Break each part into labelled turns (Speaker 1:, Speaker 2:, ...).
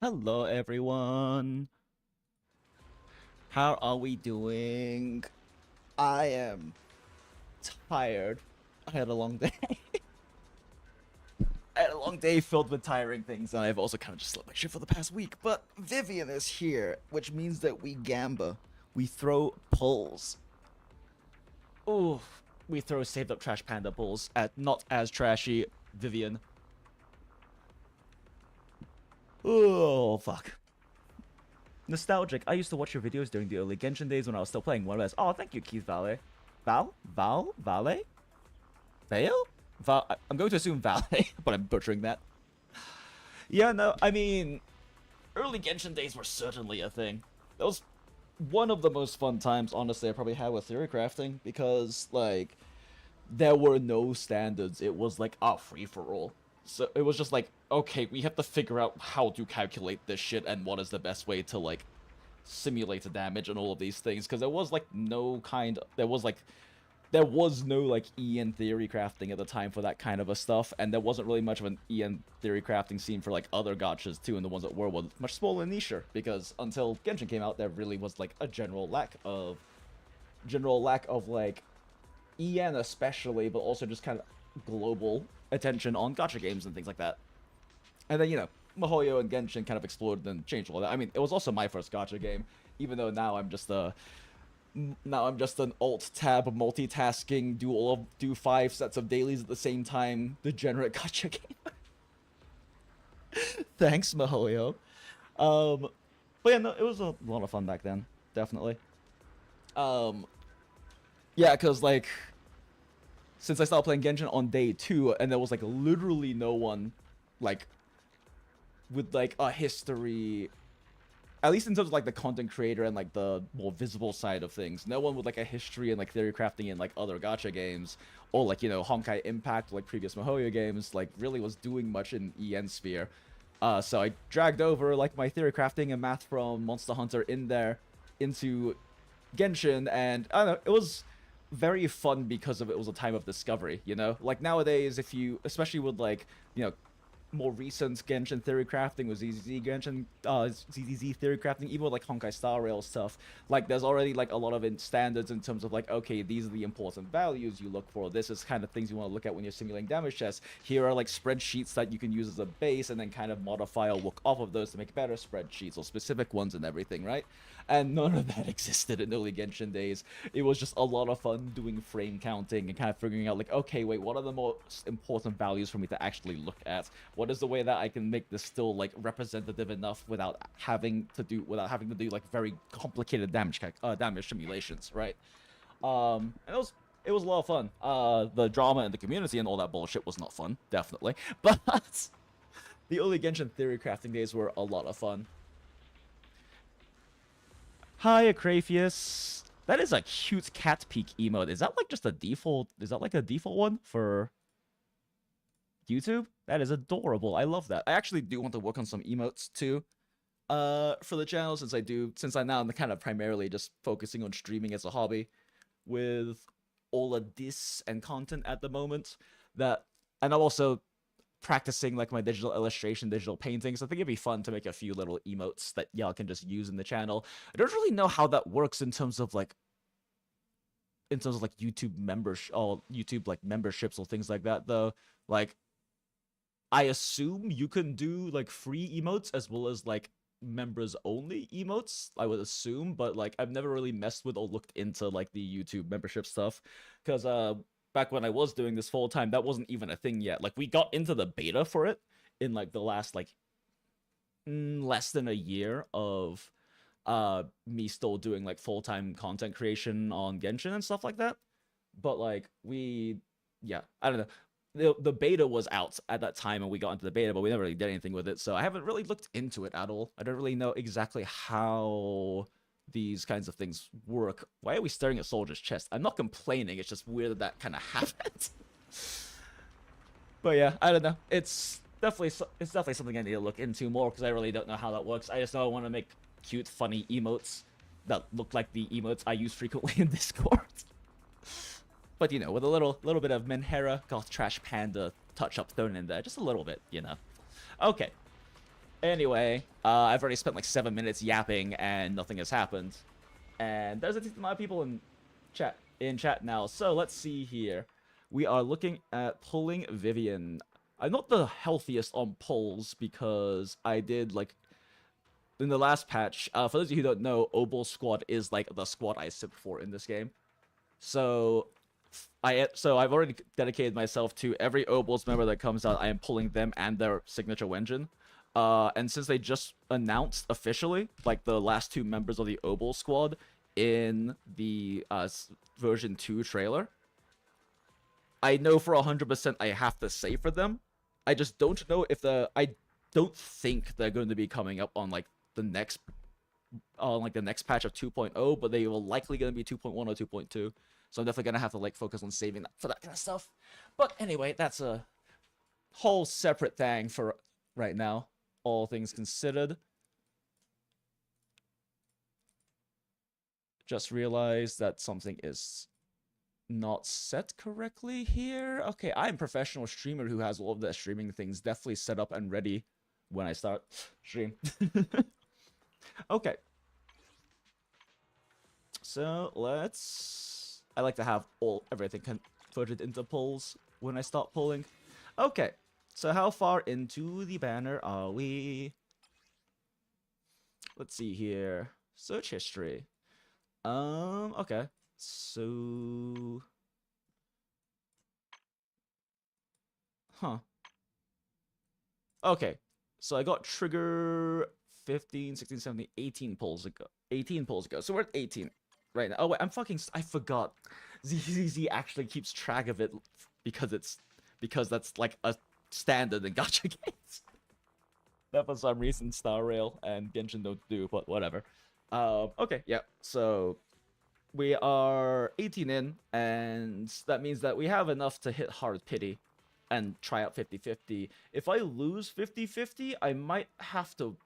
Speaker 1: Hello everyone. How are we doing? I am tired. I had a long day. I had a long day filled with tiring things, and I've also kind of just slept my shit for the past week. But Vivian is here, which means that we gamba. We throw pulls. Ooh, we throw saved up trash panda pulls at not as trashy Vivian. Oh, fuck. Nostalgic. I used to watch your videos during the early Genshin days when I was still playing 1S. Oh, thank you, Keith Valet. Valet? Vale? I'm going to assume Valet, but I'm butchering that. Yeah, no, I mean, early Genshin days were certainly a thing. That was one of the most fun times, honestly, I probably had with theory crafting, because, like, there were no standards. It was like a free-for-all. So it was just like, okay, we have to figure out how to calculate this shit and what is the best way to, like, simulate the damage and all of these things. Because there was, like, there was no, like, EN theory crafting at the time for that kind of a stuff. And there wasn't really much of an EN theory crafting scene for, like, other gachas, too. And the ones that were much smaller and nicher. Because until Genshin came out, there really was, like, a general lack of, like, EN especially, but also just kind of global attention on gacha games and things like that. And then, you know, MiHoYo and Genshin kind of exploded and changed all that. I mean, it was also my first gacha game, even though now I'm just an alt-tab multitasking, do 5 sets of dailies at the same time, degenerate gacha game. Thanks, MiHoYo. But yeah, no, it was a lot of fun back then, definitely. Yeah, because, like, since I started playing Genshin on day 2, and there was, like, literally no one, like, with, like, a history, at least in terms of, like, the content creator and, like, the more visible side of things, no one with, like, a history and, like, theory crafting in, like, other gacha games, or, like, you know, Honkai Impact, like, previous MiHoYo games, like, really was doing much in EN sphere. So I dragged over, like, my theory crafting and math from Monster Hunter into Genshin, and, I don't know, it was very fun because it was a time of discovery, you know? Like, nowadays, if you, especially with, like, you know, more recent Genshin theory crafting with ZZZ Genshin, ZZZ theory crafting, even with, like, Honkai Star Rail stuff, like, there's already, like, a lot of standards in terms of, like, okay, these are the important values you look for, this is kind of things you want to look at when you're simulating damage tests, here are, like, spreadsheets that you can use as a base, and then kind of modify or work off of those to make better spreadsheets, or specific ones and everything, right? And none of that existed in early Genshin days. It was just a lot of fun doing frame counting and kind of figuring out, like, okay, wait, what are the most important values for me to actually look at? What is the way that I can make this still, like, representative enough without having to do like very complicated damage simulations, right? And it was a lot of fun. The drama and the community and all that bullshit was not fun, definitely. But the early Genshin theory crafting days were a lot of fun. Hi, Acrafius. That is a cute cat peek emote. Is that like just a default? Is that like a default one for YouTube? That is adorable. I love that. I actually do want to work on some emotes too. For the channel, since I now am kind of primarily just focusing on streaming as a hobby with all of this and content at the moment. And I'm also practicing like my digital illustration, digital painting, so I think it'd be fun to make a few little emotes that y'all can just use in the channel. I don't really know how that works in terms of like YouTube memberships or things like that though. Like, I assume you can do like free emotes as well as like members only emotes, I would assume, but like I've never really messed with or looked into like the YouTube membership stuff, because back when I was doing this full time, that wasn't even a thing yet. Like, we got into the beta for it in like the last like less than a year of me still doing like full-time content creation on Genshin and stuff like that. But like yeah, I don't know. The beta was out at that time and we got into the beta, but we never really did anything with it. So I haven't really looked into it at all. I don't really know exactly how these kinds of things work. Why are we staring at Soldier's chest? I'm not complaining. It's just weird that kind of happened. But yeah, I don't know. It's definitely something I need to look into more because I really don't know how that works. I just know I want to make cute, funny emotes that look like the emotes I use frequently in Discord. But you know, with a little bit of Menhera, Goth Trash Panda touch up thrown in there, just a little bit, you know. Okay. Anyway, I've already spent like 7 minutes yapping and nothing has happened. And there's a decent amount of people in chat now. So let's see here. We are looking at pulling Vivian. I'm not the healthiest on pulls because I did like in the last patch. For those of you who don't know, Obol squad is like the squad I sip for in this game. So I've already dedicated myself to every Obol's member that comes out. I am pulling them and their signature Wenjin. And since they just announced officially, like, the last 2 members of the Obol squad in the version 2 trailer, I know for 100% I have to say for them. I just don't know if I don't think they're going to be coming up on, like, the next patch of 2.0, but they will likely going to be 2.1 or 2.2. So I'm definitely going to have to, like, focus on saving that for that kind of stuff. But anyway, that's a whole separate thing for right now, all things considered. Just realized that something is not set correctly here. Okay, I'm a professional streamer who has all of their streaming things definitely set up and ready when I start stream. Okay. So I like to have everything converted into pulls when I start pulling. Okay. So how far into the banner are we? Let's see here. Search history. Okay. So... Huh. Okay. So I got trigger 15, 16, 17, 18 pulls ago. 18 pulls ago. So we're at 18 right now. Oh, wait, I forgot. ZZZ actually keeps track of it because that's like a standard in gacha games. That for some reason Star Rail and Genshin don't do, but whatever. Okay, yeah. So we are 18 in, and that means that we have enough to hit hard pity and try out 50-50. If I lose 50-50, I might have to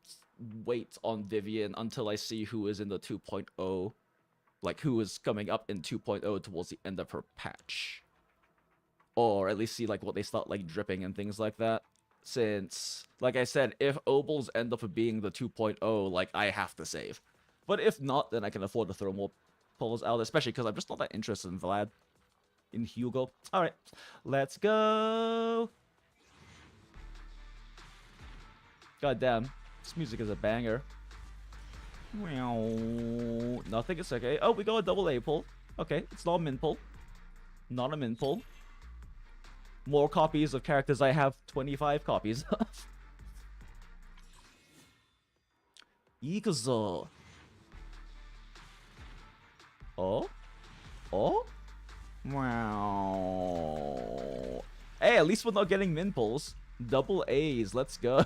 Speaker 1: wait on Vivian until I see who is in the 2.0, like who is coming up in 2.0 towards the end of her patch. Or at least see like what they start like dripping and things like that. Since, like I said, if Obols end up being the 2.0, like, I have to save. But if not, then I can afford to throw more pulls out, especially because I'm just not that interested in Vlad. In Hugo. Alright, let's go! God damn, this music is a banger. Nothing is okay. Oh, we got a double A pull. Okay, it's not a min pull. Not a min pull. More copies of characters I have 25 copies of. Ikuzo. Oh? Oh? Wow. Hey, at least we're not getting min pulls. Double A's, let's go.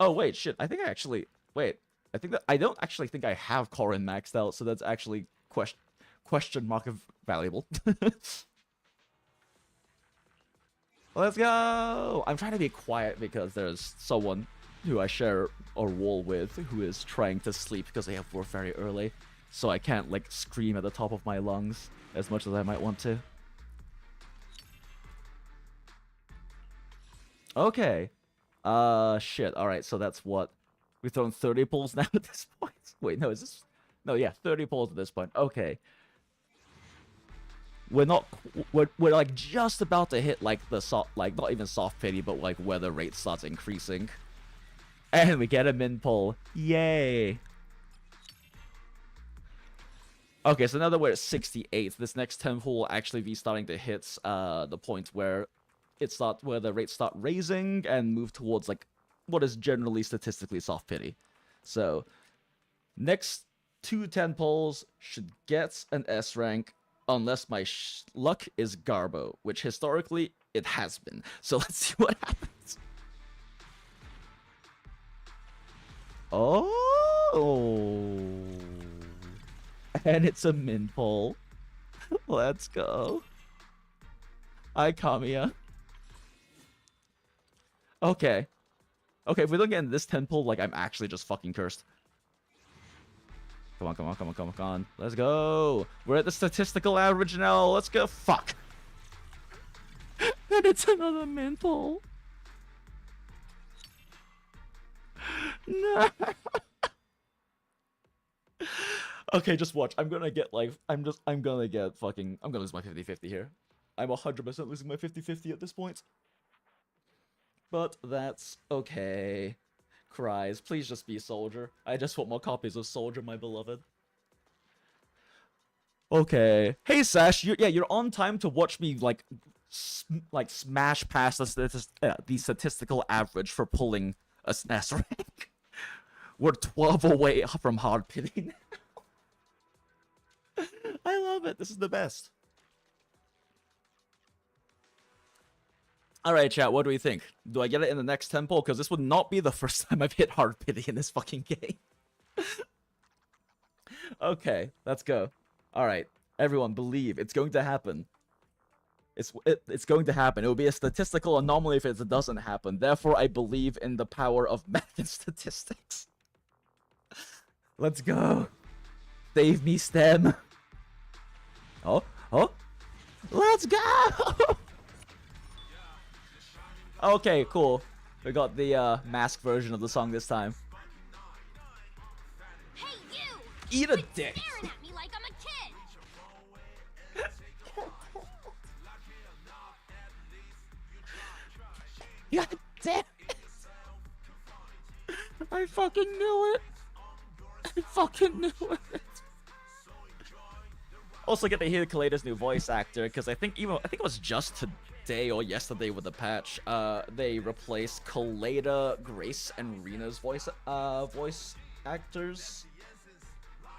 Speaker 1: Oh, wait, shit. I think I actually... Wait. I don't actually think I have Corrin maxed out, so that's actually question mark of valuable. Let's go! I'm trying to be quiet because there's someone who I share a wall with who is trying to sleep because they have work very early. So I can't, like, scream at the top of my lungs as much as I might want to. Okay. Shit. Alright, so that's what? We've thrown 30 pulls now at this point? Wait, no, is this... No, yeah, 30 pulls at this point. Okay. We're like just about to hit like the soft, like not even soft pity, but like where the rate starts increasing. And we get a min pull. Yay. Okay, so now that we're at 68, this next temple will actually be starting to hit the point where where the rates start raising and move towards like what is generally statistically soft pity. So next two 10 polls should get an S rank unless my luck is Garbo, which historically it has been. So let's see what happens. Oh, and it's a min poll. Let's go. Hi, Kamiya. Okay. Okay, if we don't get in this 10 pull, like, I'm actually just fucking cursed. Come on, come on, come on, come on, come on. Let's go. We're at the statistical average now. Let's go. Fuck. And it's another min pull. No. Okay, just watch. I'm gonna get, like, I'm gonna get fucking, I'm gonna lose my 50-50 here. I'm 100% losing my 50-50 at this point. But that's okay. Cries, please just be Soldier. I just want more copies of Soldier, my beloved. Okay. Hey, Sash, you're on time to watch me, like smash past the statistical average for pulling a SNES rank. We're 12 away from hard pity now. I love it. This is the best. Alright, chat, what do we think? Do I get it in the next tempo? Because this would not be the first time I've hit hard pity in this fucking game. Okay, let's go. Alright, everyone, believe. It's going to happen. It's going to happen. It will be a statistical anomaly if it doesn't happen. Therefore, I believe in the power of math and statistics. Let's go. Save me, STEM. Oh. Let's go! Okay, cool. We got the mask version of the song this time.
Speaker 2: Hey, you!
Speaker 1: Eat a dick!
Speaker 2: Staring at me like I'm a kid!
Speaker 1: God damn it! I fucking knew it! I fucking knew it! Also get to hear Kaleda's new voice actor, because I think it was just today or yesterday with the patch, they replaced Kaleda, Grace, and Rena's voice actors.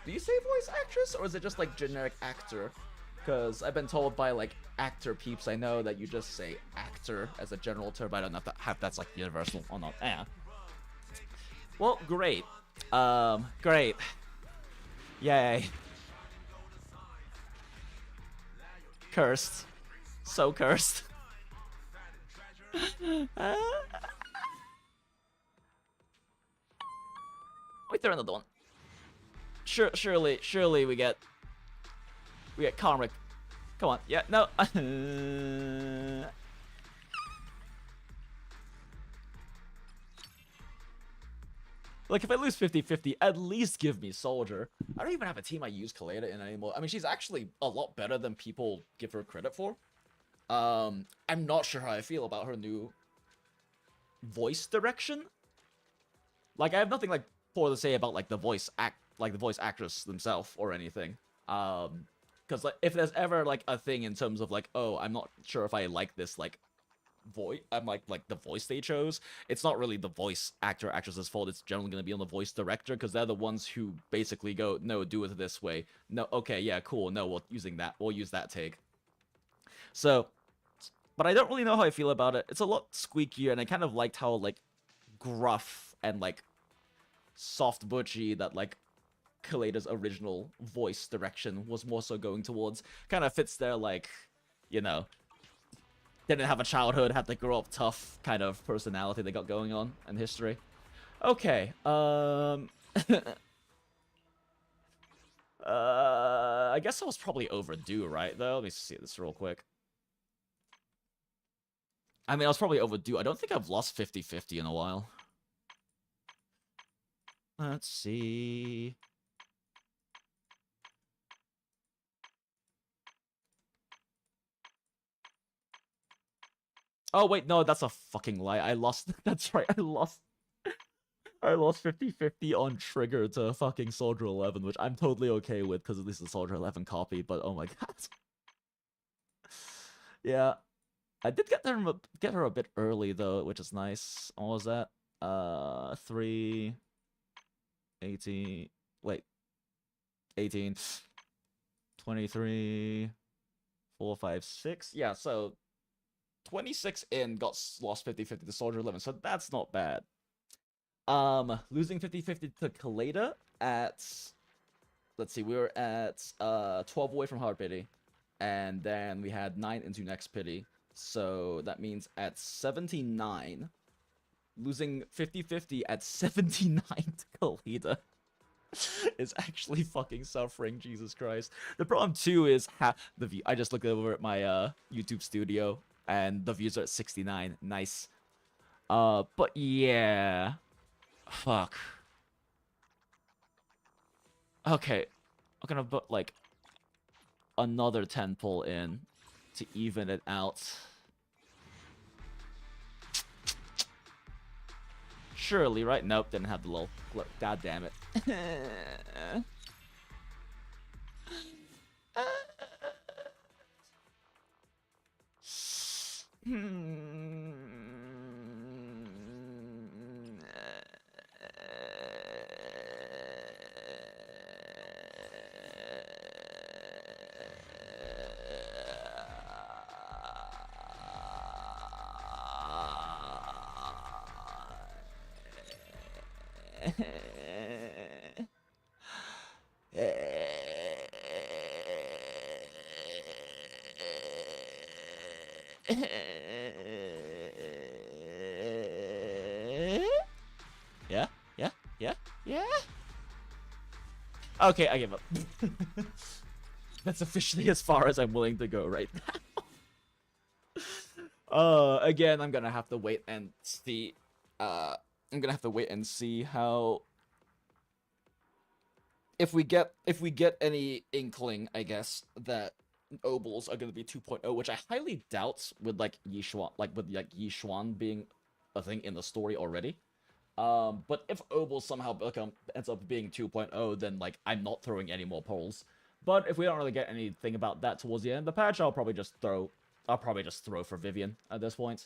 Speaker 1: Do you say voice actress, or is it just like generic actor? Because I've been told by like actor peeps I know that you just say actor as a general term. I don't know if that's like universal or not. Yeah. Well, great. Great. Yay. Cursed. So cursed. Wait, there another one. Surely we get Karmic. Come on, yeah, no. Like, if I lose 50-50, at least give me Soldier. I don't even have a team I use Kaleda in anymore. I mean, she's actually a lot better than people give her credit for. I'm not sure how I feel about her new voice direction. Like, I have nothing like poor to say about like the voice actress themselves or anything. Because like, if there's ever like a thing in terms of like, oh, I'm not sure if I like this like voice, I'm like the voice they chose, it's not really the voice actress's fault. It's generally going to be on the voice director, because they're the ones who basically go, no, do it this way, no, okay, yeah, cool, no, we'll use that take. So, but I don't really know how I feel about it. It's a lot squeakier, and I kind of liked how like gruff and like soft butchy that like Kaleda's original voice direction was more so going towards. Kind of fits their like, you know, didn't have a childhood, had to grow up tough kind of personality they got going on in history. Okay, I guess I was probably overdue, right, though? Let me see this real quick. I mean, I was probably overdue. I don't think I've lost 50-50 in a while. Let's see. Oh, wait, no, that's a fucking lie. I lost. That's right, I lost. I lost 50-50 on trigger to fucking Soldier 11, which I'm totally okay with because at least it's a Soldier 11 copy, but oh my god. Yeah. I did get her a bit early though, which is nice. What was that? 3 18 wait. 18 23 4 5 6. Yeah, so 26 in got lost 50-50 to Soldier 11, so that's not bad. Losing 50-50 to Koda at, let's see, we were at 12 away from Hard Pity, and then we had 9 into Next Pity, so that means at 79, losing 50-50 at 79 to Koda is actually fucking suffering, Jesus Christ. The problem too is the view. I just looked over at my YouTube studio, and the views are at 69. Nice. But yeah. Fuck. Okay. I'm gonna put, like, another 10 pull in to even it out. Surely, right? Nope, didn't have the lull. God damn it. Yeah, yeah, yeah, yeah. Okay, I give up. That's officially as far as I'm willing to go right now. Again, I'm gonna have to wait and see. I'm gonna have to wait and see how. If we get any inkling, I guess, that Obels are gonna be 2.0, which I highly doubt with like Yishuan being a thing in the story already. But if Obel somehow ends up being 2.0, then like I'm not throwing any more polls. But if we don't really get anything about that towards the end of the patch, I'll probably just throw for Vivian at this point.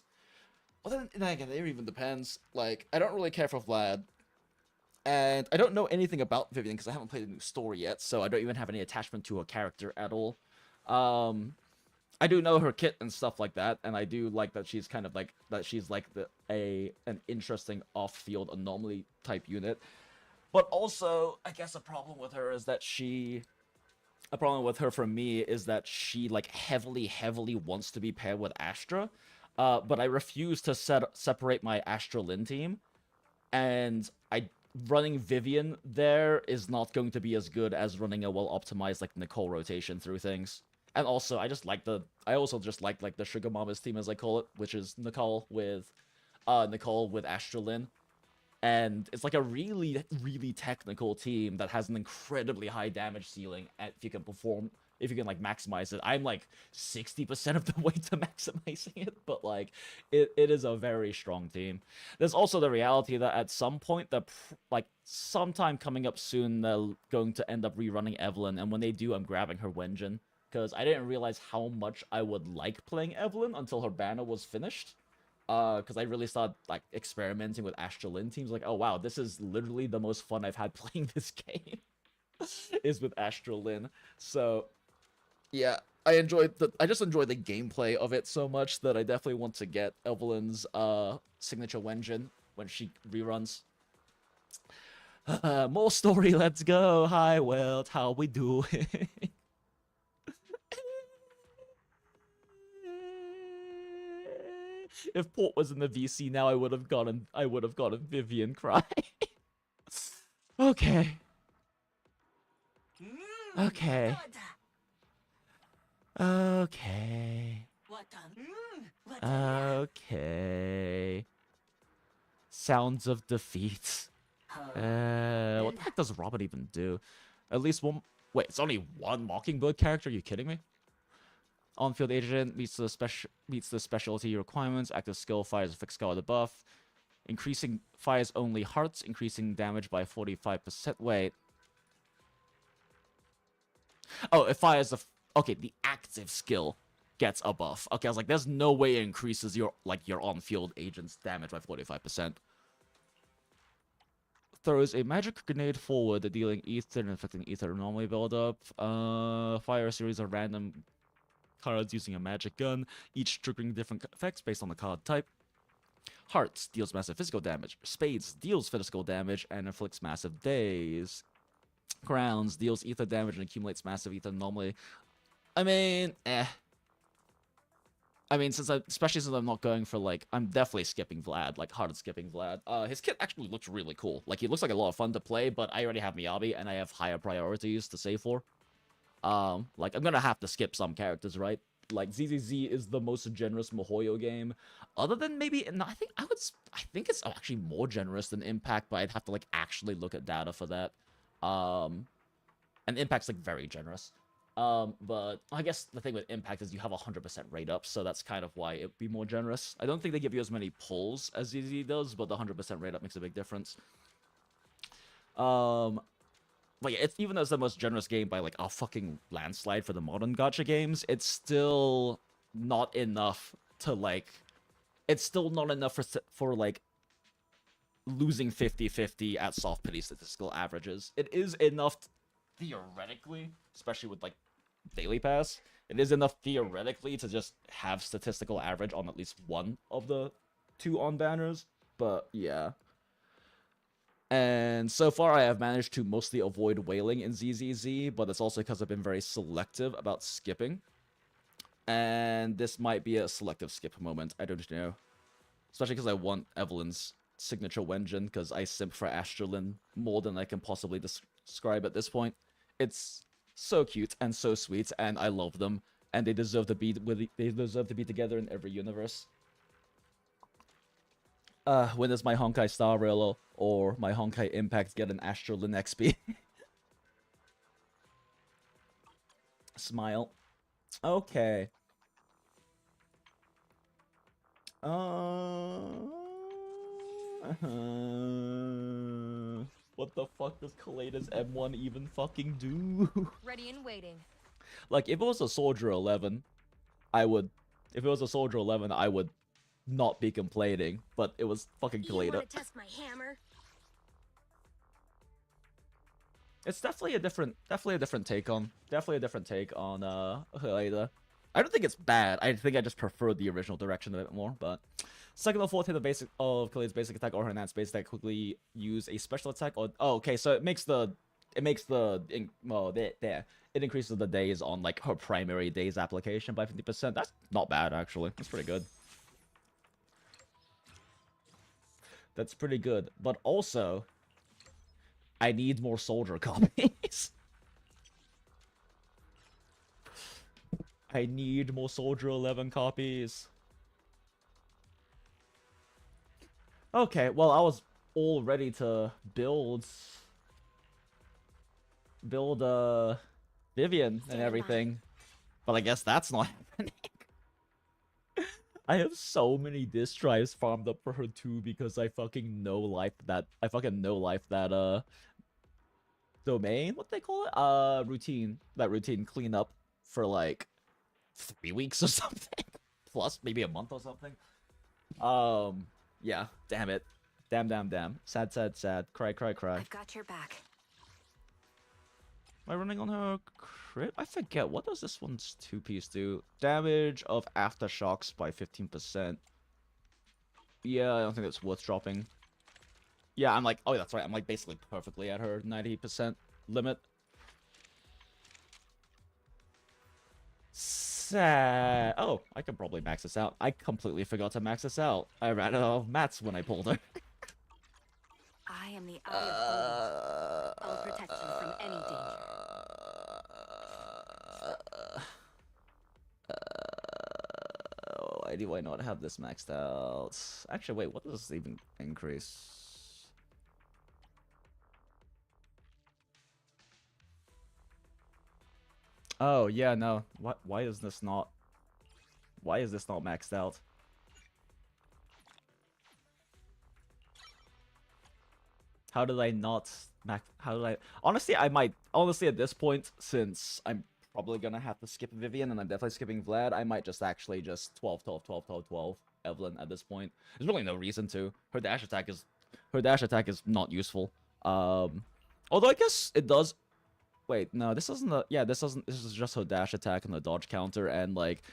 Speaker 1: Well, then again, it even depends. Like, I don't really care for Vlad, and I don't know anything about Vivian because I haven't played the new story yet, so I don't even have any attachment to her character at all. I do know her kit and stuff like that, and I do like that she's kind of like an interesting off-field anomaly type unit. But also, I guess a problem with her for me is that she like heavily wants to be paired with Astra, but I refuse to separate my Astra Lin team, and running Vivian there is not going to be as good as running a well-optimized like Nicole rotation through things. And also, I also just like the Sugar Mama's team, as I call it, which is Nicole with Astralin. And it's like a really technical team that has an incredibly high damage ceiling if you can like maximize it. I'm like 60% of the way to maximizing it, but like it is a very strong team. There's also the reality that at some point, sometime coming up soon, they're going to end up rerunning Evelyn, and when they do, I'm grabbing her Wenjin. Because I didn't realize how much I would like playing Evelyn until her banner was finished. Because I really started like experimenting with Astralin teams. Like, oh wow, this is literally the most fun I've had playing this game. Is with Astralin. So, yeah, I just enjoy the gameplay of it so much that I definitely want to get Evelyn's signature Wenjin when she reruns. More story, let's go. Hi, Welt, how we doing? If Port was in the VC now, I would have gotten Vivian cry. Okay. Okay. Okay. Okay. Sounds of defeat. What the heck does Robin even do? At least one. Wait, it's only one Mockingbird character? Are you kidding me? On-field agent meets the specialty requirements. Active skill fires a fixed scar with a buff. Increasing fires only hearts, increasing damage by 45%. Wait. Oh, it fires the... Okay, the active skill gets a buff. Okay, I was like, there's no way it increases your, like, your on-field agent's damage by 45%. Throws a magic grenade forward, dealing ether and affecting ether anomaly buildup. Fire a series of random cards using a magic gun, each triggering different effects based on the card type. Hearts deals massive physical damage. Spades deals physical damage and inflicts massive daze. Crowns deals ether damage and accumulates massive ether anomaly. I mean, I mean, especially since I'm not going for, like, I'm definitely skipping Vlad, like, hard skipping Vlad. His kit actually looks really cool. Like, he looks like a lot of fun to play, but I already have Miyabi, and I have higher priorities to save for. Like, I'm gonna have to skip some characters, right? Like, ZZZ is the most generous Mihoyo game. Other than maybe, no, I think it's actually more generous than Impact, but I'd have to, like, actually look at data for that. And Impact's, like, very generous. But I guess the thing with Impact is you have 100% rate up, so that's kind of why it'd be more generous. I don't think they give you as many pulls as ZZ does, but the 100% rate up makes a big difference. But yeah, it's, even though it's the most generous game by, like, a fucking landslide for the modern gacha games, it's still not enough to, like... It's still not enough for like, losing 50-50 at soft pity statistical averages. It is enough, theoretically, especially with, like, Daily Pass, it is enough theoretically to just have statistical average on at least one of the 2 on banners, but yeah. And so far I have managed to mostly avoid wailing in ZZZ, but it's also because I've been very selective about skipping. And this might be a selective skip moment, I don't know. Especially because I want Evelyn's signature Wenjin, because I simp for Astralin more than I can possibly describe at this point. It's so cute and so sweet, and I love them, and they deserve to be together in every universe. When does my Honkai Star Rail or my Honkai Impact get an Astralin XP? Smile. Okay. What the fuck does Kaleda's M1 even fucking do?
Speaker 3: Ready and waiting.
Speaker 1: Like, if it was a Soldier 11, I would... If it was a Soldier 11, I would not be complaining, but it was fucking Kaleda.
Speaker 2: You wanna test my hammer?
Speaker 1: It's definitely a different take on Kaleda. I don't think it's bad. I think I just prefer the original direction a bit more, but... Second or fourth hit of Kaleda's basic attack or her enhanced base attack quickly use a special attack or... Oh, okay, so it increases the days on, like, her primary days application by 50%. That's not bad, actually. That's pretty good. That's pretty good. But also, I need more soldier copies. I need more Soldier 11 copies. Okay, well, I was all ready to build Vivian and everything, but I guess that's not happening. I have so many disk drives farmed up for her too because I fucking no life that domain, what they call it? Routine cleanup for like 3 weeks or something. Plus maybe a month or something. Yeah, damn it. Damn. Sad. Cry.
Speaker 3: I've got your back.
Speaker 1: Am I running on her crit? I forget. What does this one's 2-piece do? Damage of aftershocks by 15%. Yeah, I don't think it's worth dropping. Yeah, I'm like, oh, that's right. I'm like basically perfectly at her 90% limit. Sad. Oh, I could probably max this out. I completely forgot to max this out. I ran out of mats when I pulled her.
Speaker 3: I am the eye of Koda. I'll protect you from any danger.
Speaker 1: Why do I not have this maxed out? Actually, wait, what does this even increase? Oh, yeah, no. Why is this not maxed out? How did I not how did I honestly I might honestly at this point, since I'm probably gonna have to skip Vivian and I'm definitely skipping Vlad, I might just actually just 12 12 12 12 12 Evelyn at this point. There's really no reason to. Her dash attack is not useful. Although I guess it does. Wait, no, this isn't the yeah, this is just her dash attack and the dodge counter, and like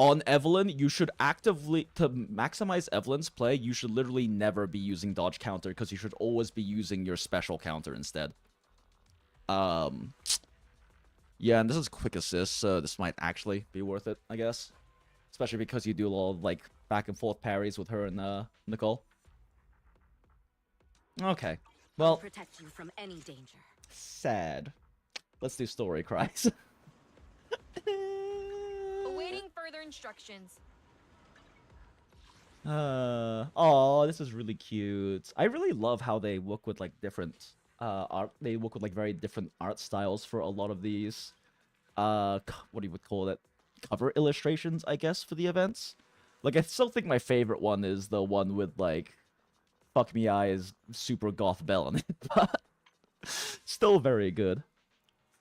Speaker 1: on Evelyn, you should actively, to maximize Evelyn's play, you should literally never be using dodge counter, because you should always be using your special counter instead. Yeah, and this is quick assist, so this might actually be worth it, I guess. Especially because you do a lot of, like, back and forth parries with her and, Nicole. Okay, well...
Speaker 3: I'll protect you from any danger.
Speaker 1: Sad. Let's do story cries.
Speaker 4: Awaiting further instructions.
Speaker 1: Oh, this is really cute. I really love how they work with like different art. They work with like very different art styles for a lot of these what do you would call it? Cover illustrations, I guess, for the events. Like I still think my favorite one is the one with like Fuck Me I is super goth bell on it, but still very good.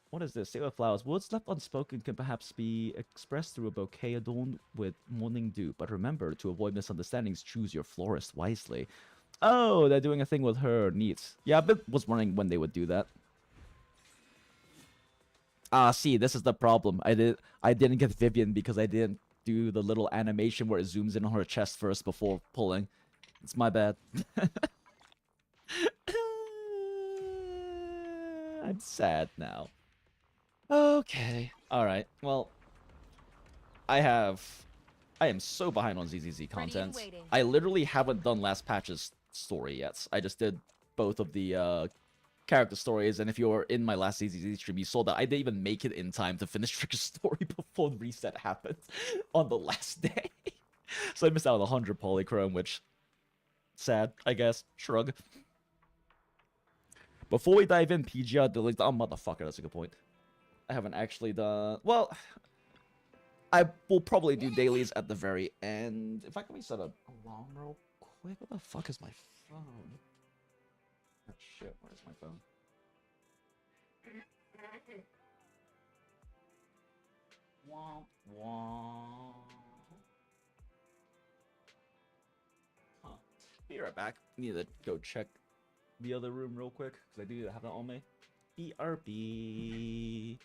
Speaker 1: What is this? State of flowers. Words left unspoken can perhaps be expressed through a bouquet adorned with morning dew. But remember, to avoid misunderstandings, choose your florist wisely. Oh, they're doing a thing with her. Neat. Yeah, I was wondering when they would do that. Ah, see, this is the problem. I didn't get Vivian because I didn't do the little animation where it zooms in on her chest first before pulling. It's my bad. I'm sad now. Okay. Alright, well... I am so behind on ZZZ content.
Speaker 4: waiting.
Speaker 1: I literally haven't done last patch's story yet. I just did both of the, character stories, and if you were in my last ZZZ stream, you saw that I didn't even make it in time to finish Trigger's story before the reset happened on the last day. So I missed out on 100 polychrome, which... sad, I guess. Shrug. Before we dive in, PGR deletes... Oh, motherfucker, that's a good point. I haven't actually done... Well, I will probably do dailies at the very end. In fact, let me set a alarm real quick. What the fuck is my phone? Oh, shit, where's my phone? Womp womp. Huh. Be right back. Need to go check the other room real quick, because I do have that on me. BRB.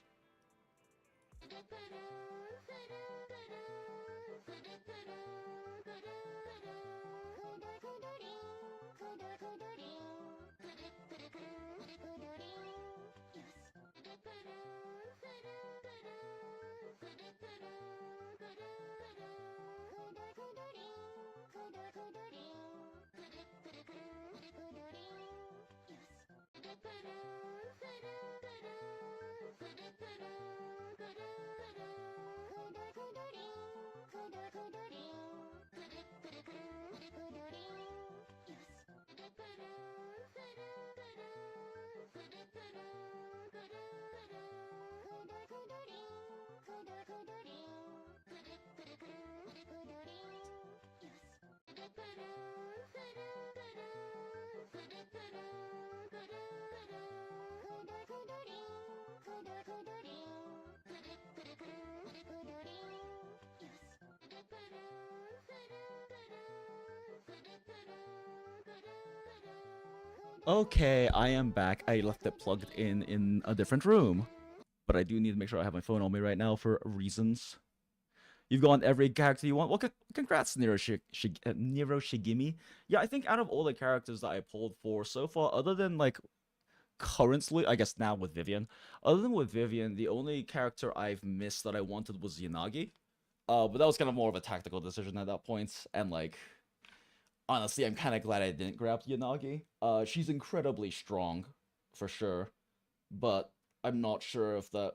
Speaker 1: Okay, I am back. I left it plugged in a different room. But I do need to make sure I have my phone on me right now for reasons. You've gone every character you want. Well, congrats, Nero Shigimi. Yeah, I think out of all the characters that I pulled for so far, other than, like, currently, I guess now with Vivian, other than with Vivian, the only character I've missed that I wanted was Yanagi. But that was kind of more of a tactical decision at that point, and, like... honestly, I'm kind of glad I didn't grab Yanagi. She's incredibly strong, for sure. But I'm not sure if the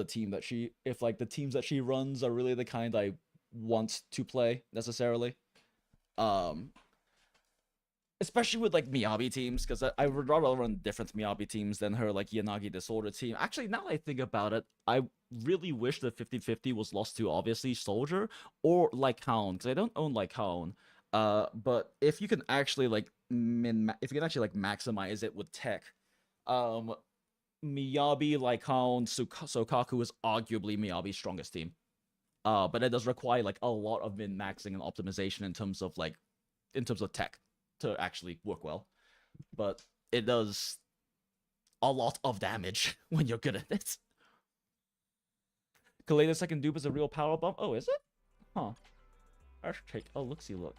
Speaker 1: teams that she runs are really the kind I want to play necessarily. Especially with like Miyabi teams, because I would rather run different Miyabi teams than her like Yanagi Disorder team. Actually, now that I think about it, I really wish the 50-50 was lost to obviously Soldier or Lycaon, because I don't own Lycaon. But if you can actually like maximize it with tech, Miyabi, Lycaon, Sokaku is arguably Miyabi's strongest team. But it does require like a lot of min-maxing and optimization in terms of tech to actually work well. But it does a lot of damage when you're good at it. Kaleda's second dupe is a real power bump. Oh, is it? Huh. I should take a look-see look.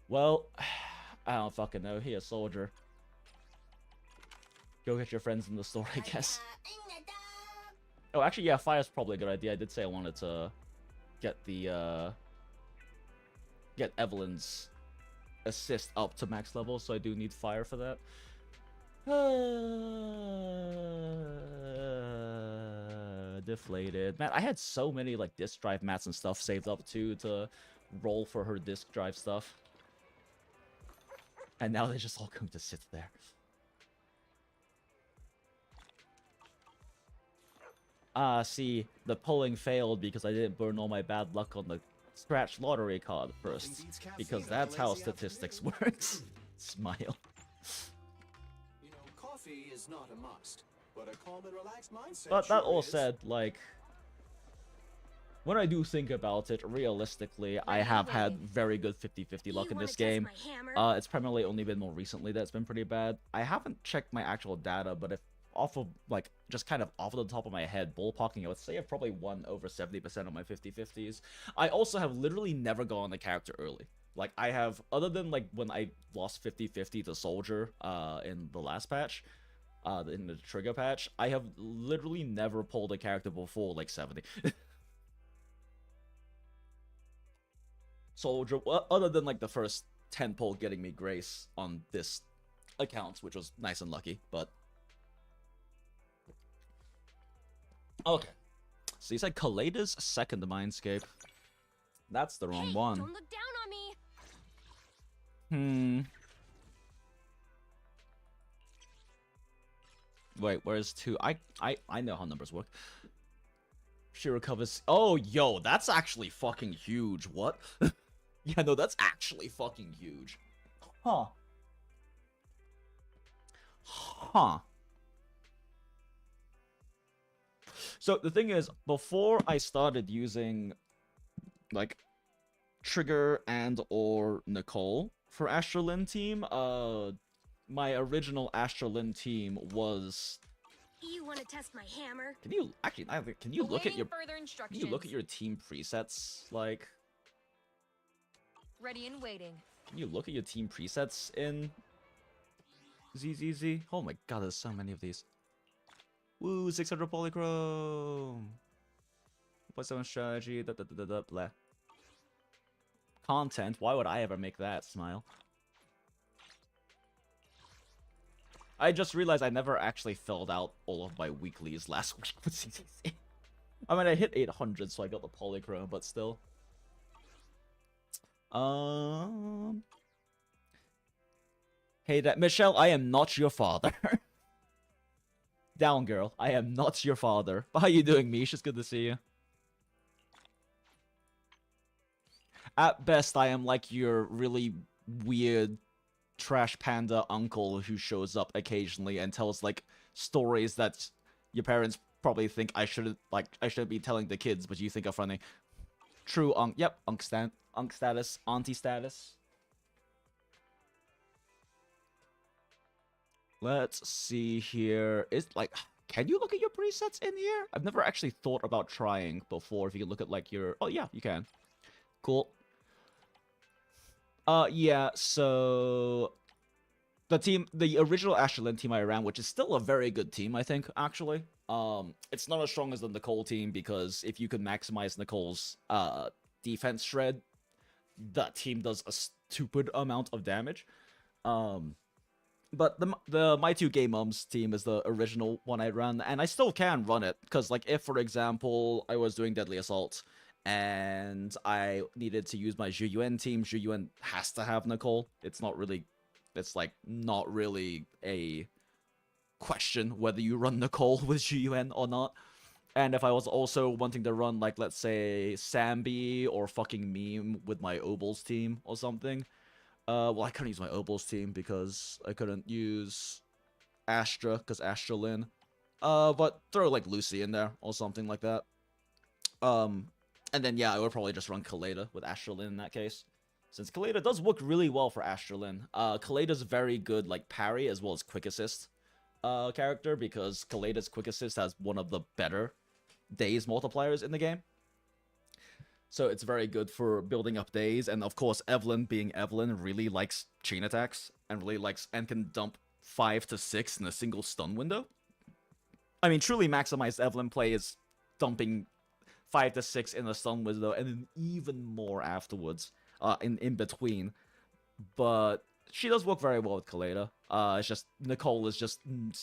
Speaker 1: Well, I don't fucking know. He a soldier. Go get your friends in the store, I guess. Oh, actually, yeah, fire's probably a good idea. I did say I wanted to get the, get Evelyn's assist up to max level, so I do need fire for that. Deflated. Man, I had so many, like, disk drive mats and stuff saved up, too, to roll for her disk drive stuff. And now they're just all going to sit there. See, the polling failed because I didn't burn all my bad luck on the scratch lottery card first. Because that's how statistics works. Smile.
Speaker 5: You know, coffee is not a must, but a calm and relaxed mindset.
Speaker 1: But that
Speaker 5: sure
Speaker 1: all
Speaker 5: is.
Speaker 1: said, like, when I do think about it, realistically, I have had very good 50-50 luck in this game. It's primarily only been more recently that's been pretty bad. I haven't checked my actual data, but if off of, like, just kind of off of the top of my head, ballparking, I would say I've probably won over 70% of my 50-50s. I also have literally never gone the character early. Like, I have, other than, like, when I lost 50-50 to Soldier, in the last patch, in the trigger patch, I have literally never pulled a character before, like, 70. Soldier, other than, like, the first 10 pull getting me Grace on this account, which was nice and lucky, but... Okay. So you said Kaleda's second Mindscape. That's the wrong one.
Speaker 2: Don't look down on me.
Speaker 1: Wait, where's 2? I know how numbers work. She recovers. Oh, yo, that's actually fucking huge. What? Yeah, no, that's actually fucking huge. Huh. Huh. So the thing is, before I started using, like, Trigger and or Nicole for Astralin team, my original Astralin team was...
Speaker 2: You want to test my hammer?
Speaker 1: Can you, actually, can you look at your...
Speaker 4: Further
Speaker 1: Can
Speaker 4: instructions.
Speaker 1: you look at your team presets, like...
Speaker 4: Ready and waiting.
Speaker 1: Can you look at your team presets in... ZZZ? Oh my god, there's so many of these. Woo, 600 polychrome. 0.7 strategy, blah. Content, why would I ever make that? Smile. I just realized I never actually filled out all of my weeklies last week with CCC. I mean, I hit 800, so I got the polychrome, but still. Hey, Michelle, I am not your father. Down, girl. I am not your father. How you doing, Mish? It's good to see you. At best, I am like your really weird trash panda uncle who shows up occasionally and tells, like, stories that your parents probably think I shouldn't be telling the kids, but you think are funny. True yep, unk status, auntie status. Let's see here. Is, like, can you look at your presets in here? I've never actually thought about trying before. If you can look at, like, your... Oh, yeah, you can. Cool. Yeah, so... The original Astralin team I ran, which is still a very good team, I think, actually. It's not as strong as the Nicole team, because if you can maximize Nicole's, defense shred, that team does a stupid amount of damage. But the My Two Gay Mums team is the original one I ran, and I still can run it, because, like, if, for example, I was doing Deadly Assault, and I needed to use my Zhuyuan team, Zhuyuan has to have Nicole. It's not really, it's, like, not really a question whether you run Nicole with Zhuyuan or not. And if I was also wanting to run, like, let's say, Sambi or fucking Meme with my Obols team or something. Well, I couldn't use my Obols team because I couldn't use Astra, because Astra Lin. But throw, like, Lucy in there or something like that. And then, yeah, I would probably just run Kaleda with Astra Lin in that case. Since Kaleda does work really well for Astra Lin. Kaleda's very good, like, parry as well as quick assist character, because Kaleda's quick assist has one of the better days multipliers in the game. So it's very good for building up days, and of course Evelyn, being Evelyn, really likes chain attacks, and really likes, and can dump 5 to 6 in a single stun window. I mean, truly maximized Evelyn play is dumping 5 to 6 in a stun window, and then even more afterwards, in between. But she does work very well with Kaleda. It's just, Nicole is just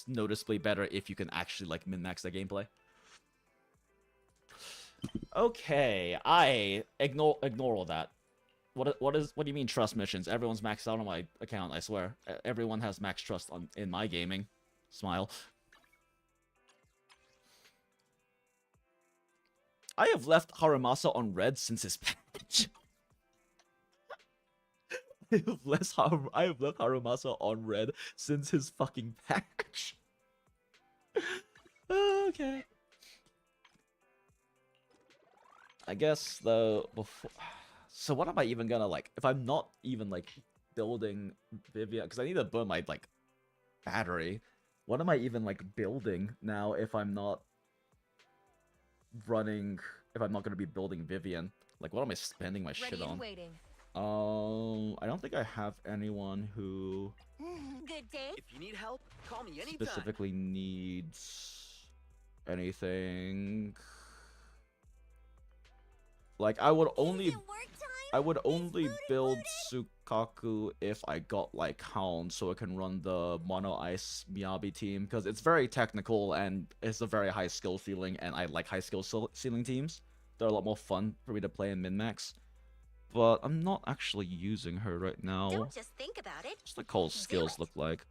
Speaker 1: noticeably better if you can actually, like, min-max the gameplay. Okay, I ignore all that. What do you mean trust missions? Everyone's maxed out on my account, I swear. Everyone has max trust in my gaming. Smile. I have left Haramasa on red since his patch. I have left Haramasa on red since his fucking patch. Okay. I guess, though, before... So what am I even gonna, like... If I'm not even, like, building Vivian... Because I need to burn my, like, battery. What am I even, like, building now if I'm not running... If I'm not gonna be building Vivian? Like, what am I spending my shit on? I don't think I have anyone who...
Speaker 2: Good day.
Speaker 6: If you need help, call me anytime.
Speaker 1: Specifically needs... anything... Like, I would only build Sukaku if I got, like, Hound, so I can run the Mono Ice Miyabi team, because it's very technical, and it's a very high skill ceiling, and I like high skill ceiling teams. They're a lot more fun for me to play in min-max. But I'm not actually using her right now.
Speaker 2: Don't just think about it.
Speaker 1: What's Nicole's skills look like?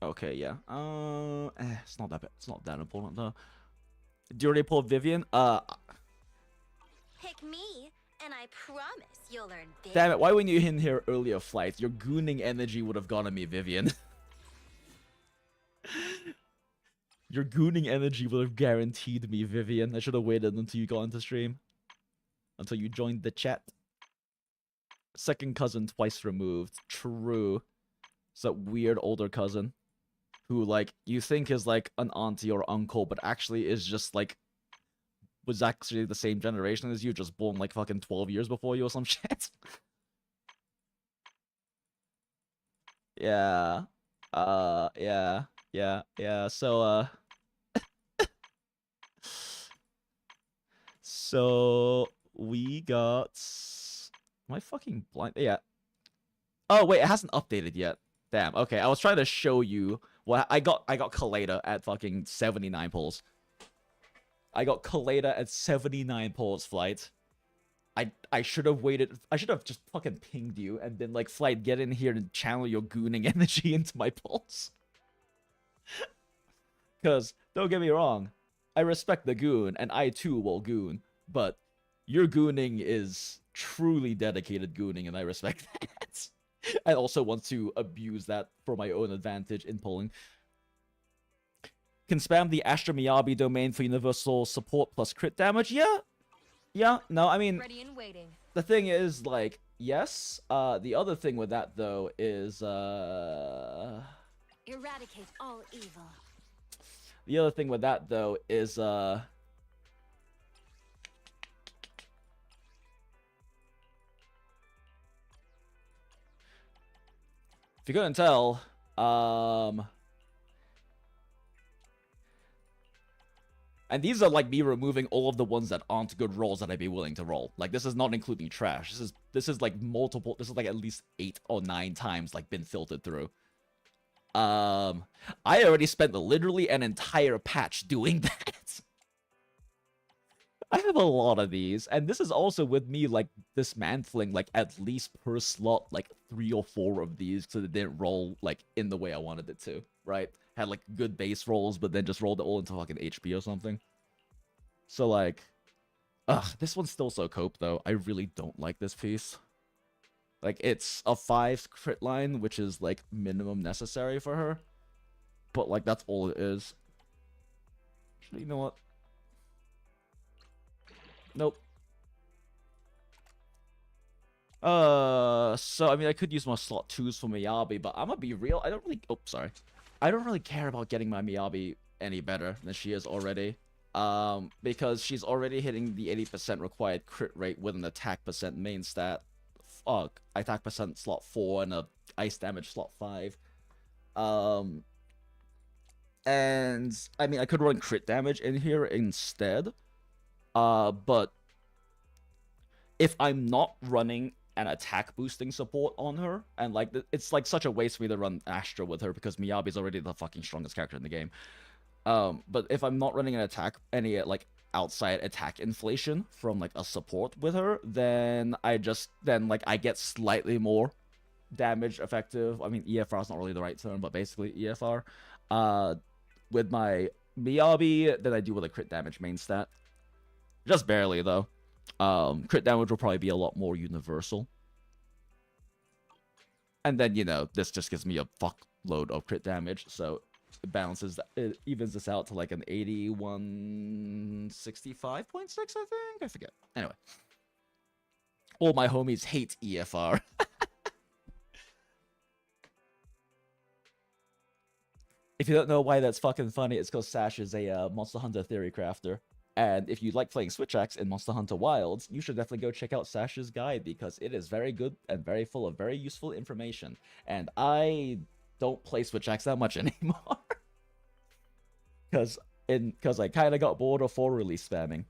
Speaker 1: Okay, yeah. It's not that bad. It's not that important though. Do you already pull Vivian?
Speaker 2: Pick me, and I promise you'll learn big.
Speaker 1: Damn it! Why weren't you in here earlier, Flight? Your gooning energy would have gone to me, Vivian. Your gooning energy would have guaranteed me, Vivian. I should have waited until you got into stream, until you joined the chat. Second cousin twice removed. True. It's that weird older cousin who, like, you think is, like, an auntie or uncle, but actually is just, like, was actually the same generation as you, just born, like, fucking 12 years before you or some shit. Yeah. Yeah. So, so, we got... Am I fucking blind? Yeah. Oh, wait, it hasn't updated yet. Damn, okay, I was trying to show you what I got Kaleda at fucking 79 pulls. I got Kaleda at 79 pulls, Flight. I should have waited. I should have just fucking pinged you and been like, Flight, get in here and channel your gooning energy into my pulls. Because, don't get me wrong, I respect the goon, and I too will goon, but your gooning is truly dedicated gooning, and I respect that. I also want to abuse that for my own advantage in pulling. Can spam the Astra Miyabi domain for universal support plus crit damage? Yeah, no, I mean,
Speaker 4: Ready and waiting.
Speaker 1: the thing is, like, yes. The other thing with that, though, is,
Speaker 2: Eradicate all evil.
Speaker 1: the other thing with that, though, is, if you couldn't tell, and these are like me removing all of the ones that aren't good rolls that I'd be willing to roll. Like, this is not including trash. This is like multiple. This is like at least 8 or 9 times like been filtered through. I already spent literally an entire patch doing that. I have a lot of these, and this is also with me, like, dismantling, like, at least per slot, like, 3 or 4 of these, so it didn't roll, like, in the way I wanted it to, right? Had, like, good base rolls, but then just rolled it all into fucking HP or something. So, like, this one's still so cope, though. I really don't like this piece. Like, it's a 5 crit line, which is, like, minimum necessary for her. But, like, that's all it is. Actually, you know what? Nope. So, I mean, I could use my slot 2s for Miyabi, but I'm gonna be real, I don't really... Oh, sorry. I don't really care about getting my Miyabi any better than she is already. Because she's already hitting the 80% required crit rate with an attack percent main stat. Attack percent slot 4 and a ice damage slot 5. And, I mean, I could run crit damage in here instead. But if I'm not running an attack boosting support on her, and like it's like such a waste for me to run Astra with her because Miyabi's already the fucking strongest character in the game. But if I'm not running an attack, any like outside attack inflation from like a support with her, then I get slightly more damage effective. I mean, EFR is not really the right term, but basically EFR. With my Miyabi than I do with a crit damage main stat. Just barely, though. Crit damage will probably be a lot more universal. And then, you know, this just gives me a fuckload of crit damage, so it evens this out to like an 8165.6, I think? I forget. Anyway. All my homies hate EFR. If you don't know why that's fucking funny, it's because Sash is a Monster Hunter theory crafter. And if you like playing Switch Axe in Monster Hunter Wilds, you should definitely go check out Sash's guide because it is very good and very full of very useful information. And I don't play Switch Axe that much anymore. Because I kind of got bored of 4 release spamming.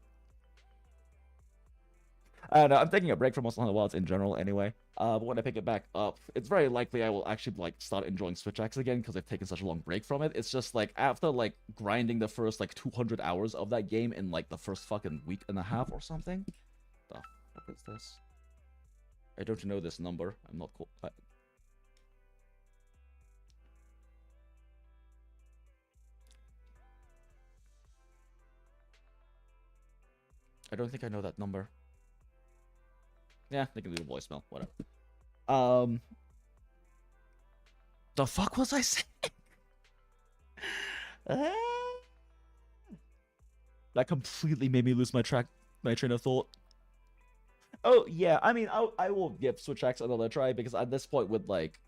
Speaker 1: I don't know, I'm taking a break from Monster Hunter Wilds in general anyway. But when I pick it back up, it's very likely I will actually like start enjoying Switch Axe again because I've taken such a long break from it. It's just like after like grinding the first like 200 hours of that game in like the first fucking week and a half or something. The fuck is this? I don't know this number. I'm not cool. I don't think I know that number. Yeah, they can do a voicemail, whatever. The fuck was I saying? That completely made me lose my train of thought. Oh yeah, I mean, I will give Switch Axe another try because at this point, with like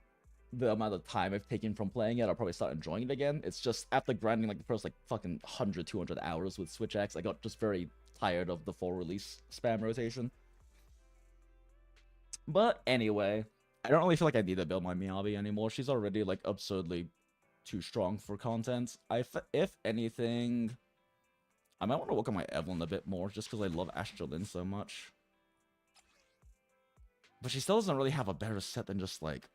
Speaker 1: the amount of time I've taken from playing it, I'll probably start enjoying it again. It's just after grinding like the first like fucking 100, 200 hours with Switch Axe, I got just very tired of the 4 release spam rotation. But anyway, I don't really feel like I need to build my Miyabi anymore. She's already like absurdly too strong for content. If anything, I might want to work on my Evelyn a bit more just because I love Astralin so much. But she still doesn't really have a better set than just like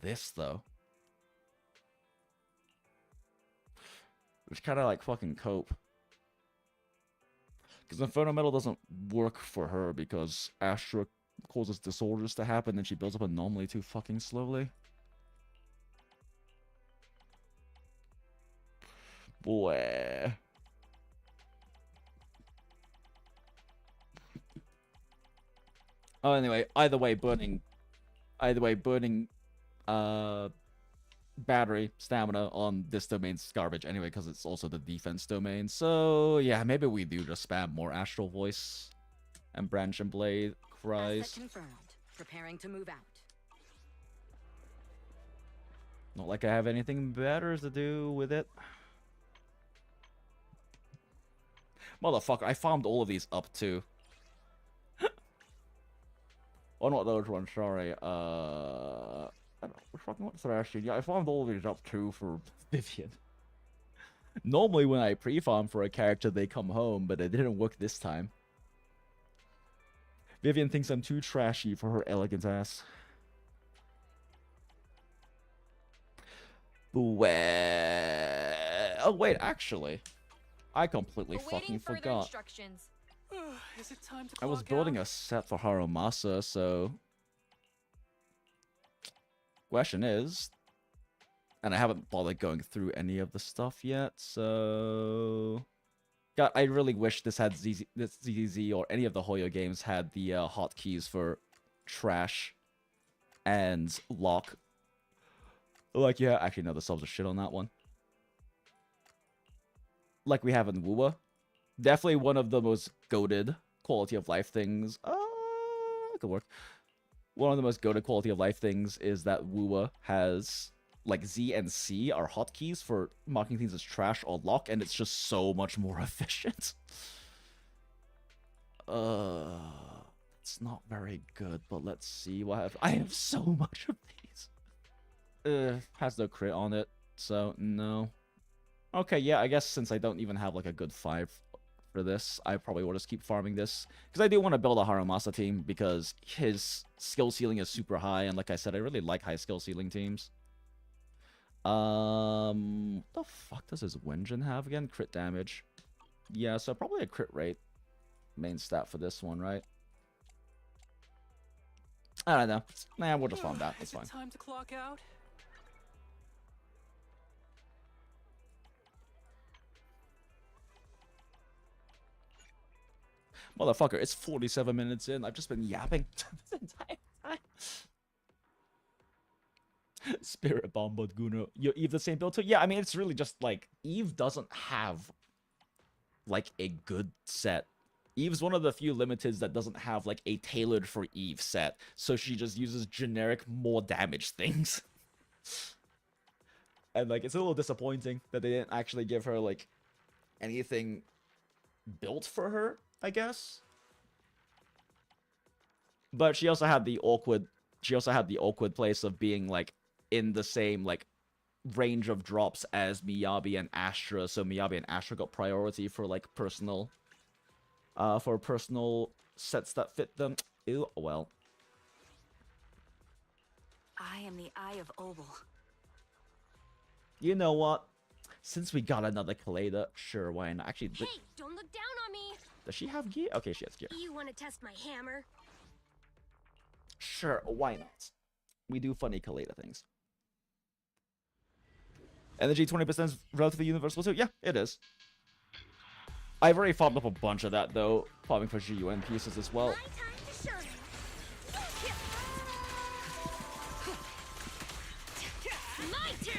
Speaker 1: this though. Which kind of like fucking cope. Because Inferno Metal doesn't work for her because Astra causes disorders to happen and she builds up anomaly too fucking slowly. Boy. Oh, anyway, either way, burning battery stamina on this domain's garbage anyway because it's also the defense domain. So yeah, maybe we do just spam more Astral Voice and Branch and Blade cries.
Speaker 3: Asset confirmed. Preparing to move out.
Speaker 1: Not like I have anything better to do with it. Motherfucker, I farmed all of these up too. Oh, not those ones, sorry. I don't know, fucking what Thrashing? Yeah, I farmed all of these up too for Vivian. Normally when I pre-farm for a character, they come home, but it didn't work this time. Vivian thinks I'm too trashy for her elegant ass. Well, oh wait, actually. I completely
Speaker 4: Awaiting
Speaker 1: fucking
Speaker 4: further
Speaker 1: forgot.
Speaker 4: instructions.
Speaker 5: Is it time to
Speaker 1: I was building a set for Harumasa, so... Question is... And I haven't bothered going through any of the stuff yet, so... God, I really wish this had this ZZ or any of the Hoyo games had the hotkeys for trash and lock. Like, yeah, actually, no, the subs are shit on that one. Like we have in Wuwa. Definitely one of the most goated quality of life things. It could work. One of the most goated quality of life things is that Wuwa has... Like, Z and C are hotkeys for marking things as trash or lock, and it's just so much more efficient. It's not very good, but let's see what I have. I have so much of these. Has no crit on it, so no. Okay, yeah, I guess since I don't even have, like, a good 5 for this, I probably will just keep farming this. Because I do want to build a Harumasa team, because his skill ceiling is super high, and like I said, I really like high skill ceiling teams. What the fuck does his Wenjin have again? Crit damage. Yeah, so probably a crit rate. Main stat for this one, right? I don't know. Nah, we'll just farm that. That's fine.
Speaker 5: Time to clock out?
Speaker 1: Motherfucker, it's 47 minutes in. I've just been yapping this entire time. Spirit Bomb, but Guno. Your Eve the same build too? Yeah, I mean, it's really just like Eve doesn't have like a good set. Eve's one of the few limiteds that doesn't have like a tailored for Eve set, so she just uses generic more damage things. And like it's a little disappointing that they didn't actually give her like anything built for her, I guess. But she also had the awkward place of being like in the same like range of drops as Miyabi and Astra, so Miyabi and Astra got priority for like personal sets that fit them. Ew, well.
Speaker 3: I am the Eye of Obel.
Speaker 1: You know what? Since we got another Kaleda, sure, why not? Actually,
Speaker 2: Hey, don't look down on me.
Speaker 1: does she have gear? Okay, she has gear.
Speaker 2: You want to test my hammer?
Speaker 1: Sure, why not? We do funny Kaleda things. Energy 20% is relatively universal too. Yeah, it is. I've already farmed up a bunch of that though, farming for GUN pieces as well.
Speaker 2: My time to shine. My turn.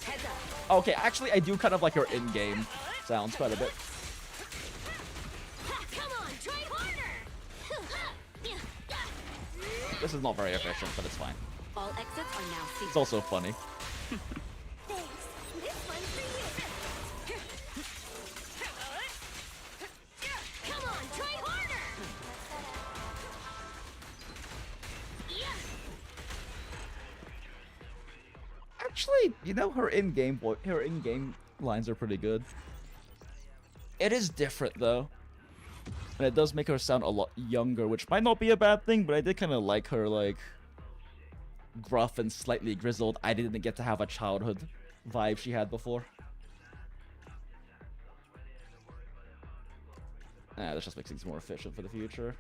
Speaker 2: Heads up.
Speaker 1: Okay, actually, I do kind of like her in-game sounds quite a bit.
Speaker 2: Come on, try harder.
Speaker 1: This is not very efficient, but it's fine.
Speaker 3: All exits are now sealed.
Speaker 1: It's also funny.
Speaker 2: Thanks. This one's for you. Come on, try harder.
Speaker 1: Actually, you know, her in-game lines are pretty good. It is different though. And it does make her sound a lot younger, which might not be a bad thing, but I did kind of like her, like, gruff and slightly grizzled. I didn't get to have a childhood vibe she had before. This just makes things more efficient for the future.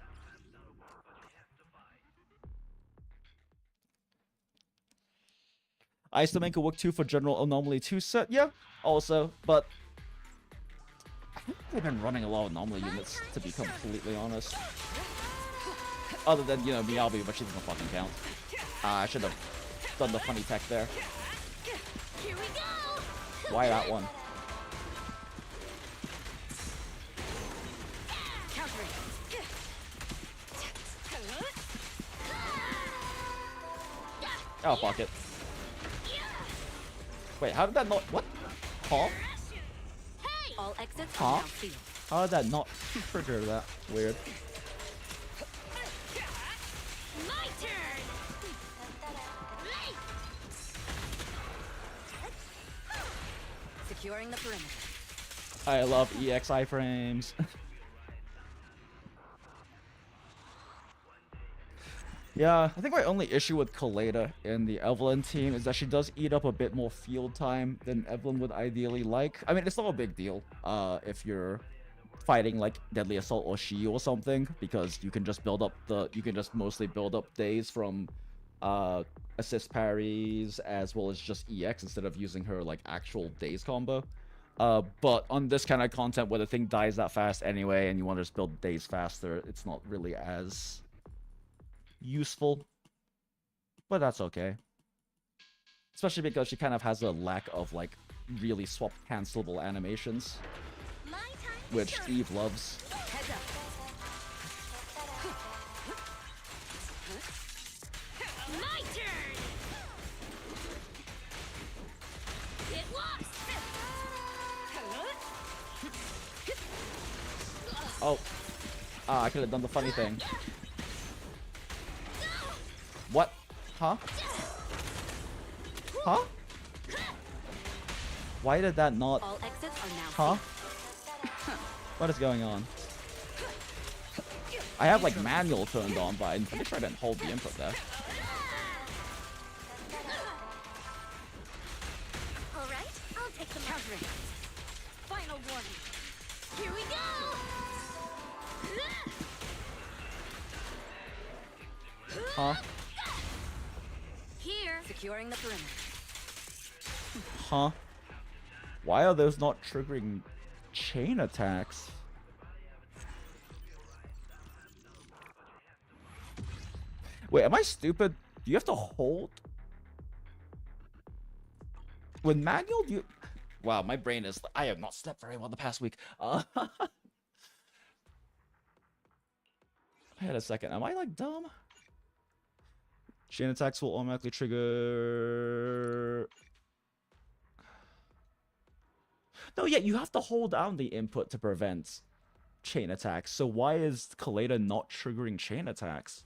Speaker 1: I used to make a work 2 for General Anomaly 2 set, yeah, also, but I think they've been running a lot of Anomaly units, to be completely honest. Other than, you know, Miyabi, but she doesn't fucking count. I should have done the funny tech there.
Speaker 2: Here we go.
Speaker 1: Why that one? Oh, fuck it. Wait, how did that not... What? Huh?
Speaker 3: All exits
Speaker 1: Huh?
Speaker 3: are now sealed.
Speaker 1: How did that not trigger that? Weird.
Speaker 2: My turn.
Speaker 3: Securing the perimeter.
Speaker 1: I love EXI frames. Yeah, I think my only issue with Koda in the Evelyn team is that she does eat up a bit more field time than Evelyn would ideally like. I mean, it's not a big deal if you're fighting like Deadly Assault or Shi or something, because you can just mostly build up days from assist parries as well as just EX instead of using her like actual days combo. But on this kind of content where the thing dies that fast anyway and you want to just build days faster, it's not really as useful, but that's okay, especially because she kind of has a lack of like really swap cancelable animations,
Speaker 2: My time to
Speaker 1: which
Speaker 2: shine.
Speaker 1: Eve loves.
Speaker 3: Heads up.
Speaker 2: My turn. It was.
Speaker 1: Oh, I could have done the funny thing. What? Huh? Huh? Why did that not?
Speaker 3: All exits are now
Speaker 1: Huh? What is going on? I have like manual turned on, but I'm pretty sure I didn't hold the input there.
Speaker 2: All right, I'll take the
Speaker 3: countering.
Speaker 2: final warning. Here we go.
Speaker 1: Huh?
Speaker 2: Here.
Speaker 3: Securing the perimeter.
Speaker 1: Huh? Why are those not triggering chain attacks? Wait, am I stupid? Do you have to hold? With manual, do you... Wow, my brain is... I have not slept very well the past week. Wait a second, am I like dumb? Chain attacks will automatically trigger... No, yeah, you have to hold down the input to prevent chain attacks. So why is Koda not triggering chain attacks?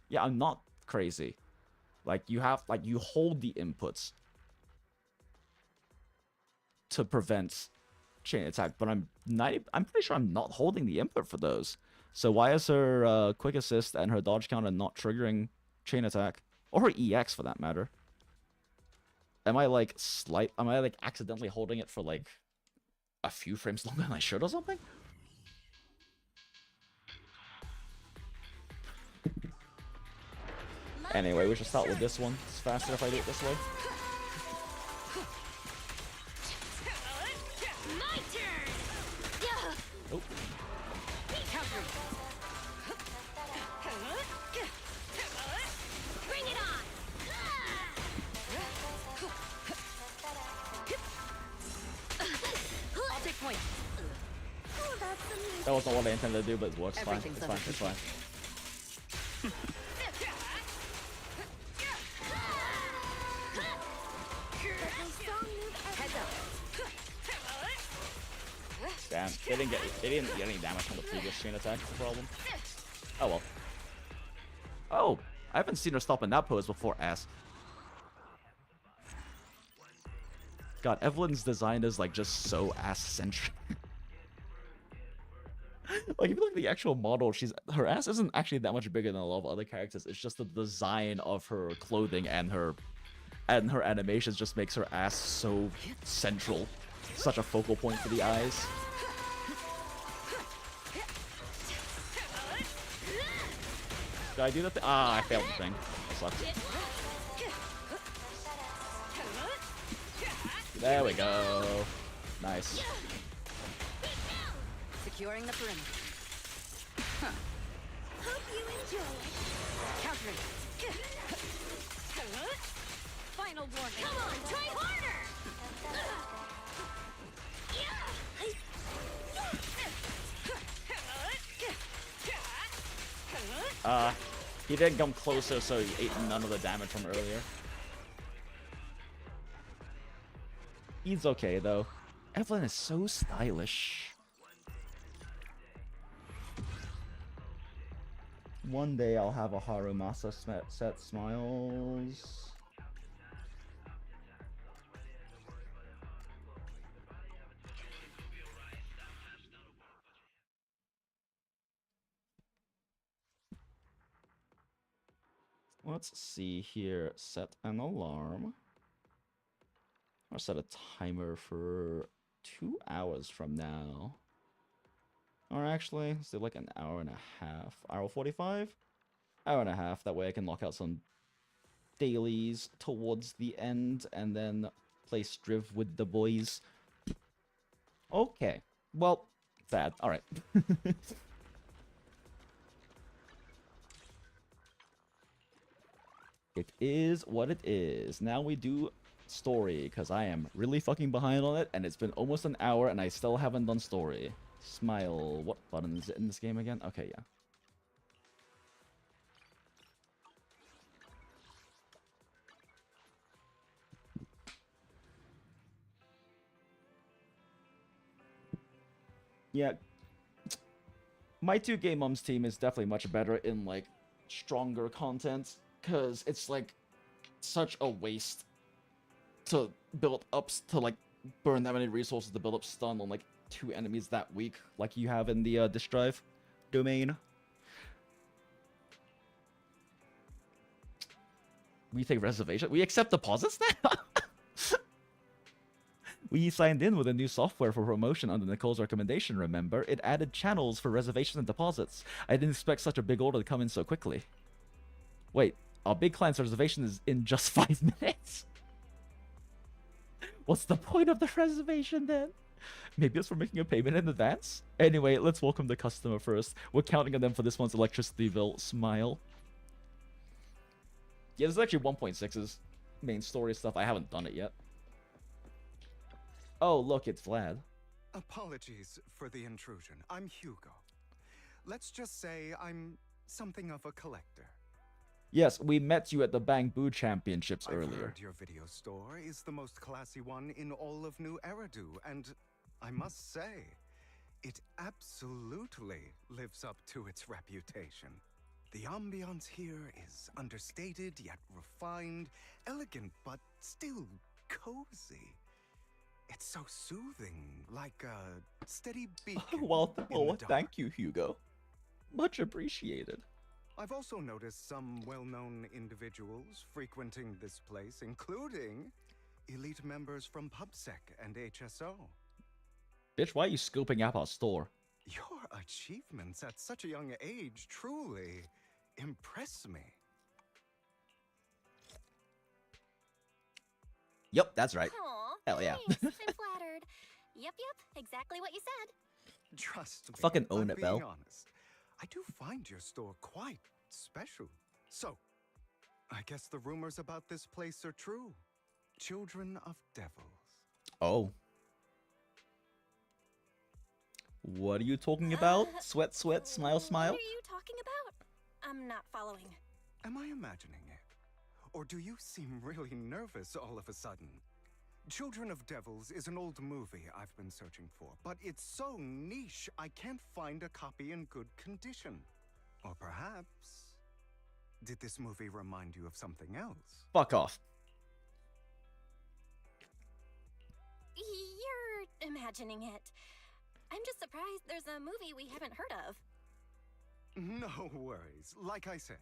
Speaker 1: Yeah, I'm not crazy. Like, you hold the inputs to prevent chain attack, but I'm pretty sure I'm not holding the input for those. So why is her quick assist and her dodge counter not triggering chain attack? Or her EX for that matter? Am I like accidentally holding it for like a few frames longer than I should or something? Anyway, we should start with this one. It's faster if I do it this way.
Speaker 2: My turn.
Speaker 1: Oh.
Speaker 2: Bring it on.
Speaker 3: I'll take point.
Speaker 2: Oh, that's amazing.
Speaker 1: That wasn't what I intended to do, but it works fine.
Speaker 3: Everything's
Speaker 1: It's fine.
Speaker 3: under
Speaker 1: It's fine.
Speaker 3: Heads up.
Speaker 1: Damn, they didn't get any damage from the previous chain attack. That's the problem. Oh well. Oh, I haven't seen her stop in that pose before, ass. God, Evelyn's design is like just so ass-centric. Like, if you look at the actual model, her ass isn't actually that much bigger than a lot of other characters. It's just the design of her clothing and her animations just makes her ass so central, such a focal point for the eyes. Did I do that thing? Ah, I failed the thing. That sucks. There we go. Nice.
Speaker 3: Securing the perimeter.
Speaker 2: Hope you enjoy it.
Speaker 3: Countering.
Speaker 2: Final warning. Come on, try harder.
Speaker 1: He didn't come closer, so he ate none of the damage from earlier. He's okay, though. Evelyn is so stylish. One day I'll have a Harumasa set smiles. Let's see here. Set an alarm. Or set a timer for 2 hours from now. Or actually, let's do like an hour and a half. Hour 45? Hour and a half. That way I can lock out some dailies towards the end and then play Striv with the boys. Okay. Well, bad. Alright. It is what it is. Now we do story, because I am really fucking behind on it, and it's been almost an hour, and I still haven't done story. Smile. What button is it in this game again? Okay, yeah. Yeah. My 2K Mums team is definitely much better in, like, stronger content, because it's, like, such a waste to build up, to, like, burn that many resources to build up stun on, like, 2 enemies that weak, like you have in the disk drive domain. We take reservation? We accept deposits now? We signed in with a new software for promotion under Nicole's recommendation, remember? It added channels for reservations and deposits. I didn't expect such a big order to come in so quickly. Wait, our big client's reservation is in just 5 minutes? What's the point of the reservation then? Maybe it's for making a payment in advance? Anyway, let's welcome the customer first. We're counting on them for this month's electricity bill. Smile. Yeah, this is actually 1.6's main story stuff. I haven't done it yet. Oh, look, it's Vlad.
Speaker 7: Apologies for the intrusion. I'm Hugo. Let's just say I'm something of a collector.
Speaker 1: Yes, we met you at the Bang Boo Championships
Speaker 7: I've
Speaker 1: earlier.
Speaker 7: heard your video store is the most classy one in all of New Eridu, and I must say, it absolutely lives up to its reputation. The ambiance here is understated yet refined, elegant but still cozy. It's so soothing, like a steady beacon.
Speaker 1: Well,
Speaker 7: in the dark.
Speaker 1: thank you, Hugo. Much appreciated.
Speaker 7: I've also noticed some well-known individuals frequenting this place, including elite members from PubSec and HSO.
Speaker 1: Bitch, why are you scoping out our store?
Speaker 7: Your achievements at such a young age truly impress me.
Speaker 1: Yep, that's right.
Speaker 3: Aw,
Speaker 1: Hell yeah.
Speaker 3: thanks. I'm flattered. Yep, exactly what you said.
Speaker 7: Trust me.
Speaker 1: Fucking own
Speaker 7: I'm
Speaker 1: it,
Speaker 7: being
Speaker 1: Belle.
Speaker 7: honest. I do find your store quite special. So, I guess the rumors about this place are true. Children of devils.
Speaker 1: Oh. What are you talking about? Sweat, sweat, smile, smile?
Speaker 3: What are you talking about? I'm not following.
Speaker 7: Am I imagining it? Or do you seem really nervous all of a sudden? Children of Devils is an old movie I've been searching for, but it's so niche I can't find a copy in good condition. Or perhaps, did this movie remind you of something else?
Speaker 1: Fuck off.
Speaker 3: You're imagining it. I'm just surprised there's a movie we haven't heard of.
Speaker 7: No worries. Like I said,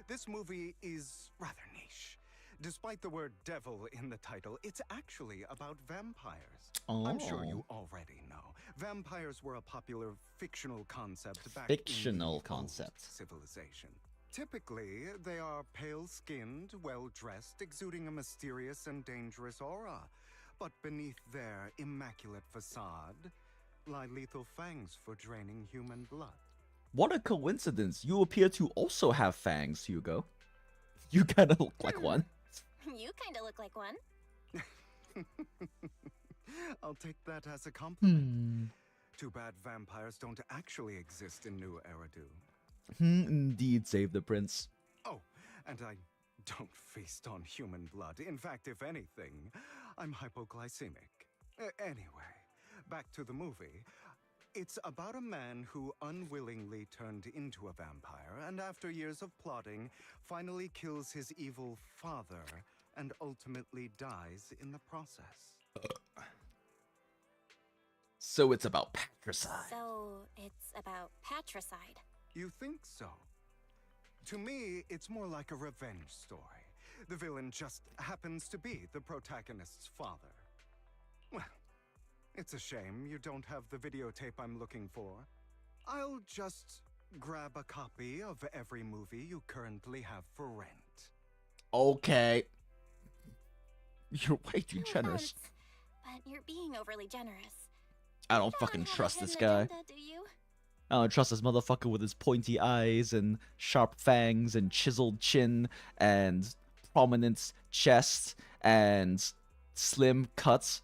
Speaker 7: this movie is rather niche. Despite the word devil in the title, it's actually about vampires. I'm sure you already know. Vampires were a popular fictional concept back in
Speaker 1: Fictional
Speaker 7: the
Speaker 1: concept.
Speaker 7: old civilization. Typically, they are pale-skinned, well-dressed, exuding a mysterious and dangerous aura. But beneath their immaculate facade lie lethal fangs for draining human blood.
Speaker 1: What a coincidence. You appear to also have fangs, Hugo. You kinda look like one.
Speaker 3: You kind of look like one.
Speaker 7: I'll take that as a compliment. Too bad vampires don't actually exist in New Eridu.
Speaker 1: Indeed, save the prince.
Speaker 7: Oh, and I don't feast on human blood. In fact, if anything, I'm hypoglycemic. Anyway, back to the movie. It's about a man who unwillingly turned into a vampire and after years of plotting, finally kills his evil father and ultimately dies in the process.
Speaker 1: So it's about patricide.
Speaker 3: So it's about patricide.
Speaker 7: You think so? To me, it's more like a revenge story. The villain just happens to be the protagonist's father. Well, it's a shame you don't have the videotape I'm looking for. I'll just grab a copy of every movie you currently have for rent.
Speaker 1: Okay. You're way too
Speaker 3: No
Speaker 1: generous.
Speaker 3: offense, but you're being overly generous.
Speaker 1: I
Speaker 3: You
Speaker 1: don't fucking
Speaker 3: really have a
Speaker 1: trust this
Speaker 3: hidden
Speaker 1: guy.
Speaker 3: agenda, do you?
Speaker 1: I don't trust this motherfucker with his pointy eyes and sharp fangs and chiseled chin and prominent chest and slim cuts,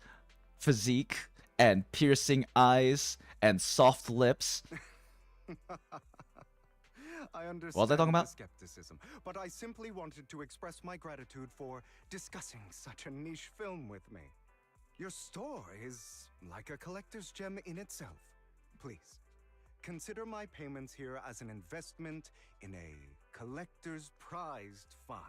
Speaker 1: physique and piercing eyes and soft lips.
Speaker 7: I understand
Speaker 1: What was I talking
Speaker 7: the
Speaker 1: about?
Speaker 7: skepticism, but I simply wanted to express my gratitude for discussing such a niche film with me. Your store is like a collector's gem in itself. Please, consider my payments here as an investment in a collector's prized find.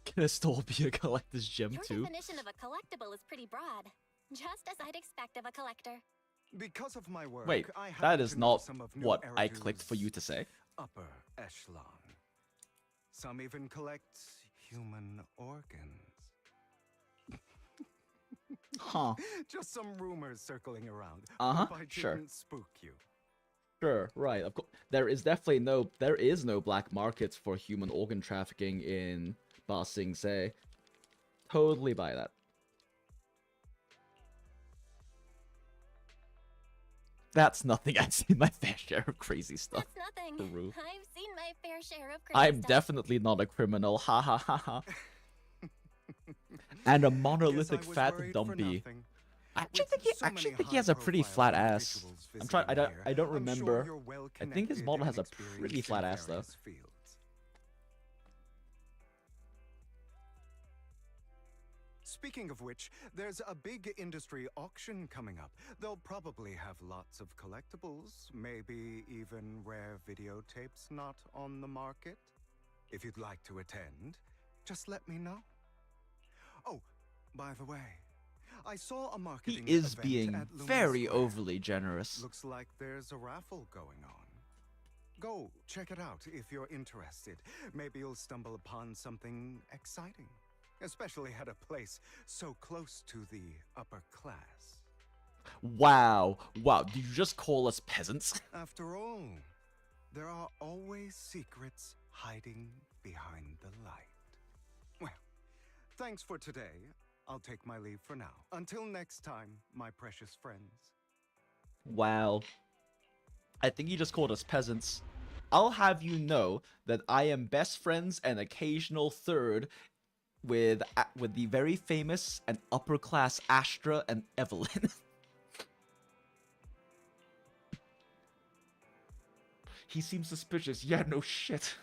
Speaker 1: Can a store be a collector's gem
Speaker 3: Your
Speaker 1: too?
Speaker 3: definition of a collectible is pretty broad, just as I'd expect of a collector.
Speaker 7: Because of my work,
Speaker 1: Wait,
Speaker 7: I
Speaker 1: that
Speaker 7: happen
Speaker 1: is
Speaker 7: to know
Speaker 1: not
Speaker 7: some of New
Speaker 1: what I clicked for
Speaker 7: Eridu's
Speaker 1: you to say.
Speaker 7: upper echelon. Some even collect human organs.
Speaker 1: Huh.
Speaker 7: Just some rumors circling around.
Speaker 1: Uh-huh,
Speaker 7: Hope I
Speaker 1: sure.
Speaker 7: didn't spook you.
Speaker 1: Sure, right. Of course, there is no black markets for human organ trafficking in Ba Sing Se. Totally buy that. That's nothing. I've seen my fair share of crazy stuff.
Speaker 3: That's nothing.
Speaker 1: Peru.
Speaker 3: I've seen my fair share of crazy
Speaker 1: I'm
Speaker 3: stuff.
Speaker 1: definitely not a criminal. Ha ha ha ha. And a
Speaker 7: Guess I
Speaker 1: monolithic
Speaker 7: was
Speaker 1: fat
Speaker 7: worried for
Speaker 1: dumpy.
Speaker 7: nothing.
Speaker 1: I
Speaker 7: With
Speaker 1: actually
Speaker 7: so
Speaker 1: think he
Speaker 7: many
Speaker 1: has a pretty
Speaker 7: high-profile
Speaker 1: flat ass.
Speaker 7: individuals
Speaker 1: I'm trying. I
Speaker 7: visiting
Speaker 1: don't.
Speaker 7: here,
Speaker 1: I don't
Speaker 7: I'm
Speaker 1: remember.
Speaker 7: sure you're well
Speaker 1: I think his
Speaker 7: connected
Speaker 1: model
Speaker 7: and
Speaker 1: has a pretty
Speaker 7: experienced
Speaker 1: flat
Speaker 7: in
Speaker 1: ass though.
Speaker 7: various fields. Speaking of which, there's a big industry auction coming up. They'll probably have lots of collectibles, maybe even rare videotapes not on the market. If you'd like to attend, just let me know. Oh, by the way, I saw a
Speaker 1: He
Speaker 7: marketing
Speaker 1: is
Speaker 7: event
Speaker 1: being
Speaker 7: at Lumina
Speaker 1: very
Speaker 7: Square.
Speaker 1: overly generous.
Speaker 7: Looks like there's a raffle going on. Go check it out if you're interested. Maybe you'll stumble upon something exciting, especially at a place so close to the upper class.
Speaker 1: Wow. Wow. Did you just call us peasants?
Speaker 7: After all, there are always secrets hiding behind the light. Well, thanks for today. I'll take my leave for now. Until next time, my precious friends.
Speaker 1: Wow. I think you just called us peasants. I'll have you know that I am best friends and occasional third with the very famous and upper class Astra and Evelyn. He seems suspicious. Yeah, no shit.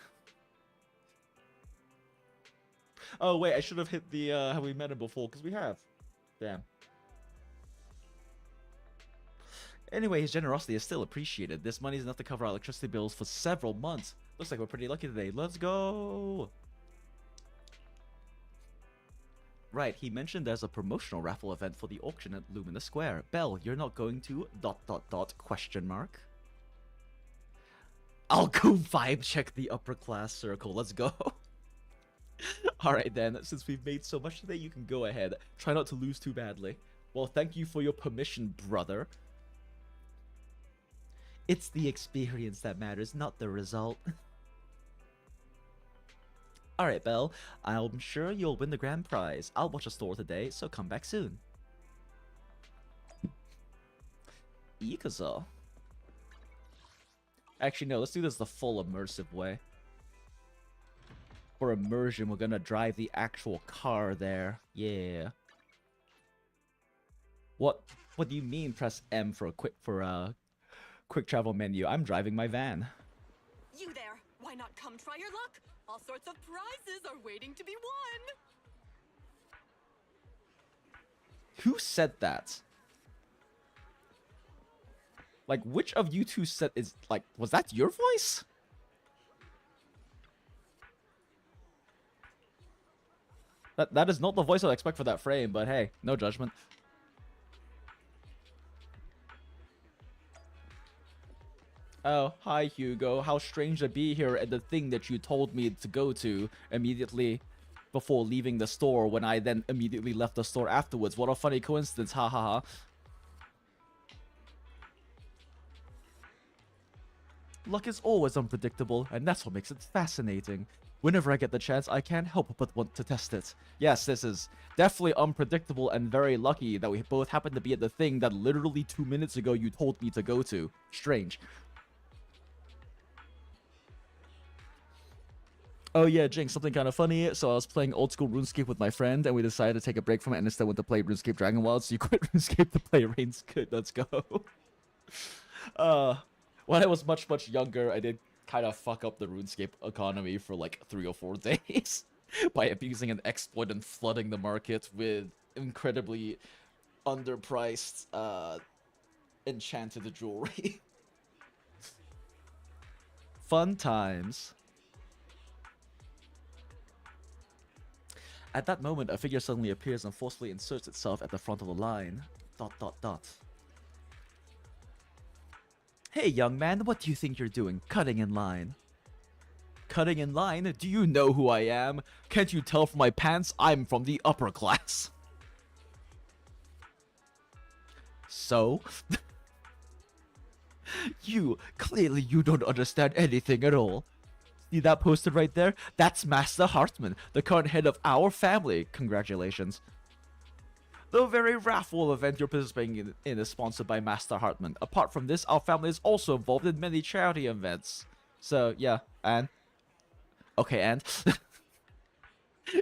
Speaker 1: Oh wait, I should have hit the have we met him before, because we have. Damn. Anyway, his generosity is still appreciated. This money is enough to cover our electricity bills for several months. Looks like we're pretty lucky today. Let's go! Right, he mentioned there's a promotional raffle event for the auction at Lumina Square. Belle, you're not going to ... question mark. I'll go vibe check the upper class circle. Let's go. Alright then, since we've made so much today, you can go ahead. Try not to lose too badly. Well, thank you for your permission, brother. It's the experience that matters, not the result. Alright, Belle. I'm sure you'll win the grand prize. I'll watch a store today, so come back soon. Ikazo. Actually, no, let's do this the full immersive way. For immersion, we're gonna drive the actual car there. Yeah. What do you mean press M for a quick travel menu? I'm driving my van.
Speaker 6: You there! Why not come try your luck? All sorts of prizes are waiting to be won!
Speaker 1: Who said that? Like, which of you two said is like, was that your voice? That is not the voice I'd expect for that frame, but hey, no judgment. Oh, hi Hugo. How strange to be here at the thing that you told me to go to immediately before leaving the store when I then immediately left the store afterwards. What a funny coincidence. Ha ha ha. Luck is always unpredictable, and that's what makes it fascinating. Whenever I get the chance, I can't help but want to test it. Yes, this is definitely unpredictable and very lucky that we both happen to be at the thing that literally 2 minutes ago you told me to go to. Strange. Oh yeah, Jinx, something kind of funny. So I was playing old school RuneScape with my friend, and we decided to take a break from it and instead went to play RuneScape Dragon Wild. So you quit RuneScape to play Reigns. Good, let's go. When I was much younger, I did kind of fuck up the RuneScape economy for like 3 or 4 days by abusing an exploit and flooding the market with incredibly underpriced enchanted jewelry. Fun times. At that moment, a figure suddenly appears and forcefully inserts itself at the front of the line. ... Hey, young man, what do you think you're doing? Cutting in line. Cutting in line? Do you know who I am? Can't you tell from my pants? I'm from the upper class. So? Clearly you don't understand anything at all. See that poster right there? That's Master Hartman, the current head of our family. Congratulations. The very raffle event you're participating in is sponsored by Master Hartman. Apart from this, our family is also involved in many charity events. So, yeah, and... Okay, and...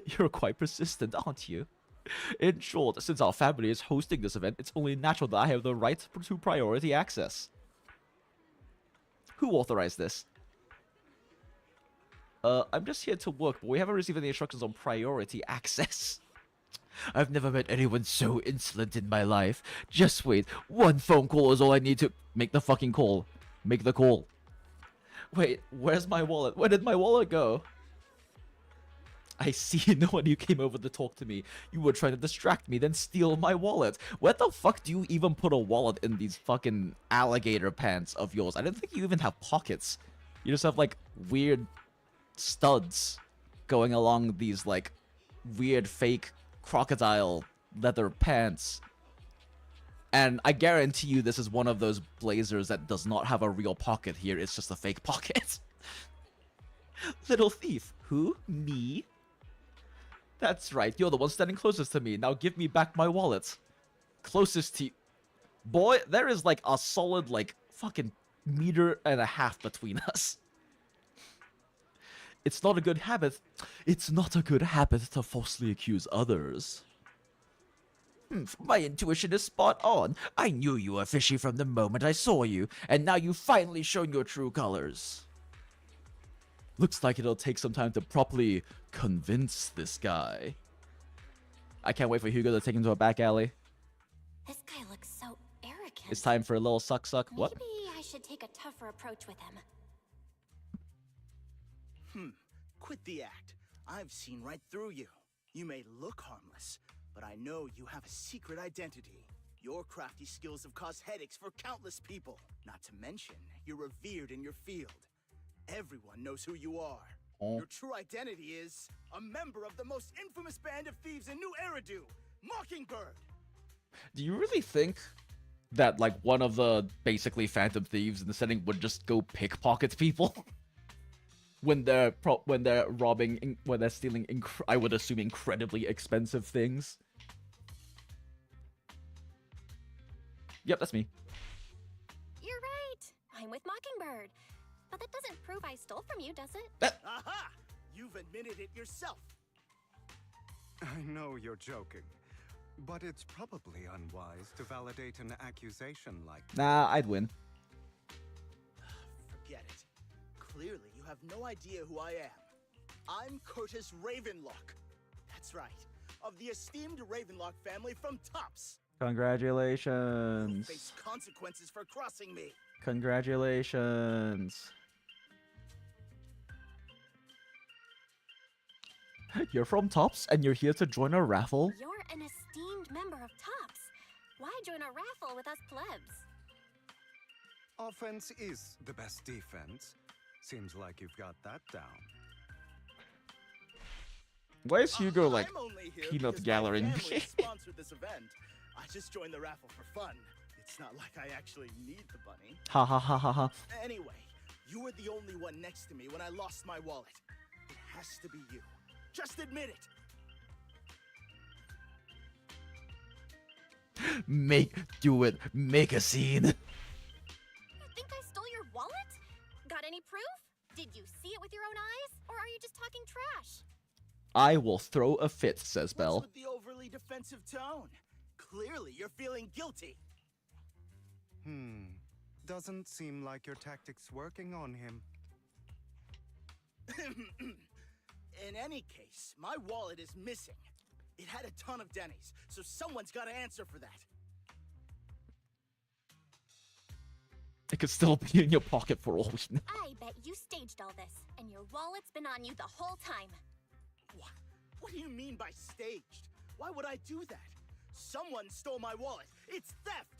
Speaker 1: You're quite persistent, aren't you? In short, since our family is hosting this event, it's only natural that I have the right to priority access. Who authorized this? I'm just here to work, but we haven't received any instructions on priority access. I've never met anyone so insolent in my life. Just wait, one phone call is all I need to... Make the fucking call. Make the call. Wait, where's my wallet? Where did my wallet go? I see no one you came over to talk to me. You were trying to distract me, then steal my wallet. Where the fuck do you even put a wallet in these fucking alligator pants of yours? I don't think you even have pockets. You just have, like, weird studs going along these, like, weird fake crocodile leather pants. And I guarantee you this is one of those blazers that does not have a real pocket here. It's just a fake pocket. Little thief. Who? Me? That's right. You're the one standing closest to me. Now give me back my wallet. Closest to you. Boy, there is like a solid, like, fucking 1.5 meters between us. It's not a good habit. It's not a good habit to falsely accuse others. My intuition is spot on. I knew you were fishy from the moment I saw you, and now you've finally shown your true colors. Looks like it'll take some time to properly convince this guy. I can't wait for Hugo to take him to a back alley.
Speaker 3: This guy looks so arrogant.
Speaker 1: It's time for a little suck. What?
Speaker 3: Maybe I should take a tougher approach with him.
Speaker 8: Quit the act. I've seen right through you. You may look harmless, but I know you have a secret identity. Your crafty skills have caused headaches for countless people. Not to mention, you're revered in your field. Everyone knows who you are. Your true identity is a member of the most infamous band of thieves in New Eridu, Mockingbird.
Speaker 1: Do you really think that, like, one of the basically phantom thieves in the setting would just go pickpocket people? when they're robbing, when they're stealing, I would assume, incredibly expensive things. Yep, that's me.
Speaker 3: You're right. I'm with Mockingbird. But that doesn't prove I stole from you, does it?
Speaker 8: Aha! You've admitted it yourself.
Speaker 7: I know you're joking, but it's probably unwise to validate an accusation like that.
Speaker 1: Nah, I'd win.
Speaker 8: Forget it. Clearly, you have no idea who I am. I'm Curtis Ravenlock. That's right. Of the esteemed Ravenlock family from Tops.
Speaker 1: Congratulations.
Speaker 8: You'll face consequences for crossing me.
Speaker 1: Congratulations. You're from Tops and you're here to join a raffle?
Speaker 3: You're an esteemed member of Tops. Why join a raffle with us plebs?
Speaker 7: Offense is the best defense. Seems like you've got that down.
Speaker 1: Why is Hugo like
Speaker 8: I'm only here
Speaker 1: peanut
Speaker 8: because
Speaker 1: gallery?
Speaker 8: my family sponsored this event. I just joined the raffle for fun. It's not like I actually need the bunny.
Speaker 1: Ha ha ha ha ha.
Speaker 8: Anyway, you were the only one next to me when I lost my wallet. It has to be you. Just admit it.
Speaker 1: Do it. Make a scene.
Speaker 2: You think I stole your wallet? Got any proof? Did you see it with your own eyes? Or are you just talking trash?
Speaker 1: I will throw a fit, says
Speaker 8: What's
Speaker 1: Belle.
Speaker 8: with the overly defensive tone? Clearly, you're feeling guilty.
Speaker 7: Doesn't seem like your tactics working on him.
Speaker 8: In any case, my wallet is missing. It had a ton of Denny's, so someone's got to answer for that.
Speaker 1: It could still be in your pocket for all we know.
Speaker 2: I bet you staged all this, and your wallet's been on you the whole time.
Speaker 8: What? What do you mean by staged? Why would I do that? Someone stole my wallet. It's theft.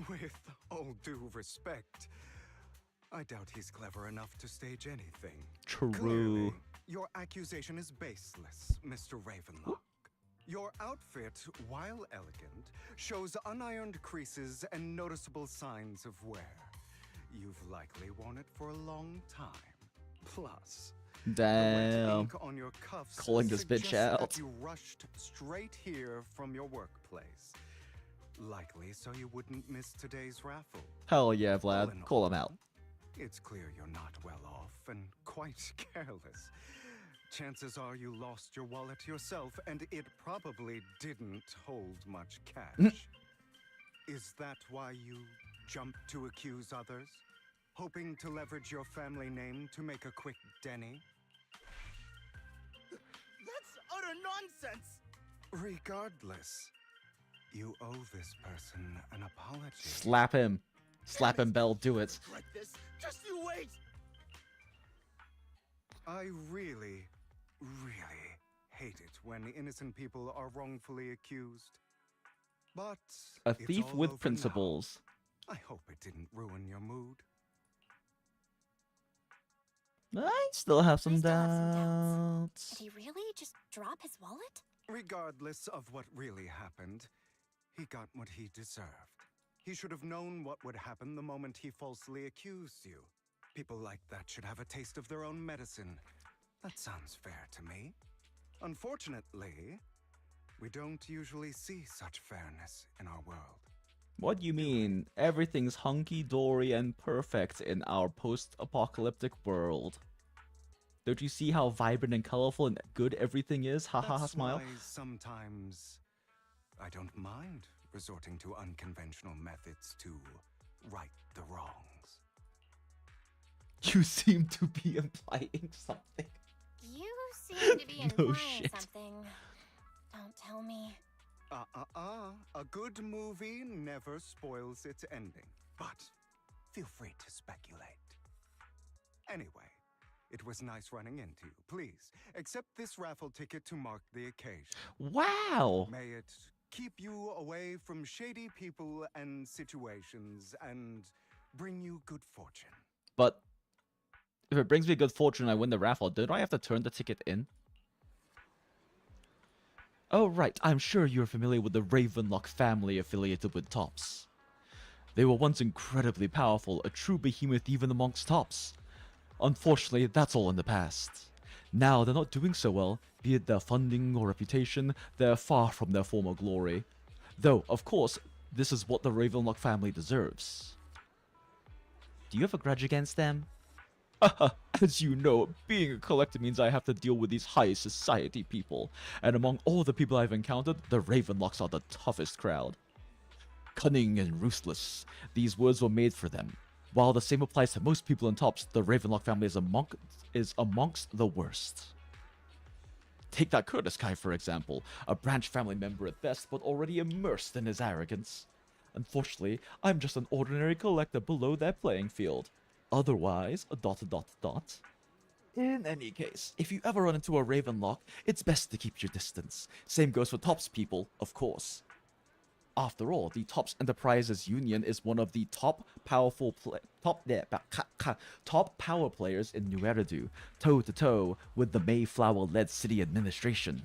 Speaker 7: With all due respect, I doubt he's clever enough to stage anything.
Speaker 1: True.
Speaker 7: Clearly, your accusation is baseless, Mr. Ravenlock. Your outfit, while elegant, shows unironed creases and noticeable signs of wear. You've likely worn it for a long time. Plus, the wet
Speaker 1: Damn.
Speaker 7: ink on your cuffs
Speaker 1: Calling this bitch
Speaker 7: suggests
Speaker 1: out.
Speaker 7: that you rushed straight here from your workplace. Likely so you wouldn't miss today's raffle.
Speaker 1: Hell yeah,
Speaker 7: All
Speaker 1: Vlad.
Speaker 7: in
Speaker 1: Call him
Speaker 7: all,
Speaker 1: out.
Speaker 7: It's clear you're not well off and quite careless. Chances are you lost your wallet yourself, and it probably didn't hold much cash. Is that why you jumped to accuse others? Hoping to leverage your family name to make a quick Denny?
Speaker 8: That's utter nonsense.
Speaker 7: Regardless, you owe this person an apology.
Speaker 1: Slap him. Slap him, Belle. Do it.
Speaker 8: Like this. Just you wait.
Speaker 7: I really hate it when innocent people are wrongfully accused. But
Speaker 1: A
Speaker 7: it's
Speaker 1: thief
Speaker 7: all
Speaker 1: with
Speaker 7: over
Speaker 1: principles.
Speaker 7: now. I hope it didn't ruin your mood.
Speaker 1: I still have some
Speaker 2: I still have some
Speaker 1: doubts.
Speaker 2: Did he really just drop his wallet?
Speaker 7: Regardless of what really happened, he got what he deserved. He should have known what would happen the moment he falsely accused you. People like that should have a taste of their own medicine. That sounds fair to me. Unfortunately, we don't usually see such fairness in our world.
Speaker 1: What do you mean? Everything's hunky-dory and perfect in our post-apocalyptic world. Don't you see how vibrant and colorful and good everything is? Ha ha ha,
Speaker 7: That's
Speaker 1: smile.
Speaker 7: why sometimes I don't mind resorting to unconventional methods to right the wrongs.
Speaker 1: You seem to be implying something.
Speaker 2: You seem to be
Speaker 1: No
Speaker 2: implying
Speaker 1: shit.
Speaker 2: something. Don't tell me.
Speaker 7: A good movie never spoils its ending, but feel free to speculate. Anyway, it was nice running into you. Please, accept this raffle ticket to mark the occasion.
Speaker 1: Wow.
Speaker 7: May it keep you away from shady people and situations and bring you good fortune.
Speaker 1: But if it brings me good fortune and I win the raffle, don't I have to turn the ticket in? Oh right, I'm sure you're familiar with the Ravenlock family affiliated with Tops. They were once incredibly powerful, a true behemoth even amongst Tops. Unfortunately, that's all in the past. Now they're not doing so well, be it their funding or reputation, they're far from their former glory. Though, of course, this is what the Ravenlock family deserves. Do you have a grudge against them? As you know, being a collector means I have to deal with these high society people, and among all the people I've encountered, the Ravenlocks are the toughest crowd. Cunning and ruthless, these words were made for them. While the same applies to most people in Tops, the Ravenlock family is amongst the worst. Take that Curtis guy, for example, a branch family member at best, but already immersed in his arrogance. Unfortunately, I'm just an ordinary collector below their playing field. Otherwise, ... In any case, if you ever run into a Ravenlock, it's best to keep your distance. Same goes for Tops people, of course. After all, the Tops Enterprises Union is one of the top power players in New Eridu, toe-to-toe with the Mayflower-led city administration.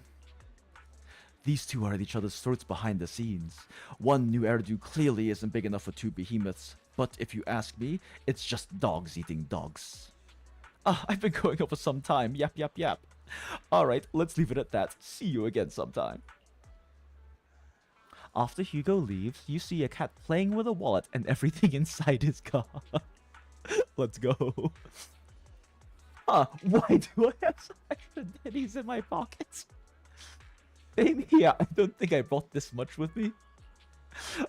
Speaker 1: These two are at each other's throats behind the scenes. One New Eridu clearly isn't big enough for two behemoths, but if you ask me, it's just dogs eating dogs. I've been going on for some time, yap yap yap. Alright, let's leave it at that. See you again sometime. After Hugo leaves, you see a cat playing with a wallet and everything inside his car. Let's go. Why do I have some extra pennies in my pockets? Same here, I don't think I brought this much with me.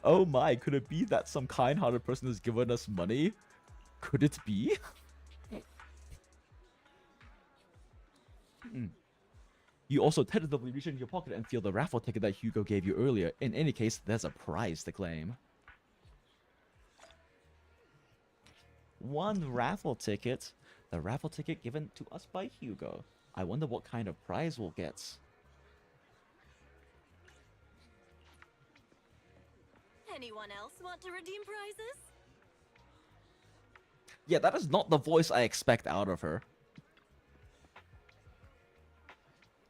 Speaker 1: Oh my, could it be that some kind-hearted person has given us money? Could it be? You also tentatively reach into your pocket and feel the raffle ticket that Hugo gave you earlier. In any case, there's a prize to claim. One raffle ticket. The raffle ticket given to us by Hugo. I wonder what kind of prize we'll get.
Speaker 2: Anyone else want to redeem prizes?
Speaker 1: Yeah, that is not the voice I expect out of her.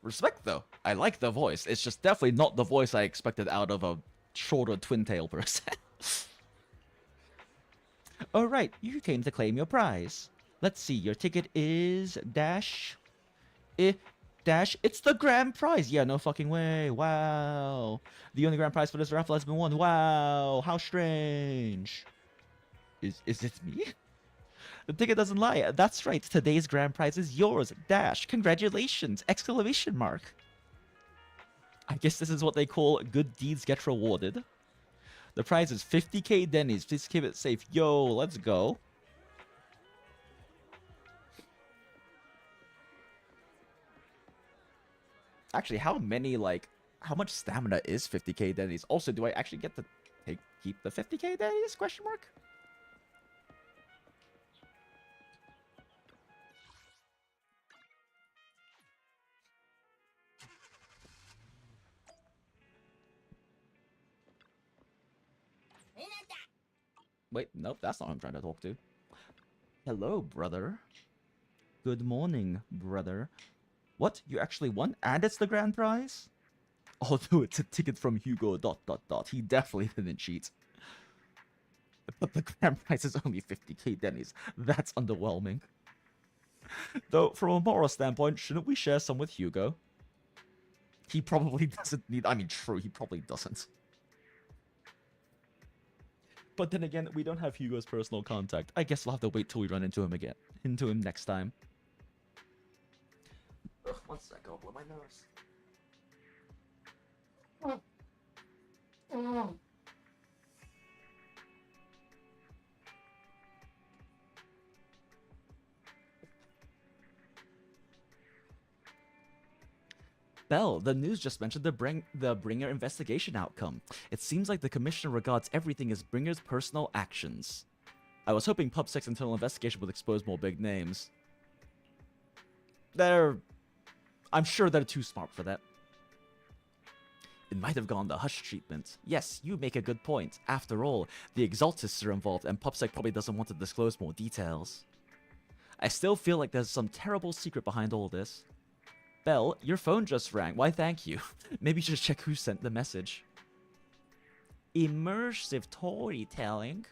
Speaker 1: Respect, though. I like the voice. It's just definitely not the voice I expected out of a shorter twin tail person. Alright, you came to claim your prize. Let's see, your ticket is dash. It's the grand prize. Yeah, no fucking way. Wow. The only grand prize for this raffle has been won. Wow, how strange. Is it me? The ticket doesn't lie. That's right. Today's grand prize is yours. Dash. Congratulations! Exclamation mark. I guess this is what they call good deeds get rewarded. The prize is 50k Denny's. Please keep it safe. Yo, let's go. Actually, how much stamina is 50k Denny's? Also, do I actually get to keep the 50k Denny's? Question mark. Wait, nope, that's not who I'm trying to talk to. Hello, brother. Good morning, brother. What? You actually won? And it's the grand prize? Although it's a ticket from Hugo ... He definitely didn't cheat. But the grand prize is only 50k Denny's. That's underwhelming. Though, from a moral standpoint, shouldn't we share some with Hugo? He probably doesn't need... I mean, true, he probably doesn't. But then again, we don't have Hugo's personal contact. I guess we'll have to wait till we run into him again. Into him next time. Ugh, one sec, I'll blow my nose. Belle, the news just mentioned the Bringer investigation outcome. It seems like the Commissioner regards everything as Bringer's personal actions. I was hoping Pub 6 internal investigation would expose more big names. I'm sure they're too smart for that. It might have gone the hush treatment. Yes, you make a good point. After all, the Exaltists are involved and PubSec probably doesn't want to disclose more details. I still feel like there's some terrible secret behind all this. Belle, your phone just rang. Why, thank you. Maybe just check who sent the message. Immersive storytelling.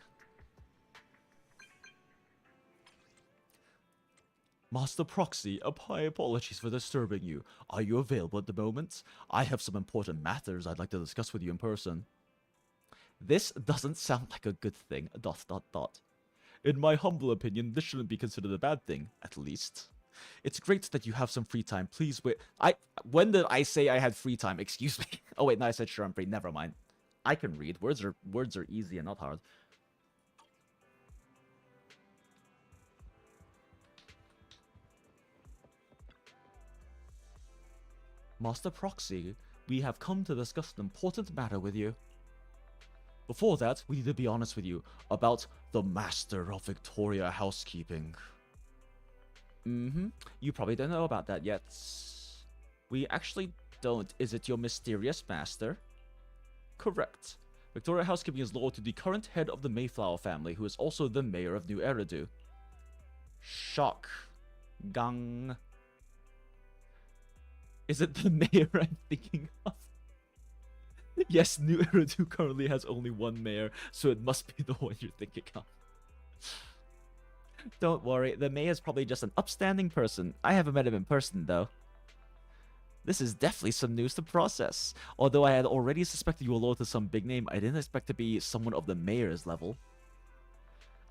Speaker 1: Master Proxy, my apologies for disturbing you. Are you available at the moment? I have some important matters I'd like to discuss with you in person. This doesn't sound like a good thing. ... In my humble opinion, this shouldn't be considered a bad thing, at least. It's great that you have some free time. Please wait. When did I say I had free time? Excuse me. Oh wait, no, I said sure I'm free. Never mind. I can read. Words are easy and not hard. Master Proxy, we have come to discuss an important matter with you. Before that, we need to be honest with you about the Master of Victoria Housekeeping. You probably don't know about that yet. We actually don't. Is it your mysterious master? Correct. Victoria Housekeeping is loyal to the current head of the Mayflower family, who is also the mayor of New Eridu. Shock. Gang. Is it the mayor I'm thinking of? Yes, New Eridu currently has only one mayor, so it must be the one you're thinking of. Don't worry, the mayor's probably just an upstanding person. I haven't met him in person, though. This is definitely some news to process. Although I had already suspected you were loyal to some big name, I didn't expect to be someone of the mayor's level.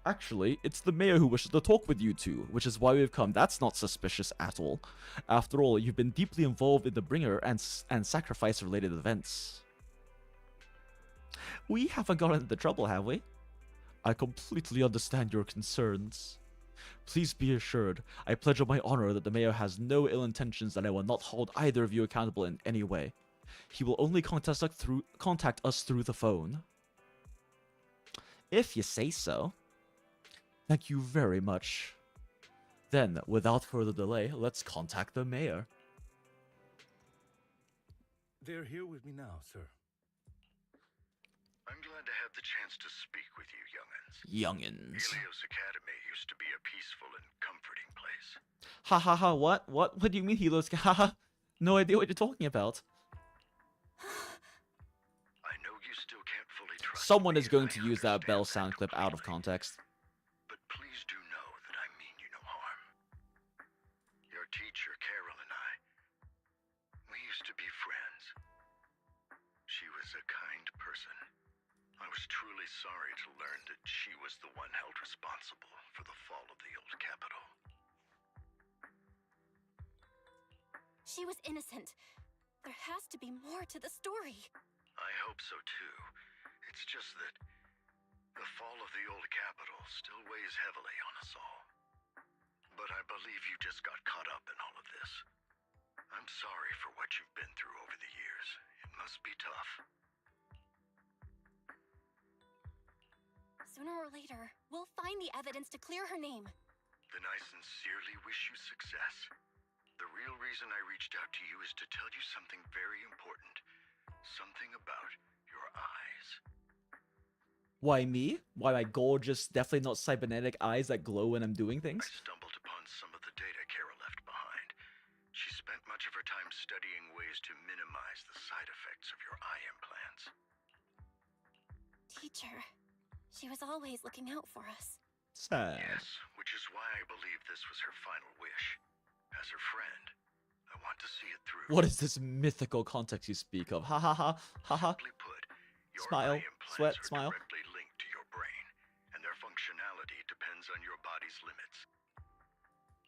Speaker 1: Actually, it's the mayor who wishes to talk with you two, which is why we've come. That's not suspicious at all. After all, you've been deeply involved in the bringer and sacrifice-related events. We haven't gotten into trouble, have we? I completely understand your concerns. Please be assured, I pledge on my honor that the mayor has no ill intentions and I will not hold either of you accountable in any way. He will only contact us through the phone. If you say so. Thank you very much. Then, without further delay, let's contact the mayor.
Speaker 9: They're here with me now, sir.
Speaker 10: I'm glad to have the chance to speak with you, young'uns.
Speaker 1: Young'uns.
Speaker 10: Helios Academy used to be a peaceful and comforting place.
Speaker 1: Ha ha ha, what? What do you mean Helios? Ha ha. No idea what you're talking about.
Speaker 10: I know you still can't fully trust
Speaker 1: Someone
Speaker 10: me,
Speaker 1: is going
Speaker 10: and
Speaker 1: to
Speaker 10: I
Speaker 1: use that Bell
Speaker 10: understand
Speaker 1: sound clip out of
Speaker 10: completely.
Speaker 1: context.
Speaker 10: But please do know that I mean you no harm. Your teacher, Carol, and I, we used to be friends. She was a kind person. I was truly sorry to learn that she was the one held responsible for the fall of the old capital.
Speaker 2: She was innocent. There has to be more to the story.
Speaker 10: I hope so too. It's just that the fall of the old capital still weighs heavily on us all. But I believe you just got caught up in all of this. I'm sorry for what you've been through over the years. It must be tough.
Speaker 2: Sooner or later, we'll find the evidence to clear her name.
Speaker 10: Then I sincerely wish you success. The real reason I reached out to you is to tell you something very important. Something about your eyes.
Speaker 1: Why me? Why my gorgeous, definitely not cybernetic eyes that glow when I'm doing things?
Speaker 10: I stumbled upon some of the data Carol left behind. She spent much of her time studying ways to minimize the side effects of your eye implants.
Speaker 2: Teacher, she was always looking out for us.
Speaker 1: Sad.
Speaker 10: Yes, which is why I believe this was her final wish. As her friend, I want to see it through.
Speaker 1: What is this mythical context you speak of? Ha ha ha, ha ha.
Speaker 10: Simply put, your
Speaker 1: Smile,
Speaker 10: eye implants
Speaker 1: sweat,
Speaker 10: are
Speaker 1: smile.
Speaker 10: directly linked to your brain, and their functionality depends on your body's limits.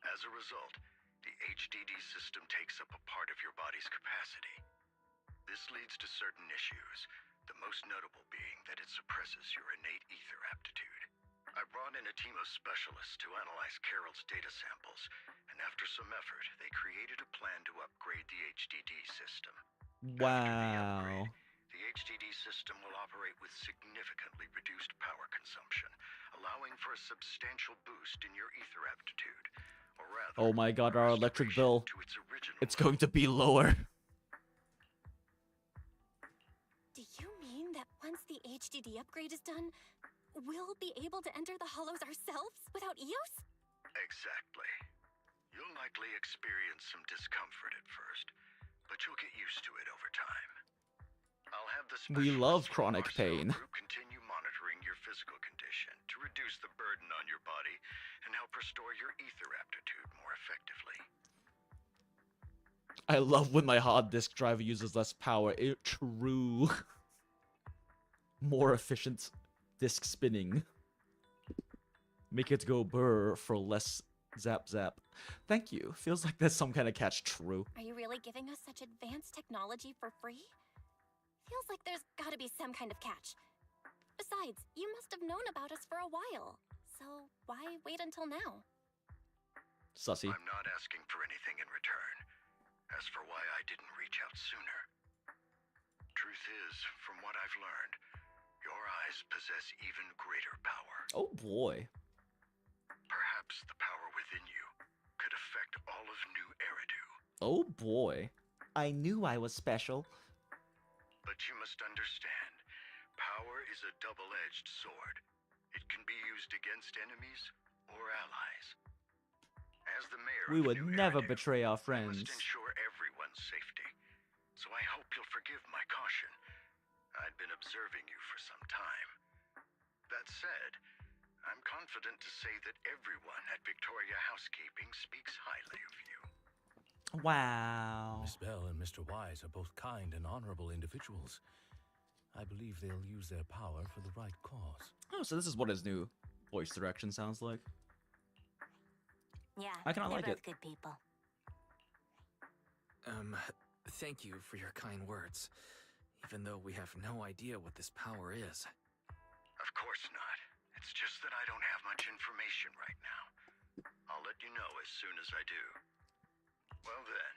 Speaker 10: As a result, the HDD system takes up a part of your body's capacity. This leads to certain issues, the most notable being that it suppresses your innate ether aptitude. I brought in a team of specialists to analyze Carol's data samples, and after some effort, they created a plan to upgrade the HDD system.
Speaker 1: Wow.
Speaker 10: The HDD system will operate with significantly reduced power consumption, allowing for a substantial boost in your ether aptitude. Or rather,
Speaker 1: Oh my god, our electric bill.
Speaker 10: to its original
Speaker 1: It's going to be lower.
Speaker 2: Do you mean that once the HDD upgrade is done, we'll be able to enter the hollows ourselves without EOS?
Speaker 10: Exactly. You'll likely experience some discomfort at first, but you'll get used to it over time. I'll have the
Speaker 1: We love
Speaker 10: specialists from
Speaker 1: chronic
Speaker 10: our cell
Speaker 1: pain.
Speaker 10: group continue monitoring your physical condition to reduce the burden on your body and help restore your ether aptitude more effectively.
Speaker 1: I love when my hard disk drive uses less power. True. More efficient disk spinning. Make it go burr for less zap zap. Thank you. Feels like there's some kind of catch. True.
Speaker 2: Are you really giving us such advanced technology for free? Feels like there's gotta be some kind of catch. Besides, you must have known about us for a while. So why wait until now?
Speaker 1: Sussy.
Speaker 10: I'm not asking for anything in return. As for why I didn't reach out sooner, truth is, from what I've learned, your eyes possess even greater power.
Speaker 1: Oh boy.
Speaker 10: Perhaps the power within you could affect all of New Eridu.
Speaker 1: Oh boy. I knew I was special.
Speaker 10: But you must understand, Power is a double-edged sword. It can be used against enemies or allies. As the mayor
Speaker 1: We
Speaker 10: of
Speaker 1: would
Speaker 10: New
Speaker 1: never
Speaker 10: Eridu,
Speaker 1: betray our
Speaker 10: I
Speaker 1: friends.
Speaker 10: must ensure everyone's safety. So I hope you'll forgive my caution. I'd been observing you for some time. That said, I'm confident to say that everyone at Victoria Housekeeping speaks highly of you.
Speaker 1: Wow.
Speaker 9: Miss Bell and Mr. Wise are both kind and honorable individuals. I believe they'll use their power for the right cause.
Speaker 1: Oh, so this is what his new voice direction sounds like.
Speaker 3: Yeah,
Speaker 1: I kinda
Speaker 3: they're
Speaker 1: like
Speaker 3: both
Speaker 1: it.
Speaker 3: good people.
Speaker 11: Thank you for your kind words, even though we have no idea what this power is.
Speaker 10: Of course not. It's just that I don't have much information right now. I'll let you know as soon as I do. Well then,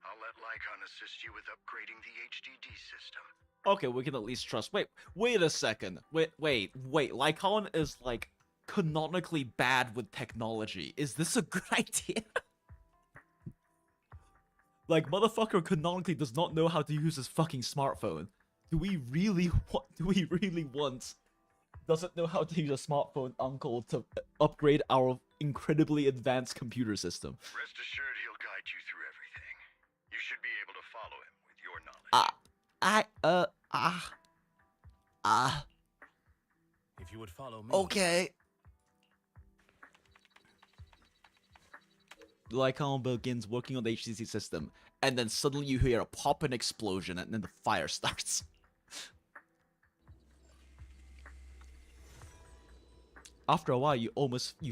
Speaker 10: I'll let Lycon assist you with upgrading the HDD system.
Speaker 1: Okay, we can at least trust. Wait a second. Wait. Lycon is like canonically bad with technology. Is this a good idea? Like, motherfucker canonically does not know how to use his fucking smartphone. Do we really want doesn't know how to use a smartphone uncle to upgrade our incredibly advanced computer system?
Speaker 10: Rest assured he'll guide you through everything. You should be able to follow him with your knowledge.
Speaker 9: If you would follow me.
Speaker 1: Okay. Lycon begins working on the HTC system, and then suddenly you hear a pop and explosion, and then the fire starts. After a while, you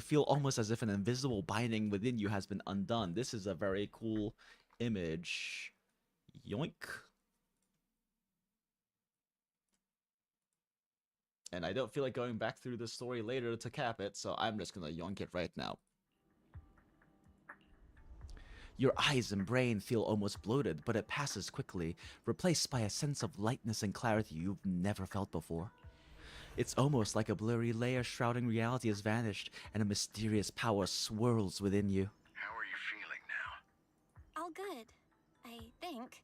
Speaker 1: feel almost as if an invisible binding within you has been undone. This is a very cool image. Yoink. And I don't feel like going back through the story later to cap it, so I'm just gonna yoink it right now. Your eyes and brain feel almost bloated, but it passes quickly, replaced by a sense of lightness and clarity you've never felt before. It's almost like a blurry layer shrouding reality has vanished, and a mysterious power swirls within you.
Speaker 10: How are you feeling now?
Speaker 2: All good, I think.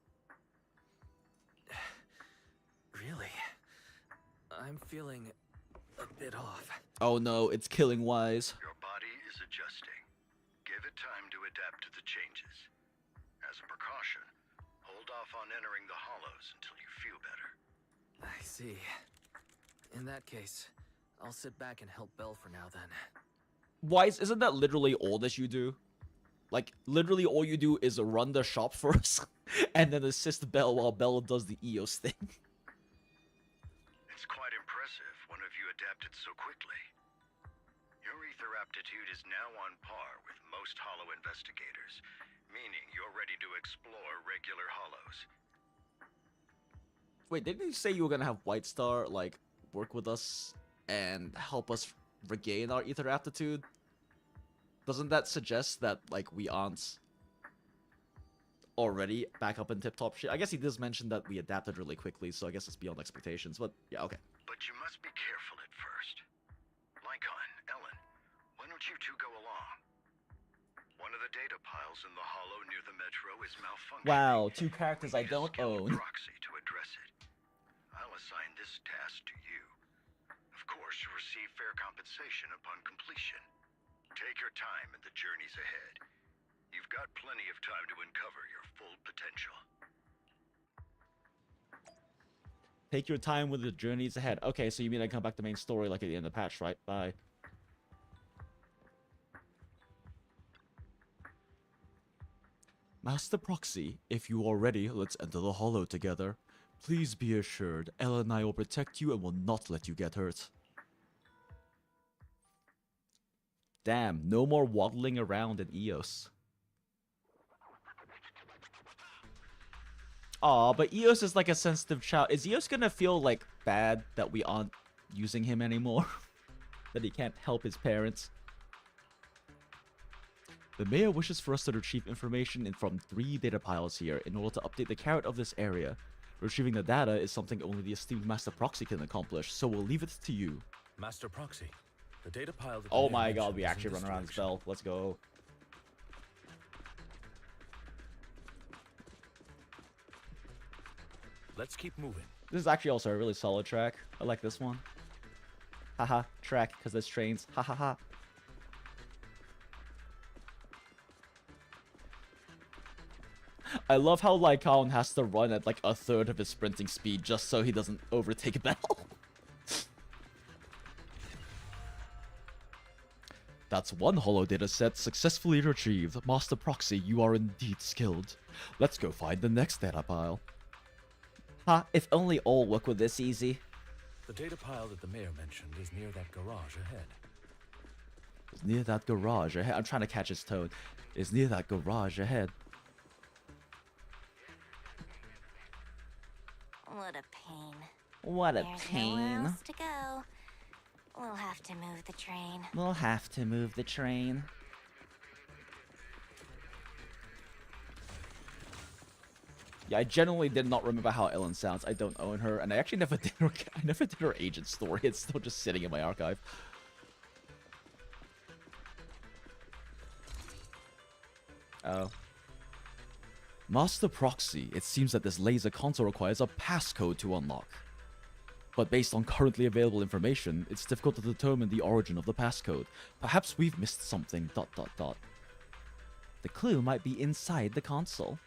Speaker 11: Really? I'm feeling a bit off.
Speaker 1: Oh no, it's killing Wise.
Speaker 10: Your body is adjusting. Give it time to adapt to the changes. As a precaution, hold off on entering the hollows until you feel better.
Speaker 11: I see. In that case, I'll sit back and help Belle for now then.
Speaker 1: Wise, isn't that literally all that you do? Like, literally all you do is run the shop for us, and then assist Belle while Belle does the EOS thing.
Speaker 10: It's quite impressive one of you adapted so quickly. Your ether aptitude is now on par with most hollow investigators, meaning you're ready to explore regular hollows.
Speaker 1: Wait, didn't you say you were gonna have White Star, like, work with us and help us regain our ether aptitude? Doesn't that suggest that, like, we aren't already back up in tip-top shit? I guess he does mention that we adapted really quickly, so I guess it's beyond expectations, but yeah, okay.
Speaker 10: But you must be careful at first. Lycon, Ellen, why don't you two go along? One of the data piles in the hollow near the metro is malfunctioning.
Speaker 1: Wow, two characters I don't own.
Speaker 10: Proxy to address it. I'll assign this task to you. Of course, you receive fair compensation upon completion. Take your time in the journeys ahead. You've got plenty of time to uncover your full potential.
Speaker 1: Take your time with the journeys ahead. Okay, so you mean I come back to main story like at the end of the patch, right? Bye. Master Proxy, if you are ready, let's enter the hollow together. Please be assured, Ella and I will protect you and will not let you get hurt. Damn, no more waddling around in EOS. Aw, but EOS is like a sensitive child. Is EOS gonna feel like bad that we aren't using him anymore? That he can't help his parents? The mayor wishes for us to retrieve information from 3 data piles here in order to update the carrot of this area. Retrieving the data is something only the esteemed Master Proxy can accomplish, so we'll leave it to you.
Speaker 9: Master Proxy, the data pile that
Speaker 1: Oh my god, we actually run around spell. Let's go.
Speaker 9: Let's keep moving.
Speaker 1: This is actually also a really solid track. I like this one. Haha, track, because there's trains. Ha ha ha. I love how Lycaon has to run at like a third of his sprinting speed just so he doesn't overtake Bell. That's one holo data set successfully retrieved. Master Proxy, you are indeed skilled. Let's go find the next data pile. Ha, if only all work were this easy.
Speaker 9: The data pile that the mayor mentioned is near that garage ahead.
Speaker 1: It's near that garage ahead. I'm trying to catch his tone. It's near that garage ahead.
Speaker 2: What a pain.
Speaker 1: What a
Speaker 2: There's
Speaker 1: pain.
Speaker 2: nowhere else to go. We'll have to move the train.
Speaker 1: We'll have to move the train. Yeah, I genuinely did not remember how Ellen sounds. I don't own her, and I actually never did her. I never did her agent story. It's still just sitting in my archive. Oh. Master Proxy, it seems that this laser console requires a passcode to unlock. But based on currently available information, it's difficult to determine the origin of the passcode. Perhaps we've missed something. ... The clue might be inside the console.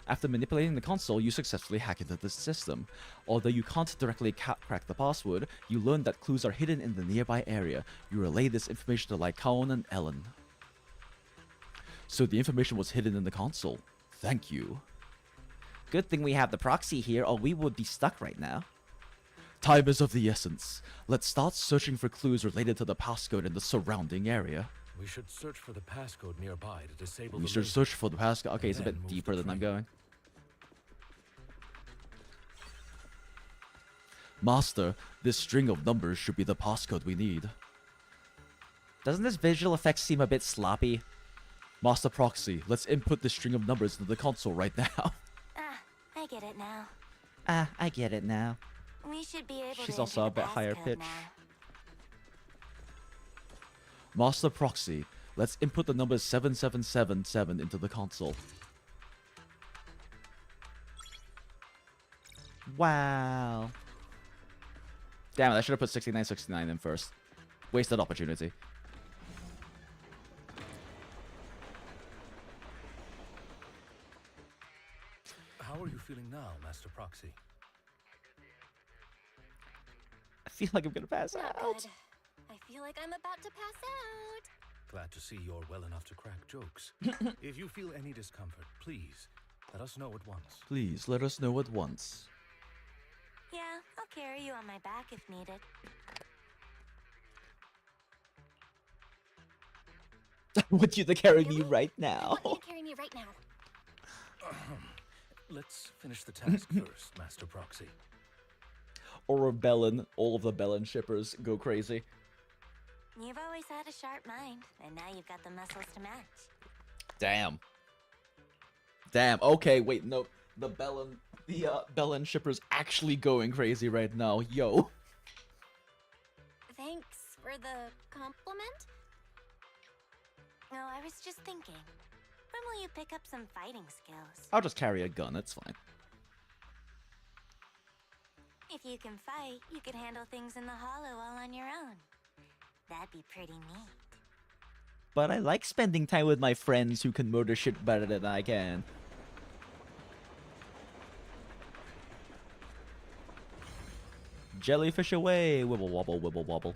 Speaker 1: After manipulating the console, you successfully hack into the system. Although you can't directly crack the password, you learn that clues are hidden in the nearby area. You relay this information to Lycaon and Ellen. So the information was hidden in the console. Thank you. Good thing we have the proxy here, or we would be stuck right now. Time is of the essence. Let's start searching for clues related to the passcode in the surrounding area.
Speaker 9: We should search for the passcode nearby to disable
Speaker 1: We
Speaker 9: the
Speaker 1: should
Speaker 9: laser.
Speaker 1: search for the passcode. Okay, it's a
Speaker 9: Then
Speaker 1: bit
Speaker 9: move
Speaker 1: deeper
Speaker 9: the
Speaker 1: than I'm
Speaker 9: train.
Speaker 1: going. Master, this string of numbers should be the passcode we need. Doesn't this visual effect seem a bit sloppy? Master Proxy, let's input this string of numbers into the console right now.
Speaker 2: Ah, I get it now.
Speaker 1: Ah, I get it now.
Speaker 2: We should be able
Speaker 1: She's
Speaker 2: to
Speaker 1: also
Speaker 2: enter
Speaker 1: a bit
Speaker 2: the
Speaker 1: higher
Speaker 2: passcode
Speaker 1: pitch.
Speaker 2: now.
Speaker 1: Master Proxy, let's input the number 7777 into the console. Wow. Damn it, I should have put 6969 in first. Wasted opportunity.
Speaker 9: How are you feeling now, Master Proxy?
Speaker 1: I feel like I'm gonna pass
Speaker 2: Not
Speaker 1: out.
Speaker 2: good. I feel like I'm about to pass out.
Speaker 9: Glad to see you're well enough to crack jokes. If you feel any discomfort, please let us know at once.
Speaker 1: Please, let us know at once.
Speaker 2: Yeah, I'll carry you on my back if needed.
Speaker 1: I want you to carry me right
Speaker 2: I
Speaker 1: now.
Speaker 2: want you to carry me right now.
Speaker 9: Let's finish the task first, Master Proxy.
Speaker 1: Or Bellin, all of the Bellin shippers go crazy.
Speaker 2: You've always had a sharp mind, and now you've got the muscles to match.
Speaker 1: Damn. Damn. Okay, wait, no. The Bellin shippers actually going crazy right now. Yo.
Speaker 2: Thanks for the compliment. No, I was just thinking. When will you pick up some fighting skills?
Speaker 1: I'll just carry a gun, it's fine.
Speaker 2: If you can fight, you could handle things in the hollow all on your own. That'd be pretty neat.
Speaker 1: But I like spending time with my friends who can murder shit better than I can. Jellyfish away! Wibble wobble, wibble wobble.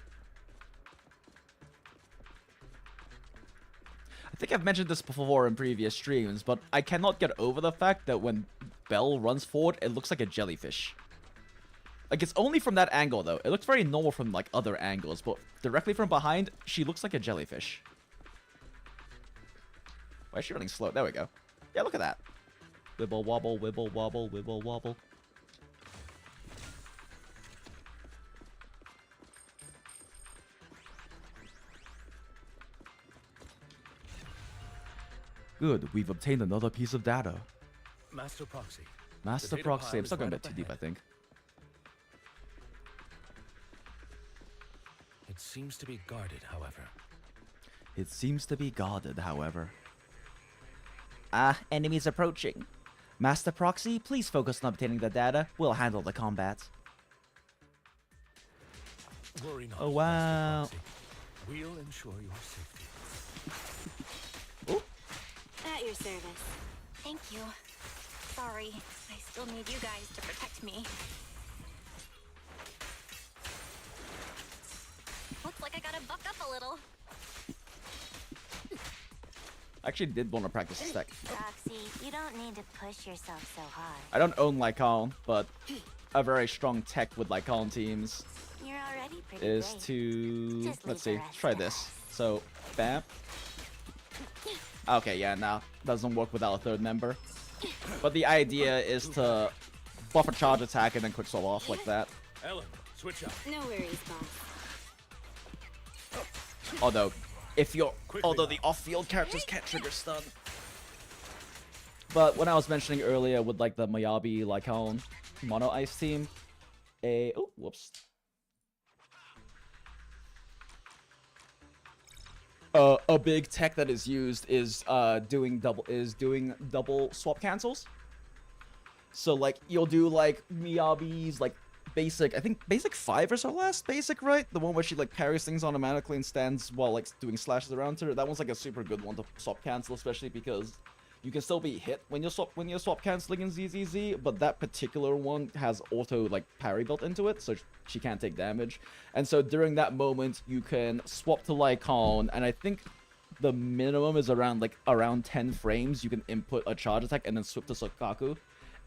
Speaker 1: I think I've mentioned this before in previous streams, but I cannot get over the fact that when Belle runs forward, it looks like a jellyfish. Like, it's only from that angle, though. It looks very normal from, like, other angles, but directly from behind, she looks like a jellyfish. Why is she running slow? There we go. Yeah, look at that. Wibble wobble, wibble wobble, wibble wobble. Good, we've obtained another piece of data.
Speaker 9: Master Proxy.
Speaker 1: Master
Speaker 9: the data
Speaker 1: Proxy,
Speaker 9: pile
Speaker 1: I'm
Speaker 9: is
Speaker 1: still going a
Speaker 9: right
Speaker 1: bit
Speaker 9: up
Speaker 1: too deep, I
Speaker 9: ahead.
Speaker 1: think.
Speaker 9: It seems to be guarded, however.
Speaker 1: It seems to be guarded, however. Ah, enemies approaching. Master Proxy, please focus on obtaining the data. We'll handle the combat.
Speaker 9: Worry not,
Speaker 1: Oh, wow.
Speaker 9: Master Proxy. We'll ensure your safety.
Speaker 1: Ooh.
Speaker 3: At your service.
Speaker 2: Thank you. Sorry, I still need you guys to protect me. Looks like I gotta buck up a little.
Speaker 1: I actually did want to practice this deck.
Speaker 2: Proxy, you don't need to push yourself so hard.
Speaker 1: I don't own Lycaon, but a very strong tech with Lycaon teams
Speaker 2: You're already pretty
Speaker 1: is
Speaker 2: great.
Speaker 1: to...
Speaker 2: Just
Speaker 1: Let's
Speaker 2: leave
Speaker 1: see.
Speaker 2: the rest
Speaker 1: Try
Speaker 2: to
Speaker 1: this.
Speaker 2: us.
Speaker 1: So, bam. Okay, yeah, no. Doesn't work without a third member. But the idea is to buff a charge attack and then quick swap off like that.
Speaker 9: Ellen, switch up.
Speaker 3: No worries, boss.
Speaker 1: Although, the off-field characters can't trigger stun. But when I was mentioning earlier with like the Mayabi Lycaon Mono Ice team, whoops. A big tech that is used is doing double swap cancels. So like you'll do like Miyabi's like basic, I think basic 5 is her last basic, right? The one where she like parries things automatically and stands while like doing slashes around her. That one's like a super good one to swap cancel, especially because you can still be hit when you're swap canceling in ZZZ, but that particular one has auto like parry built into it, so she can't take damage. And so during that moment, you can swap to Lycaon, and I think the minimum is around 10 frames. You can input a charge attack and then swap to Sokaku,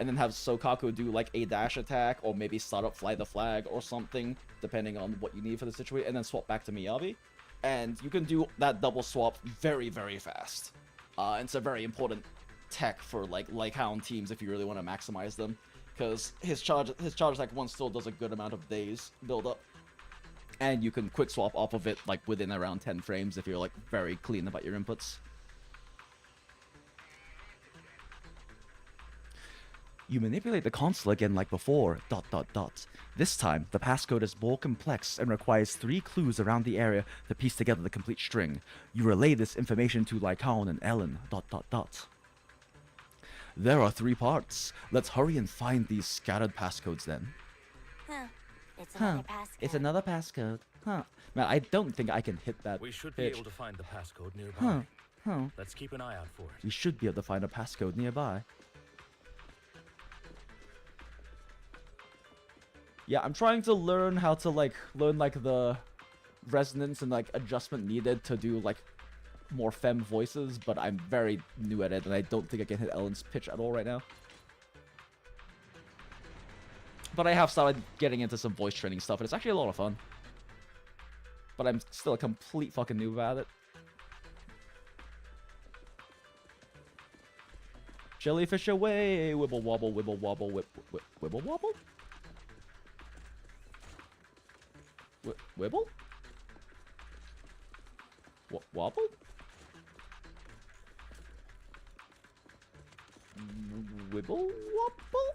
Speaker 1: and then have Sokaku do like a dash attack or maybe start up Fly the Flag or something, depending on what you need for the situation, and then swap back to Miyabi. And you can do that double swap very, very fast. It's a very important tech for like Lycaon teams if you really want to maximize them, because his charge attack one still does a good amount of days build up, and you can quick swap off of it like within around 10 frames if you're like very clean about your inputs. You manipulate the console again like before, ... This time, the passcode is more complex and requires 3 clues around the area to piece together the complete string. You relay this information to Lycaon and Ellen ... There are 3 parts. Let's hurry and find these scattered passcodes then.
Speaker 2: It's another passcode.
Speaker 1: It's another passcode. Man, I don't think I can hit that.
Speaker 9: We should be able to find the passcode nearby. Let's keep an eye out for it.
Speaker 1: We should be able to find a passcode nearby. Yeah, I'm trying to learn how to learn the resonance and adjustment needed to do more femme voices, but I'm very new at it and I don't think I can hit Ellen's pitch at all right now. But I have started getting into some voice training stuff and it's actually a lot of fun. But I'm still a complete fucking noob about it. Jellyfish away, wibble wobble, wibble wobble, wibble wobble? Wibble? Wobble? Wibble wobble?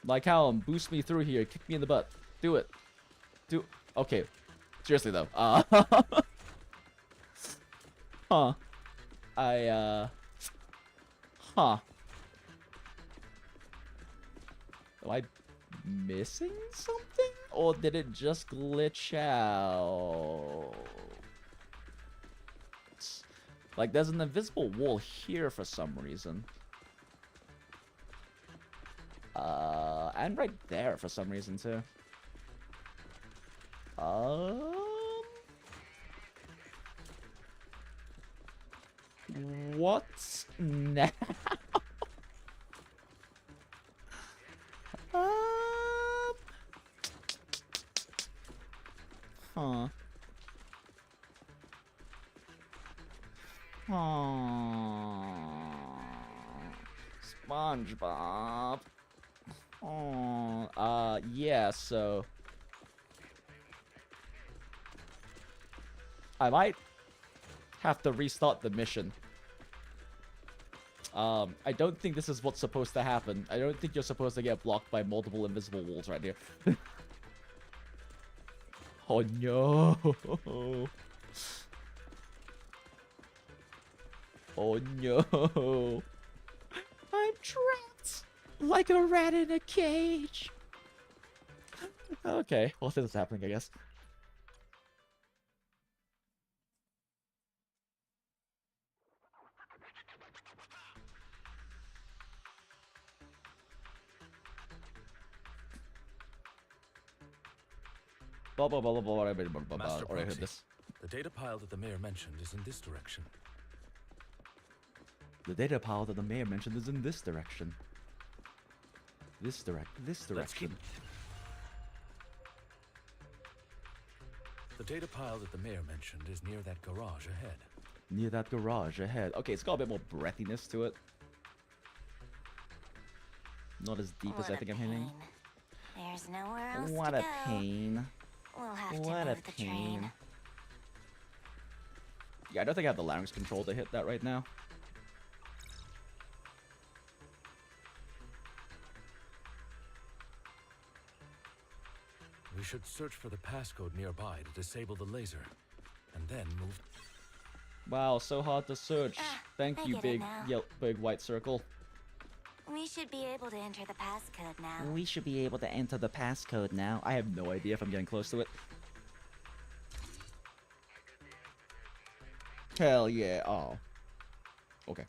Speaker 1: Lycaon, boost me through here. Kick me in the butt. Do it. Okay. Seriously though. Huh. Huh. Am I missing something? Or did it just glitch out? There's an invisible wall here for some reason. And right there for some reason too. What's now? Huh. SpongeBob. Yeah, so I might have to restart the mission. I don't think this is what's supposed to happen. I don't think you're supposed to get blocked by multiple invisible walls right here. Oh no! Oh no! I'm trapped like a rat in a cage. Okay, well, this is happening, I guess. Blah blah blah blah blah blah blah blah.
Speaker 9: Master
Speaker 1: Already heard
Speaker 9: Proxy,
Speaker 1: this.
Speaker 9: the data pile that the mayor mentioned is in this direction.
Speaker 1: The data pile that the mayor mentioned is in this direction. This direction.
Speaker 9: The data pile that the mayor mentioned is near that garage ahead.
Speaker 1: Near that garage ahead. Okay, it's got a bit more breathiness to it. Not as deep as I think I'm hitting.
Speaker 2: There's nowhere else
Speaker 1: What
Speaker 2: to
Speaker 1: a
Speaker 2: go.
Speaker 1: pain.
Speaker 2: We'll have to
Speaker 1: What a
Speaker 2: move the train.
Speaker 1: pain. Yeah, I don't think I have the larynx control to hit that right now.
Speaker 9: We should search for the passcode nearby to disable the laser, and then move.
Speaker 1: Wow, so hard to search. Thank
Speaker 2: I
Speaker 1: you,
Speaker 2: get it
Speaker 1: big
Speaker 2: now.
Speaker 1: big white circle.
Speaker 2: We should be able to enter the passcode now.
Speaker 1: We should be able to enter the passcode now. I have no idea if I'm getting close to it. Hell yeah. Oh. Okay.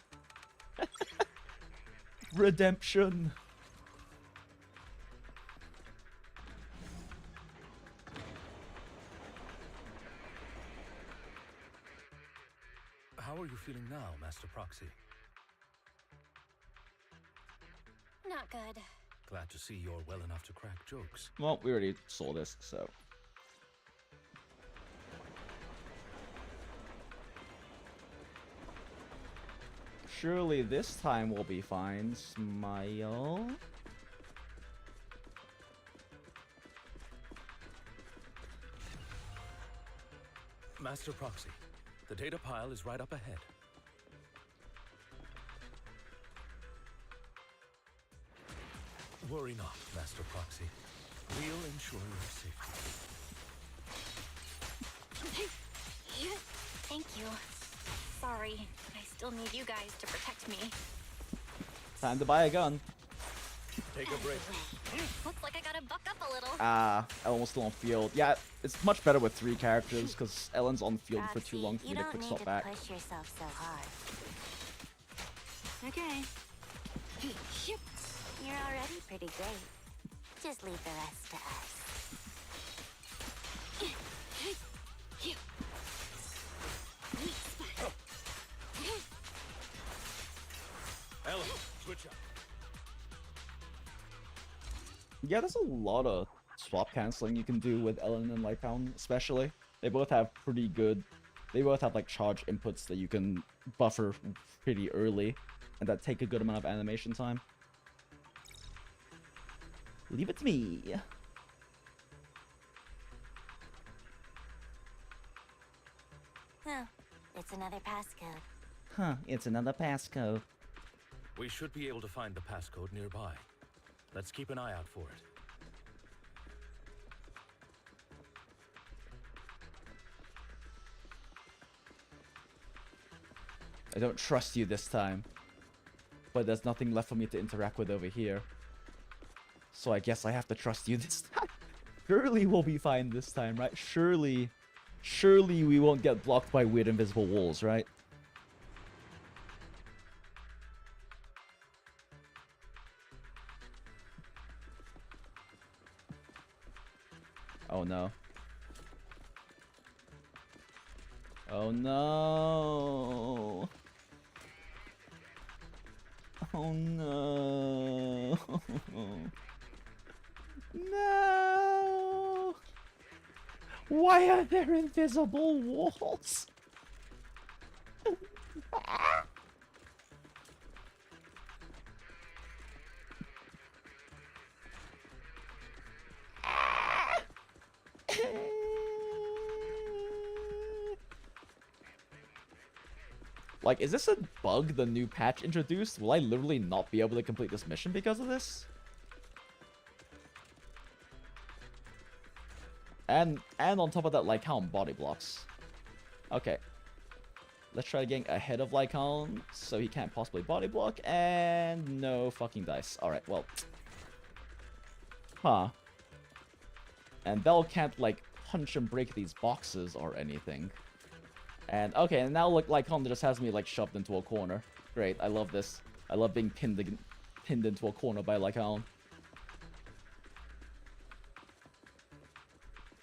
Speaker 1: Redemption.
Speaker 9: How are you feeling now, Master Proxy?
Speaker 2: Not good.
Speaker 9: Glad to see you're well enough to crack jokes.
Speaker 1: Well, we already saw this, so. Surely this time we'll be fine. Smile.
Speaker 9: Master Proxy, the data pile is right up ahead. Worry not, Master Proxy. We'll ensure your safety.
Speaker 2: Thank you. Sorry, I still need you guys to protect me.
Speaker 1: Time to buy a gun.
Speaker 9: Take a break.
Speaker 2: Looks like I gotta buck up a little.
Speaker 1: Ellen's still on field. Yeah, it's much better with 3 characters because Ellen's on field for too long for me to quick stop back.
Speaker 2: You don't need to push yourself so hard.
Speaker 3: Okay.
Speaker 2: You're already pretty great. Just leave the rest to us.
Speaker 9: Ellen, switch up.
Speaker 1: Yeah, there's a lot of swap canceling you can do with Ellen and Lighthound, especially. They both have pretty good... They both have, like, charge inputs that you can buffer pretty early, and that take a good amount of animation time. Leave it to me.
Speaker 2: Oh, it's another passcode.
Speaker 1: Huh, it's another passcode.
Speaker 9: We should be able to find the passcode nearby. Let's keep an eye out for it.
Speaker 1: I don't trust you this time. But there's nothing left for me to interact with over here. So I guess I have to trust you this time. Surely we'll be fine this time, right? Surely we won't get blocked by weird invisible walls, right? Oh no. Oh no. Oh no. No. Why are there invisible walls? Like, is this a bug the new patch introduced? Will I literally not be able to complete this mission because of this? And on top of that, Lycaon body blocks. Okay. Let's try getting ahead of Lycaon so he can't possibly body block. And no fucking dice. Alright, well. Huh. And Bell can't, like, punch and break these boxes or anything. And, okay, and now look, Lycaon just has me, like, shoved into a corner. Great, I love this. I love being pinned into a corner by Lycaon.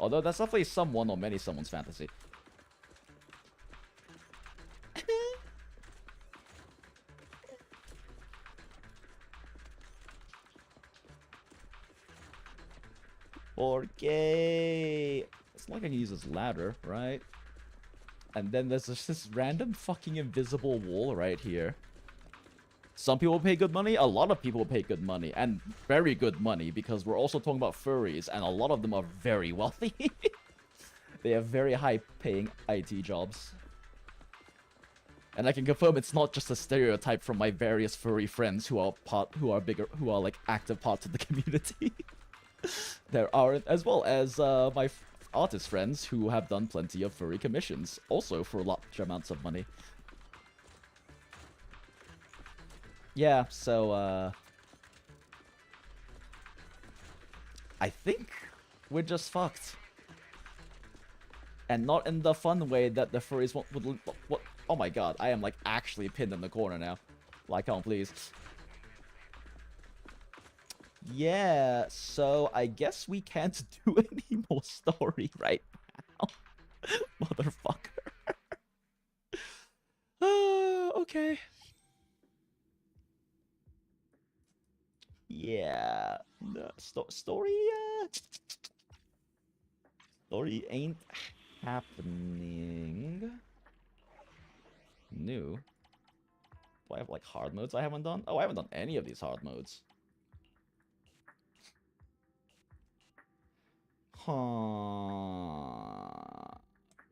Speaker 1: Although that's definitely someone or many someone's fantasy. Okay. It's not like I can use this ladder, right? And then there's just this random fucking invisible wall right here. Some people pay good money, a lot of people pay good money, and very good money, because we're also talking about furries, and a lot of them are very wealthy. They have very high-paying IT jobs. And I can confirm it's not just a stereotype from my various furry friends who are like active parts of the community. There are, as well as my artist friends who have done plenty of furry commissions, also for large amounts of money. Yeah, so, I think we're just fucked. And not in the fun way that the furries would... What? Oh my god, I am, like, actually pinned in the corner now. Lycaon, please. Yeah, so I guess we can't do any more story right now. Motherfucker. Okay. Yeah. The story ain't happening. New. Do I have, like, hard modes I haven't done? Oh, I haven't done any of these hard modes. Huh.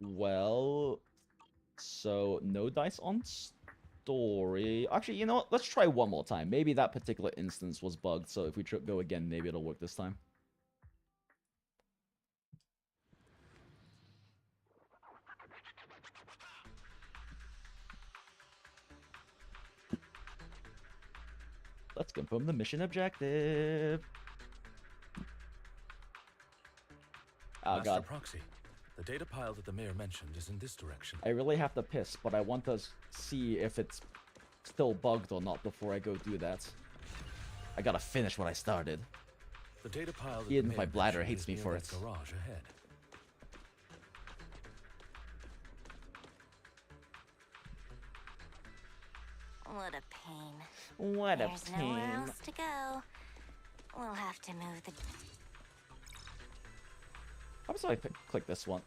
Speaker 1: Well, so no dice on story. Actually, you know what? Let's try one more time. Maybe that particular instance was bugged, so if we go again, maybe it'll work this time. Let's confirm the mission objective. Oh,
Speaker 9: Master
Speaker 1: god.
Speaker 9: Proxy, the data pile that the mayor mentioned is in this direction.
Speaker 1: I really have to piss, but I want to see if it's still bugged or not before I go do that. I gotta finish what I started.
Speaker 9: The data pile that
Speaker 1: Even
Speaker 9: the
Speaker 1: my
Speaker 9: mayor
Speaker 1: bladder
Speaker 9: mentioned
Speaker 1: hates
Speaker 9: is
Speaker 1: me
Speaker 9: near
Speaker 1: for
Speaker 9: that
Speaker 1: it.
Speaker 9: garage ahead.
Speaker 3: What a pain.
Speaker 1: What a
Speaker 3: There's
Speaker 1: pain.
Speaker 3: nowhere else to go. We'll have to move the...
Speaker 1: I'm sorry, click this one.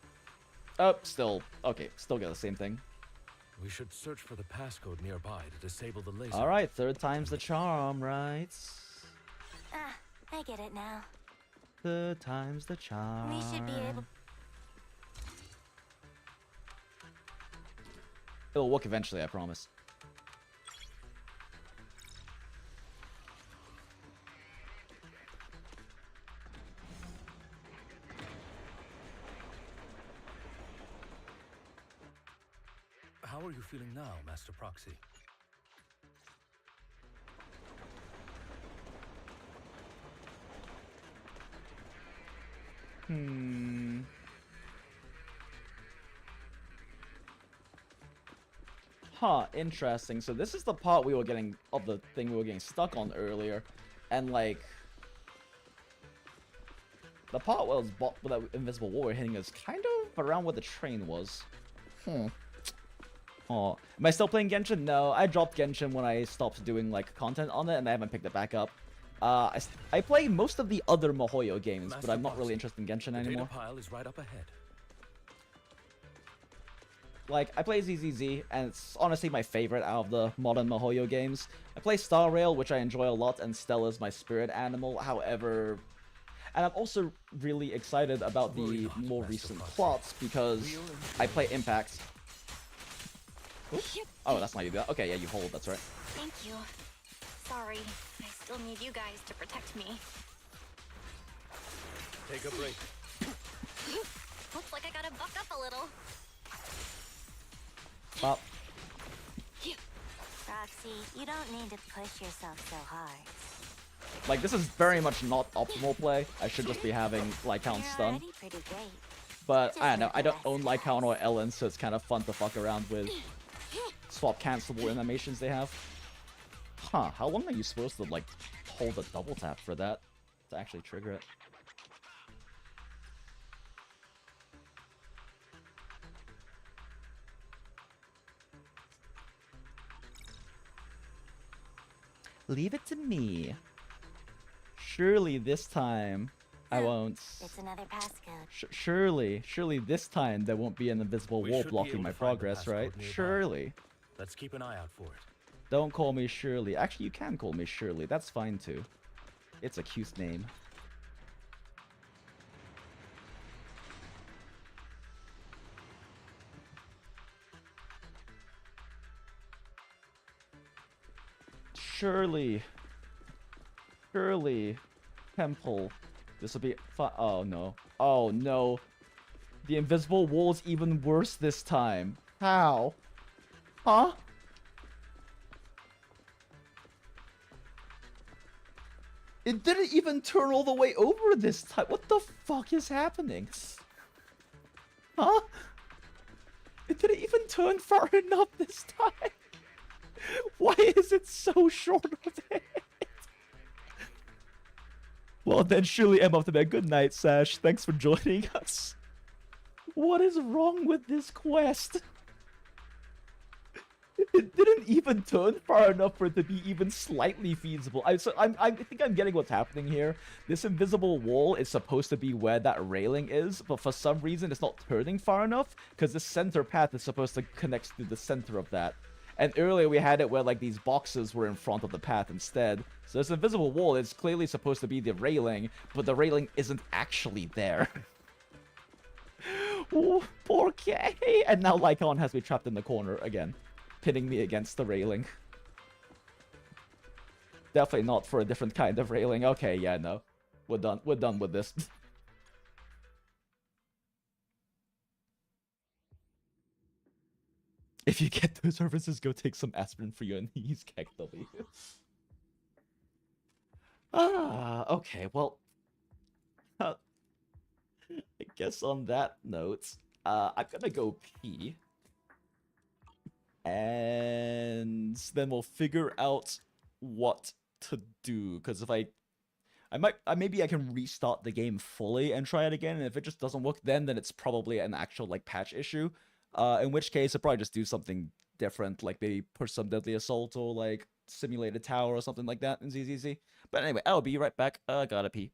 Speaker 1: Oh, still. Okay, still got the same thing.
Speaker 9: We should search for the passcode nearby to disable the laser.
Speaker 1: Alright, third time's the charm, right?
Speaker 3: Ah, I get it now.
Speaker 1: Third time's the charm.
Speaker 3: We should be able...
Speaker 1: It'll work eventually, I promise.
Speaker 9: How are you feeling now, Master Proxy?
Speaker 1: Huh, interesting. So this is the part we were getting, of the thing we were getting stuck on earlier. And, like... the part where that invisible wall we're hitting is kind of around where the train was. Oh, am I still playing Genshin? No, I dropped Genshin when I stopped doing, like, content on it, and I haven't picked it back up. I play most of the other MiHoYo games, but I'm not really interested in Genshin anymore.
Speaker 9: The data pile is right up ahead.
Speaker 1: Like, I play ZZZ, and it's honestly my favorite out of the modern MiHoYo games. I play Star Rail, which I enjoy a lot, and Stella's my spirit animal, however... And I'm also really excited about the more recent plots, because I play Impact. Oh, that's not you. Okay, yeah, you hold. That's right.
Speaker 2: Thank you. Sorry, I still need you guys to protect me.
Speaker 9: Take a break.
Speaker 2: Looks like I gotta buck up a little.
Speaker 1: Well,
Speaker 12: Roxy, you don't need to push yourself so hard.
Speaker 1: like, this is very much not optimal play. I should just be having Lycaon stun.
Speaker 12: Already pretty great.
Speaker 1: But I don't know. I don't own Lycaon or Ellen, so it's kind of fun to fuck around with swap cancelable animations they have. Huh, how long are you supposed to, like, hold a double tap for that to actually trigger it? Leave it to me. Surely this time I won't.
Speaker 12: It's another passcode.
Speaker 1: Surely this time there won't be an invisible wall blocking my progress, right? Surely.
Speaker 9: Let's keep an eye out for it.
Speaker 1: Don't call me Shirley. Actually, you can call me Shirley. That's fine too. It's a cute name. Shirley. Temple. This will be fun. Oh no. Oh no. The invisible wall is even worse this time. How? Huh? It didn't even turn all the way over this time. What the fuck is happening? Huh? It didn't even turn far enough this time. Why is it so short of it? Well then, surely I'm off to bed. Good night, Sash. Thanks for joining us. What is wrong with this quest? It didn't even turn far enough for it to be even slightly feasible. I think I'm getting what's happening here. This invisible wall is supposed to be where that railing is, but for some reason it's not turning far enough because the center path is supposed to connect to the center of that. And earlier we had it where like these boxes were in front of the path instead. So this invisible wall is clearly supposed to be the railing, but the railing isn't actually there. Ooh, poor Kay. And now Lycaon has me trapped in the corner again, pinning me against the railing. Definitely not for a different kind of railing. Okay, yeah, no. We're done. We're done with this. If you get those services, go take some aspirin for your knees, KW. Okay, well. I guess on that note, I'm gonna go pee. And then we'll figure out what to do. Because if maybe I can restart the game fully and try it again. And if it just doesn't work then it's probably an actual, like, patch issue. In which case, I'll probably just do something different, like maybe push some Deadly Assault or, like, Simulated Tower or something like that in ZZZ. But anyway, I'll be right back. Gotta pee.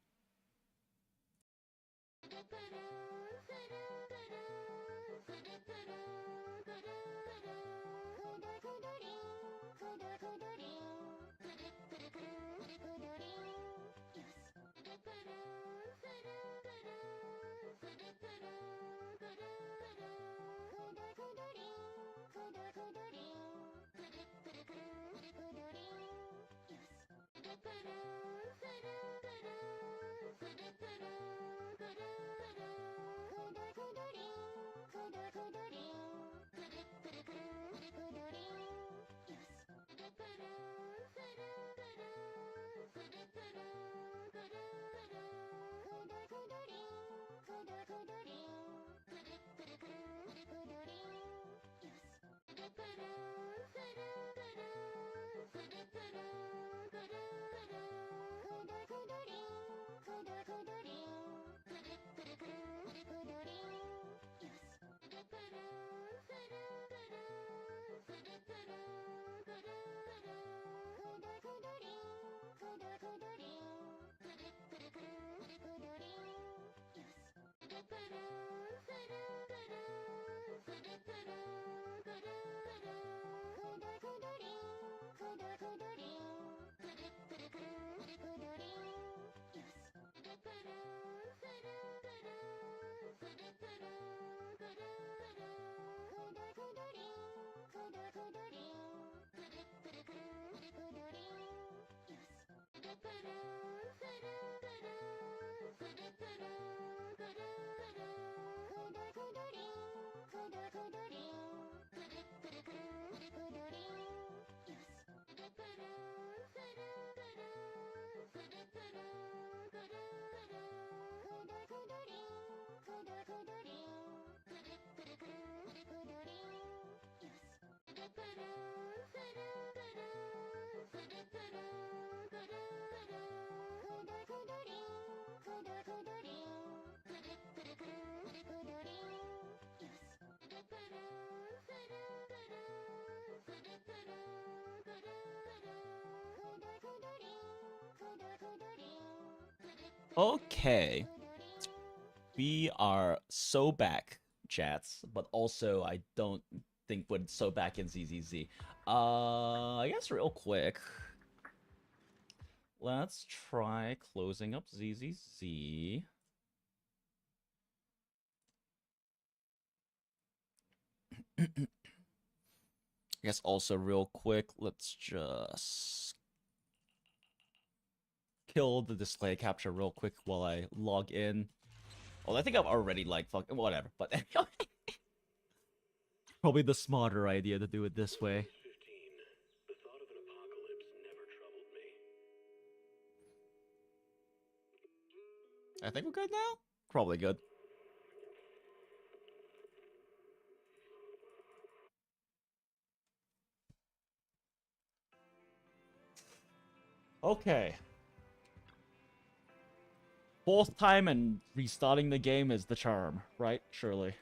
Speaker 1: Okay. We are so back, chats, but also I don't think we're so back in ZZZ. I guess real quick, let's try closing up ZZZ. I guess also real quick, let's just kill the display capture real quick while I log in. Well, I think I've already, like, fucking whatever, but probably the smarter idea to do it this way.
Speaker 9: The thought of an apocalypse never troubled me.
Speaker 1: I think we're good now? Probably good. Okay. Fourth time and restarting the game is the charm, right? Surely.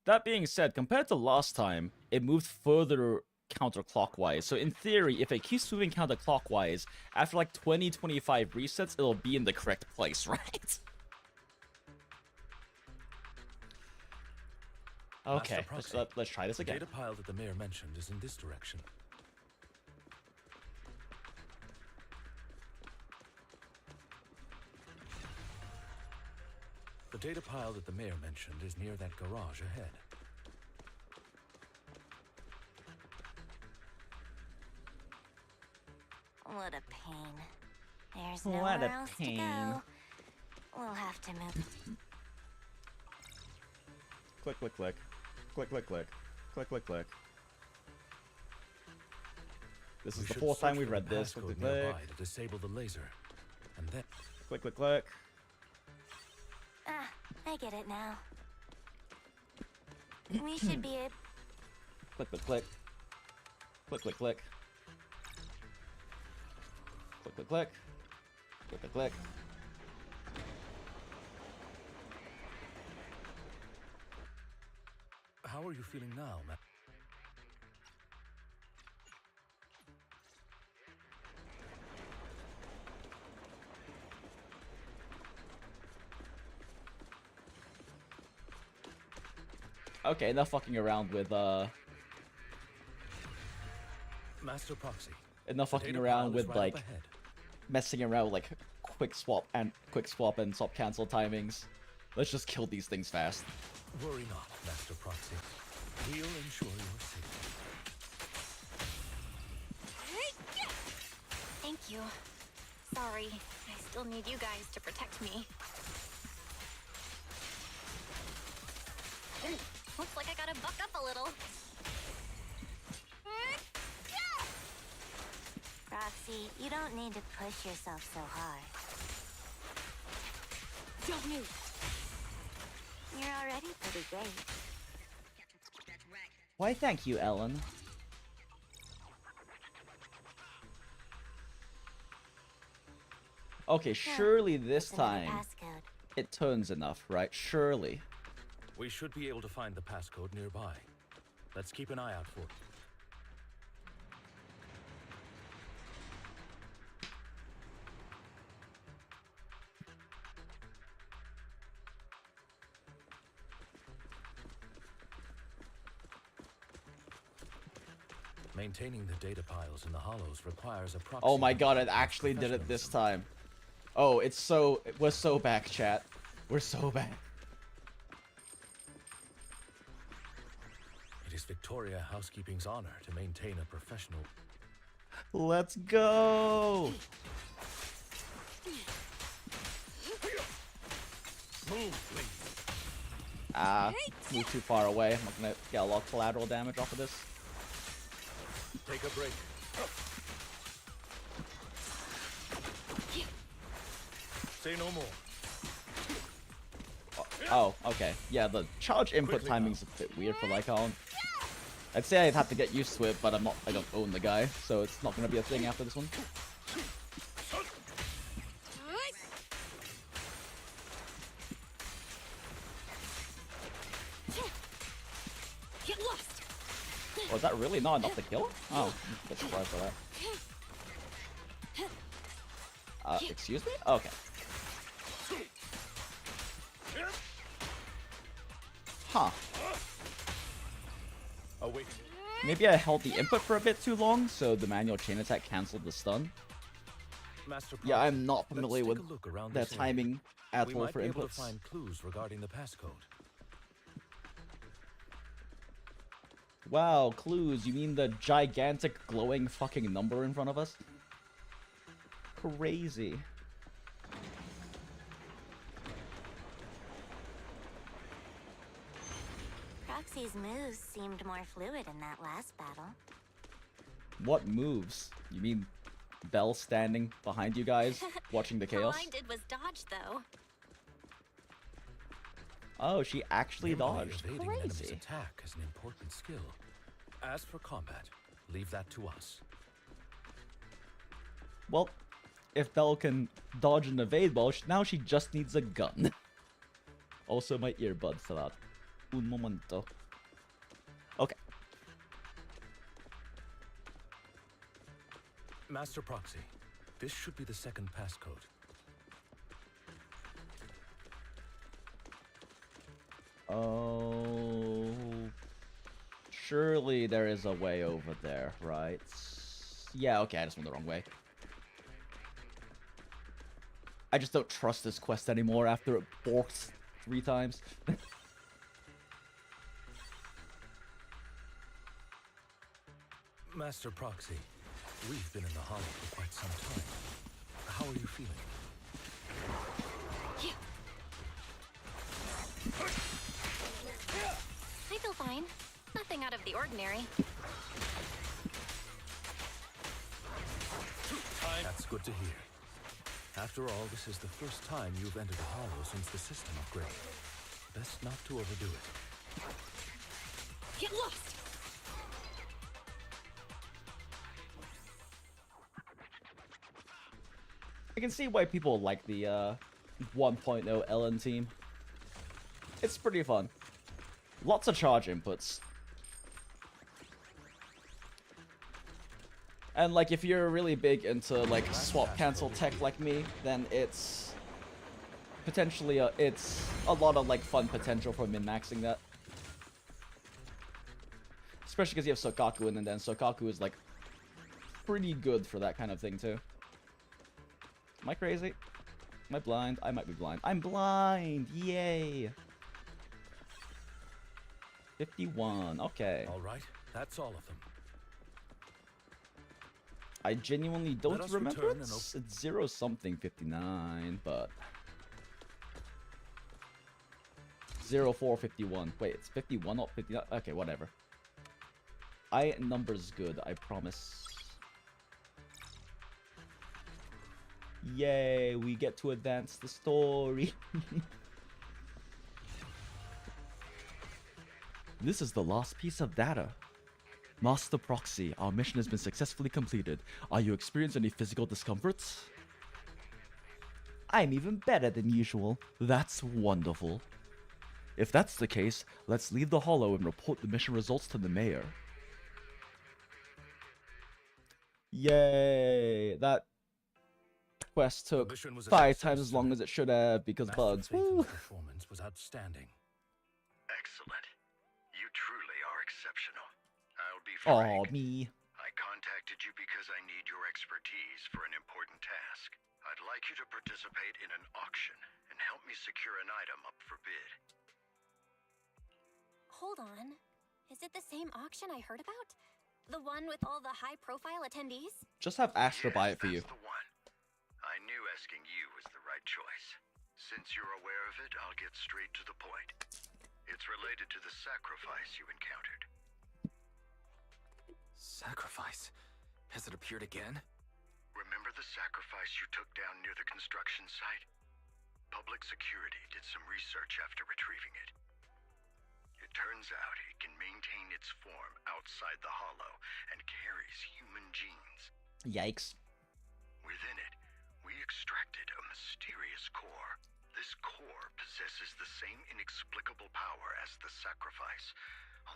Speaker 1: That being said, compared to last time, it moved further counterclockwise. So in theory, if it keeps moving counterclockwise, after like 20-25 resets, it'll be in the correct place, right? Okay, let's try this again.
Speaker 9: The data pile that the mayor mentioned is in this direction. The data pile that the mayor mentioned is near that garage ahead.
Speaker 12: What a pain. There's nowhere else to go. We'll have to move.
Speaker 1: Click, click, click. Click, click, click. Click, click, click. This is the fourth time we've read this. Click, click, click.
Speaker 9: To disable the laser. And then...
Speaker 1: Click, click, click.
Speaker 12: Ah, I get it now. We should be able...
Speaker 1: Click, click, click. Click, click, click. Click, click, click. Click, click, click.
Speaker 9: How are you feeling now, Matt?
Speaker 1: Okay, enough fucking around with
Speaker 9: Master Proxy.
Speaker 1: Enough fucking around with like messing around with like quick swap and swap cancel timings. Let's just kill these things fast.
Speaker 9: Worry not, Master Proxy. We'll ensure your safety.
Speaker 2: Thank you. Sorry, I still need you guys to protect me. Looks like I gotta buck up a little.
Speaker 12: Roxy, you don't need to push yourself so hard.
Speaker 3: Don't move.
Speaker 12: You're already pretty great.
Speaker 1: Why, thank you, Ellen. Okay, surely this time it turns enough, right? Surely.
Speaker 9: We should be able to find the passcode nearby. Let's keep an eye out for it. Maintaining the data piles in the hollows requires a proxy.
Speaker 1: Oh my god, it actually did it this time. Oh, we're so back, chat. We're so back.
Speaker 9: It is Victoria Housekeeping's honor to maintain a professional.
Speaker 1: Let's go!
Speaker 9: Move, please.
Speaker 1: Move too far away. I'm not gonna get a lot of collateral damage off of this.
Speaker 9: Take a break. Say no more.
Speaker 1: Oh, okay. Yeah, the charge input timing's a bit weird for Lycon. I'd say I'd have to get used to it, but I don't own the guy, so it's not gonna be a thing after this one.
Speaker 6: Get lost.
Speaker 1: Oh, is that really not enough to kill him? Oh, I'm a bit surprised by that. Excuse me? Okay. Huh.
Speaker 9: Oh, wait.
Speaker 1: Maybe I held the input for a bit too long, so the manual chain attack canceled the stun.
Speaker 9: Master
Speaker 1: Yeah,
Speaker 9: Proxy,
Speaker 1: I'm not familiar
Speaker 9: let's
Speaker 1: with
Speaker 9: take a look around
Speaker 1: the
Speaker 9: this area.
Speaker 1: timing at
Speaker 9: We
Speaker 1: all
Speaker 9: might
Speaker 1: for
Speaker 9: be able to
Speaker 1: inputs.
Speaker 9: find clues regarding the passcode.
Speaker 1: Wow, clues. You mean the gigantic glowing fucking number in front of us? Crazy.
Speaker 12: Proxy's moves seemed more fluid in that last battle.
Speaker 1: What moves? You mean Belle standing behind you guys, watching the chaos?
Speaker 2: All I did was dodge, though.
Speaker 1: Oh, she actually
Speaker 9: Nimbly
Speaker 1: dodged.
Speaker 9: evading an enemy's
Speaker 1: Crazy.
Speaker 9: attack is an important skill. As for combat, leave that to us.
Speaker 1: Well, if Belle can dodge and evade well, now she just needs a gun. Also, my earbuds fell out. Un momento. Okay.
Speaker 9: Master Proxy, this should be the second passcode.
Speaker 1: Oh, surely there is a way over there, right? Yeah, okay, I just went the wrong way. I just don't trust this quest anymore after it borked 3 times.
Speaker 9: Master Proxy, we've been in the hollow for quite some time. How are you feeling?
Speaker 2: I feel fine. Nothing out of the ordinary.
Speaker 9: That's good to hear. After all, this is the first time you've entered the hollow since the system upgrade. Best not to overdo it.
Speaker 6: Get lost.
Speaker 1: I can see why people like the 1.0 Ellen team. It's pretty fun. Lots of charge inputs. And like if you're really big into like swap cancel tech like me, then it's potentially it's a lot of like fun potential for min-maxing that. Especially because you have Sokaku in, and then Sokaku is like pretty good for that kind of thing too. Am I crazy? Am I blind? I might be blind. I'm blind! Yay! 51, okay.
Speaker 9: Alright, that's all of them.
Speaker 1: I genuinely
Speaker 9: Let
Speaker 1: don't
Speaker 9: us
Speaker 1: remember
Speaker 9: return
Speaker 1: it.
Speaker 9: and
Speaker 1: It's 0 something 59, but 0451. Wait, it's 51 not 59. Okay, whatever. Numbers good, I promise. Yay, we get to advance the story. This is the last piece of data. Master Proxy, our mission has been successfully completed. Are you experiencing any physical discomforts? I'm even better than usual. That's wonderful. If that's the case, let's leave the hollow and report the mission results to the mayor. Yay! That quest took 5 times as long as it should have because
Speaker 9: Master
Speaker 1: bugs.
Speaker 9: Phaeton's
Speaker 1: Woo!
Speaker 9: performance was outstanding.
Speaker 10: Excellent. You truly are exceptional. I'll be
Speaker 1: Aw,
Speaker 10: frank.
Speaker 1: me.
Speaker 10: I contacted you because I need your expertise for an important task. I'd like you to participate in an auction and help me secure an item up for bid.
Speaker 2: Hold on. Is it the same auction I heard about? The one with all the high-profile attendees?
Speaker 1: Just have Astra buy it for you.
Speaker 10: That's the one. I knew asking you was the right choice. Since you're aware of it, I'll get straight to the point. It's related to the sacrifice you encountered.
Speaker 11: Sacrifice? Has it appeared again?
Speaker 10: Remember the sacrifice you took down near the construction site? Public security did some research after retrieving it. It It turns out it can maintain its form outside the hollow and carries human genes.
Speaker 1: Yikes.
Speaker 10: Within it, we extracted a mysterious core. This core possesses the same inexplicable power as the sacrifice,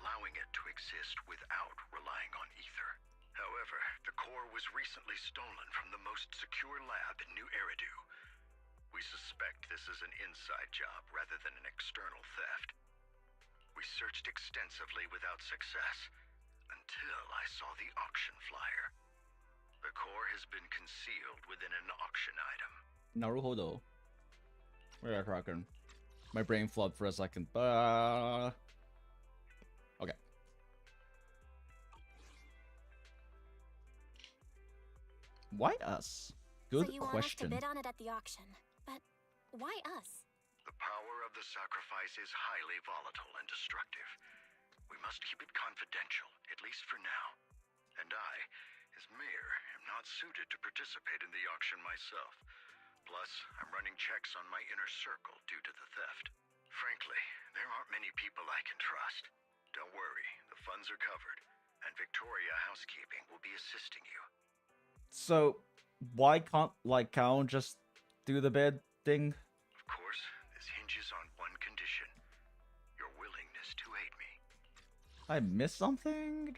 Speaker 10: allowing it to exist without relying on ether. However, the core was recently stolen from the most secure lab in New Eridu. We suspect this is an inside job rather than an external theft. We searched extensively without success, until I saw the auction flyer. The core has been concealed within an auction item.
Speaker 1: Naruhodo. Where are Kraken? My brain flooded for a second. Okay. Why us? Good
Speaker 2: so you
Speaker 1: question.
Speaker 2: Want us to bid on it at the auction, but why us?
Speaker 10: The power of the sacrifice is highly volatile and destructive. We must keep it confidential, at least for now. And I, as mayor, am not suited to participate in the auction myself. Plus, I'm running checks on my inner circle due to the theft. Frankly, there aren't many people I can trust. Don't worry, the funds are covered, and Victoria Housekeeping will be assisting you.
Speaker 1: So, why can't Lycaon just do the bid thing?
Speaker 10: Of course, this hinges on one condition. Your willingness to aid me.
Speaker 1: I missed something?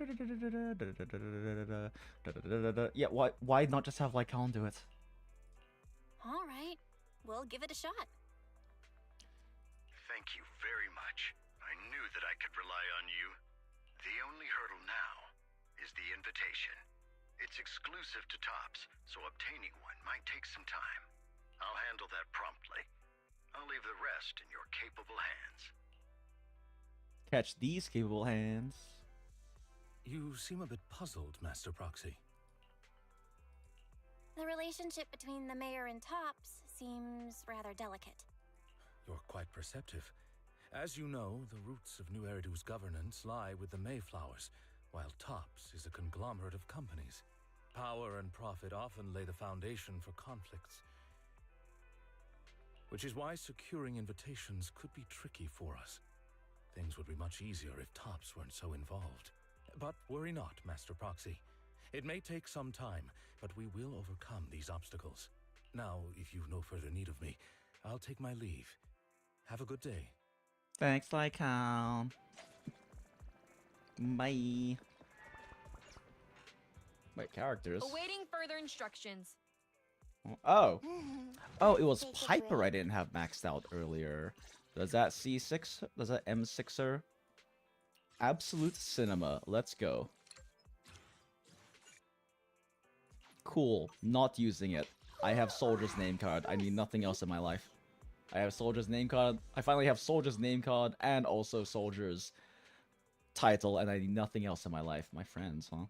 Speaker 1: Yeah, why not just have Lycaon do it?
Speaker 2: Alright, we'll give it a shot.
Speaker 10: Thank you very much. I knew that I could rely on you. The only hurdle now is the invitation. It's exclusive to Tops, so obtaining one might take some time. I'll handle that promptly. I'll leave the rest in your capable hands.
Speaker 1: Catch these capable hands.
Speaker 9: You seem a bit puzzled, Master Proxy.
Speaker 2: The relationship between the mayor and Tops seems rather delicate.
Speaker 9: You're quite perceptive. As you know, the roots of New Eridu's governance lie with the Mayflowers, while Tops is a conglomerate of companies. Power and profit often lay the foundation for conflicts. Which is why securing invitations could be tricky for us. Things would be much easier if Tops weren't so involved. But worry not, Master Proxy. It may take some time, but we will overcome these obstacles. Now, if you've no further need of me, I'll take my leave. Have a good day.
Speaker 1: Thanks, Lycaon. Bye. Wait, characters.
Speaker 4: Awaiting further instructions.
Speaker 1: Oh. Oh, it was Piper I didn't have maxed out earlier. Does that C6? Does that M6er? Absolute Cinema. Let's go. Cool. Not using it. I have Soldier's name card. I need nothing else in my life. I have Soldier's name card. I finally have Soldier's name card and also Soldier's title, and I need nothing else in my life. My friends, huh?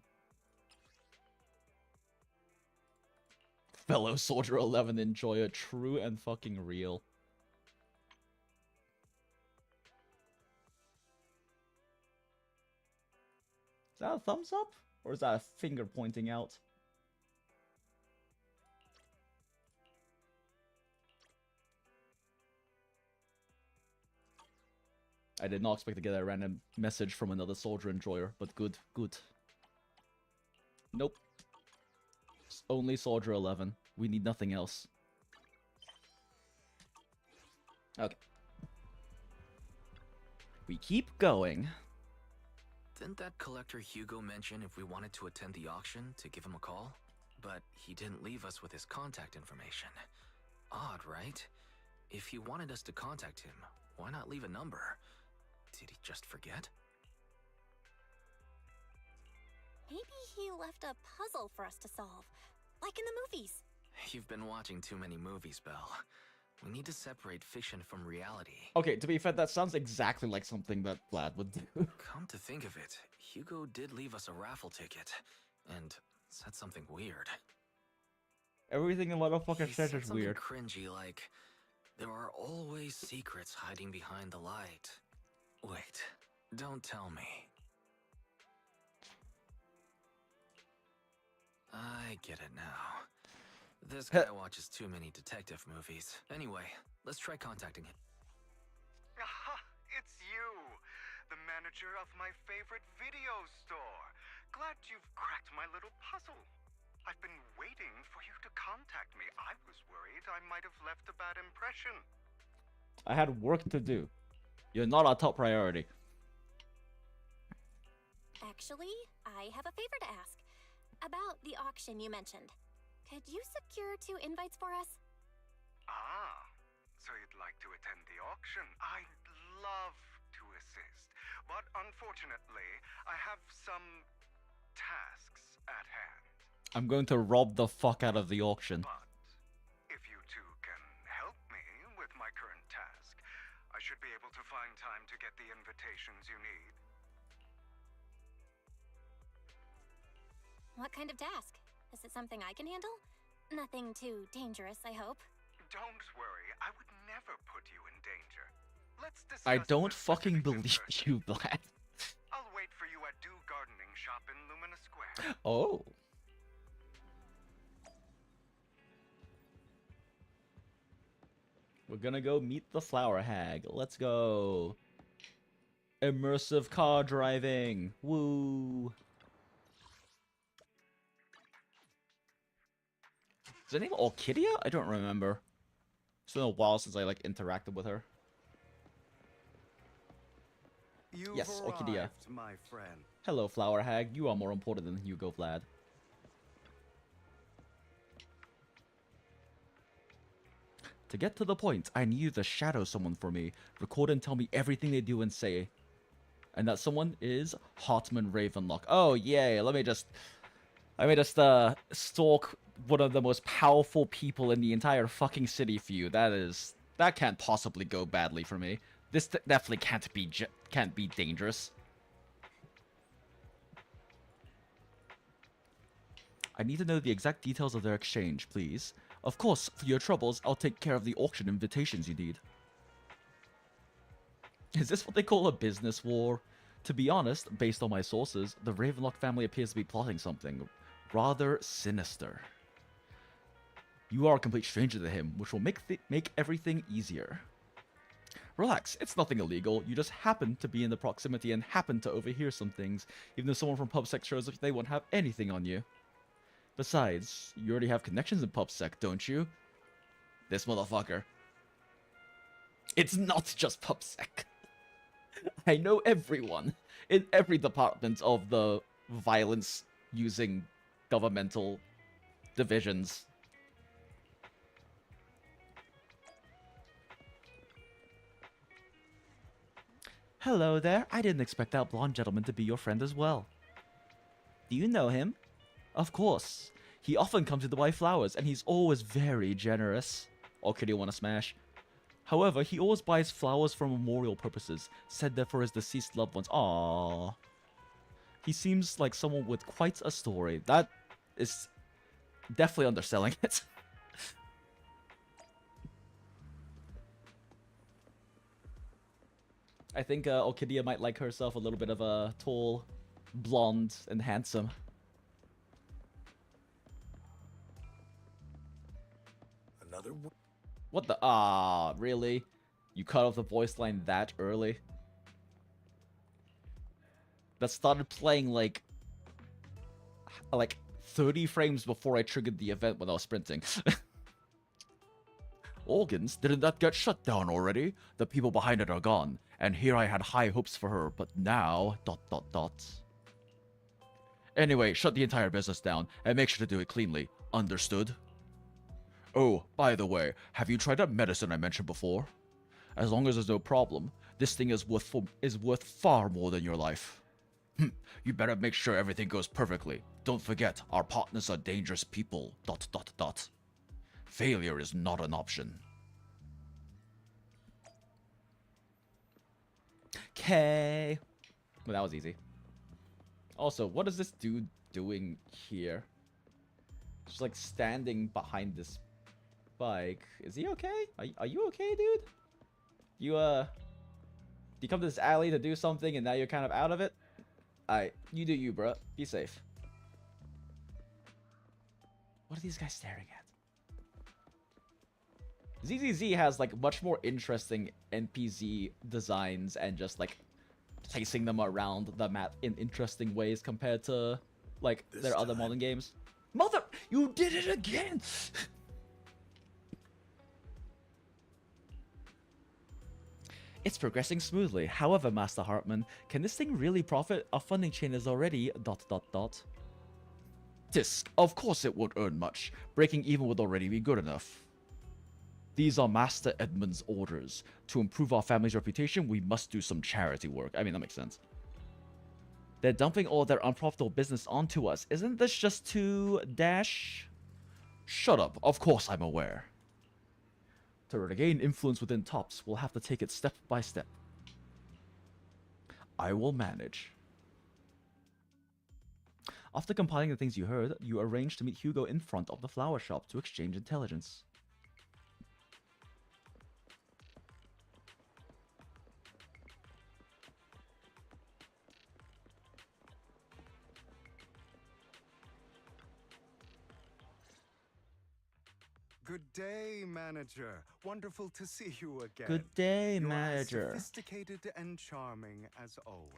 Speaker 1: Fellow Soldier 11 enjoyer, true and fucking real. Is that a thumbs up? Or is that a finger pointing out? I did not expect to get a random message from another soldier enjoyer, but good, good. Nope. It's only Soldier 11. We need nothing else. Okay. We keep going.
Speaker 11: Didn't that collector Hugo mention if we wanted to attend the auction to give him a call? But he didn't leave us with his contact information. Odd, right? If he wanted us to contact him, why not leave a number? Did he just forget?
Speaker 2: Maybe he left a puzzle for us to solve, like in the movies.
Speaker 11: You've been watching too many movies, Belle. We need to separate fiction from reality.
Speaker 1: Okay, to be fair, that sounds exactly like something that Vlad would do.
Speaker 11: Come to think of it, Hugo did leave us a raffle ticket, and said something weird.
Speaker 1: Everything in Motherfucker says is
Speaker 11: something
Speaker 1: weird.
Speaker 11: Cringy, like, there are always secrets hiding behind the light. Wait, don't tell me. I get it now. This guy watches too many detective movies. Anyway, let's try contacting him.
Speaker 7: Aha! It's you! The manager of my favorite video store. Glad you've cracked my little puzzle. I've been waiting for you to contact me. I was worried I might have left a bad impression.
Speaker 1: I had work to do. You're not our top priority.
Speaker 2: Actually, I have a favor to ask. About the auction you mentioned. Could you secure 2 invites for us?
Speaker 7: Ah, so you'd like to attend the auction? I'd love to assist, but unfortunately, I have some tasks at hand.
Speaker 1: I'm going to rob the fuck out of the auction.
Speaker 7: But if you two can help me with my current task, I should be able to find time to get the invitations you need.
Speaker 2: What kind of task? Is it something I can handle? Nothing too dangerous, I hope.
Speaker 7: Don't worry, I would never put you in danger. Let's discuss
Speaker 1: I don't
Speaker 7: the
Speaker 1: fucking
Speaker 7: specifics
Speaker 1: believe
Speaker 7: first.
Speaker 1: you, Vlad.
Speaker 7: I'll wait for you at Do Gardening Shop in Lumina Square.
Speaker 1: Oh. We're gonna go meet the flower hag. Let's go. Immersive car driving. Woo. Is her name Orchidia? I don't remember. It's been a while since I like interacted with her.
Speaker 7: You've
Speaker 1: Yes, Orchidia.
Speaker 7: arrived, my friend.
Speaker 1: Hello, flower hag. You are more important than Hugo, Vlad. To get to the point, I need you to shadow someone for me, record and tell me everything they do and say. And that someone is Hartman Ravenlock. Oh, yay. Let me just stalk one of the most powerful people in the entire fucking city for you. That can't possibly go badly for me. This definitely can't be dangerous. I need to know the exact details of their exchange, please. Of course, for your troubles, I'll take care of the auction invitations you need. Is this what they call a business war? To be honest, based on my sources, the Ravenlock family appears to be plotting something rather sinister. You are a complete stranger to him, which will make everything easier. Relax, it's nothing illegal. You just happen to be in the proximity and happen to overhear some things. Even if someone from PubSec shows up, they won't have anything on you. Besides, you already have connections in PubSec, don't you? This motherfucker. It's not just PubSec. I know everyone in every department of the violence-using governmental divisions. Hello there. I didn't expect that blonde gentleman to be your friend as well. Do you know him? Of course. He often comes to buy flowers, and he's always very generous. Or could he want to smash? However, he always buys flowers for memorial purposes, said they're for his deceased loved ones. Aww. He seems like someone with quite a story. That is definitely underselling it. I think Orchidia might like herself a little bit of a tall, blonde, and handsome.
Speaker 9: Another one?
Speaker 1: What the? Really? You cut off the voice line that early? That started playing like 30 frames before I triggered the event when I was sprinting. Organs? Didn't that get shut down already? The people behind it are gone. And here I had high hopes for her, but now... ... Anyway, shut the entire business down, and make sure to do it cleanly. Understood? Oh, by the way, have you tried that medicine I mentioned before? As long as there's no problem, this thing is worth far more than your life. You better make sure everything goes perfectly. Don't forget, our partners are dangerous people. ... Failure is not an option. Okay. Well, that was easy. Also, what is this dude doing here? Just like standing behind this bike. Is he okay? Are you okay, dude? You come to this alley to do something and now you're kind of out of it? Alright, you do you, bro. Be safe. What are these guys staring at? ZZZ has like much more interesting NPC designs and just like chasing them around the map in interesting ways compared to like their other modern games. Mother, you did it again! It's progressing smoothly. However, Master Hartman, can this thing really profit? Our funding chain is already ... Tisk, of course it won't earn much. Breaking even would already be good enough. These are Master Edmund's orders. To improve our family's reputation, we must do some charity work. I mean, that makes sense. They're dumping all their unprofitable business onto us. Isn't this just to dash? Shut up. Of course I'm aware. To regain influence within TOPS, we'll have to take it step by step. I will manage. After compiling the things you heard, you arranged to meet Hugo in front of the flower shop to exchange intelligence.
Speaker 7: Good day, manager. Wonderful to see you again.
Speaker 1: Good day,
Speaker 7: You're
Speaker 1: manager.
Speaker 7: as sophisticated and charming as always.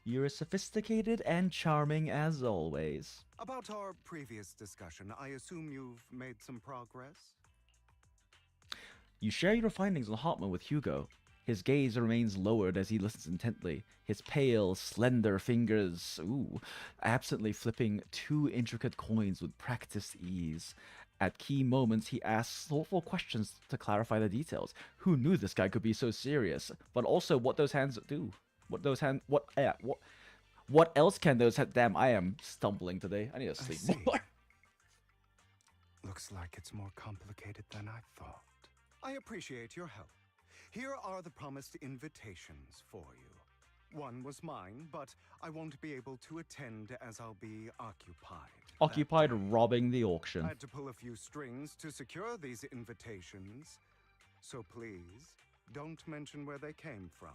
Speaker 1: You're as sophisticated and charming as always.
Speaker 7: About our previous discussion, I assume you've made some progress?
Speaker 1: You share your findings on Hartman with Hugo. His gaze remains lowered as he listens intently, his pale, slender fingers, absently flipping 2 intricate coins with practiced ease. At key moments, he asks thoughtful questions to clarify the details. Who knew this guy could be so serious? But also, what those hands do? What else can those damn, I am stumbling today. I need to sleep more.
Speaker 7: Looks like it's more complicated than I thought. I appreciate your help. Here are the promised invitations for you. One was mine, but I won't be able to attend as I'll be occupied.
Speaker 1: Occupied robbing the auction.
Speaker 7: I had to pull a few strings to secure these invitations. So please, don't mention where they came from.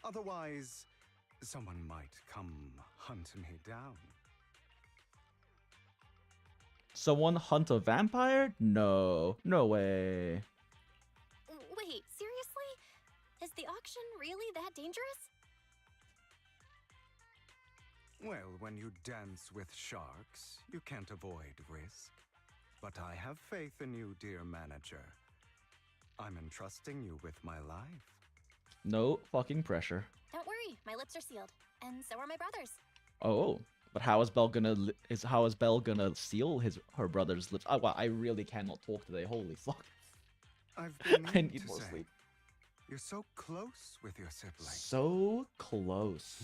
Speaker 7: Otherwise, someone might come hunt me down.
Speaker 1: Someone hunt a vampire? No. No way.
Speaker 2: Wait, seriously? Is the auction really that dangerous?
Speaker 7: Well, when you dance with sharks, you can't avoid risk. But I have faith in you, dear manager. I'm entrusting you with my life.
Speaker 1: No fucking pressure.
Speaker 2: Don't worry, my lips are sealed. And so are my brothers.
Speaker 1: Oh, but how is Belle gonna seal her brother's lips? Oh, wow, I really cannot talk today. Holy fuck.
Speaker 7: I've been
Speaker 1: I need more sleep.
Speaker 7: You're so close with your sibling.
Speaker 1: So close.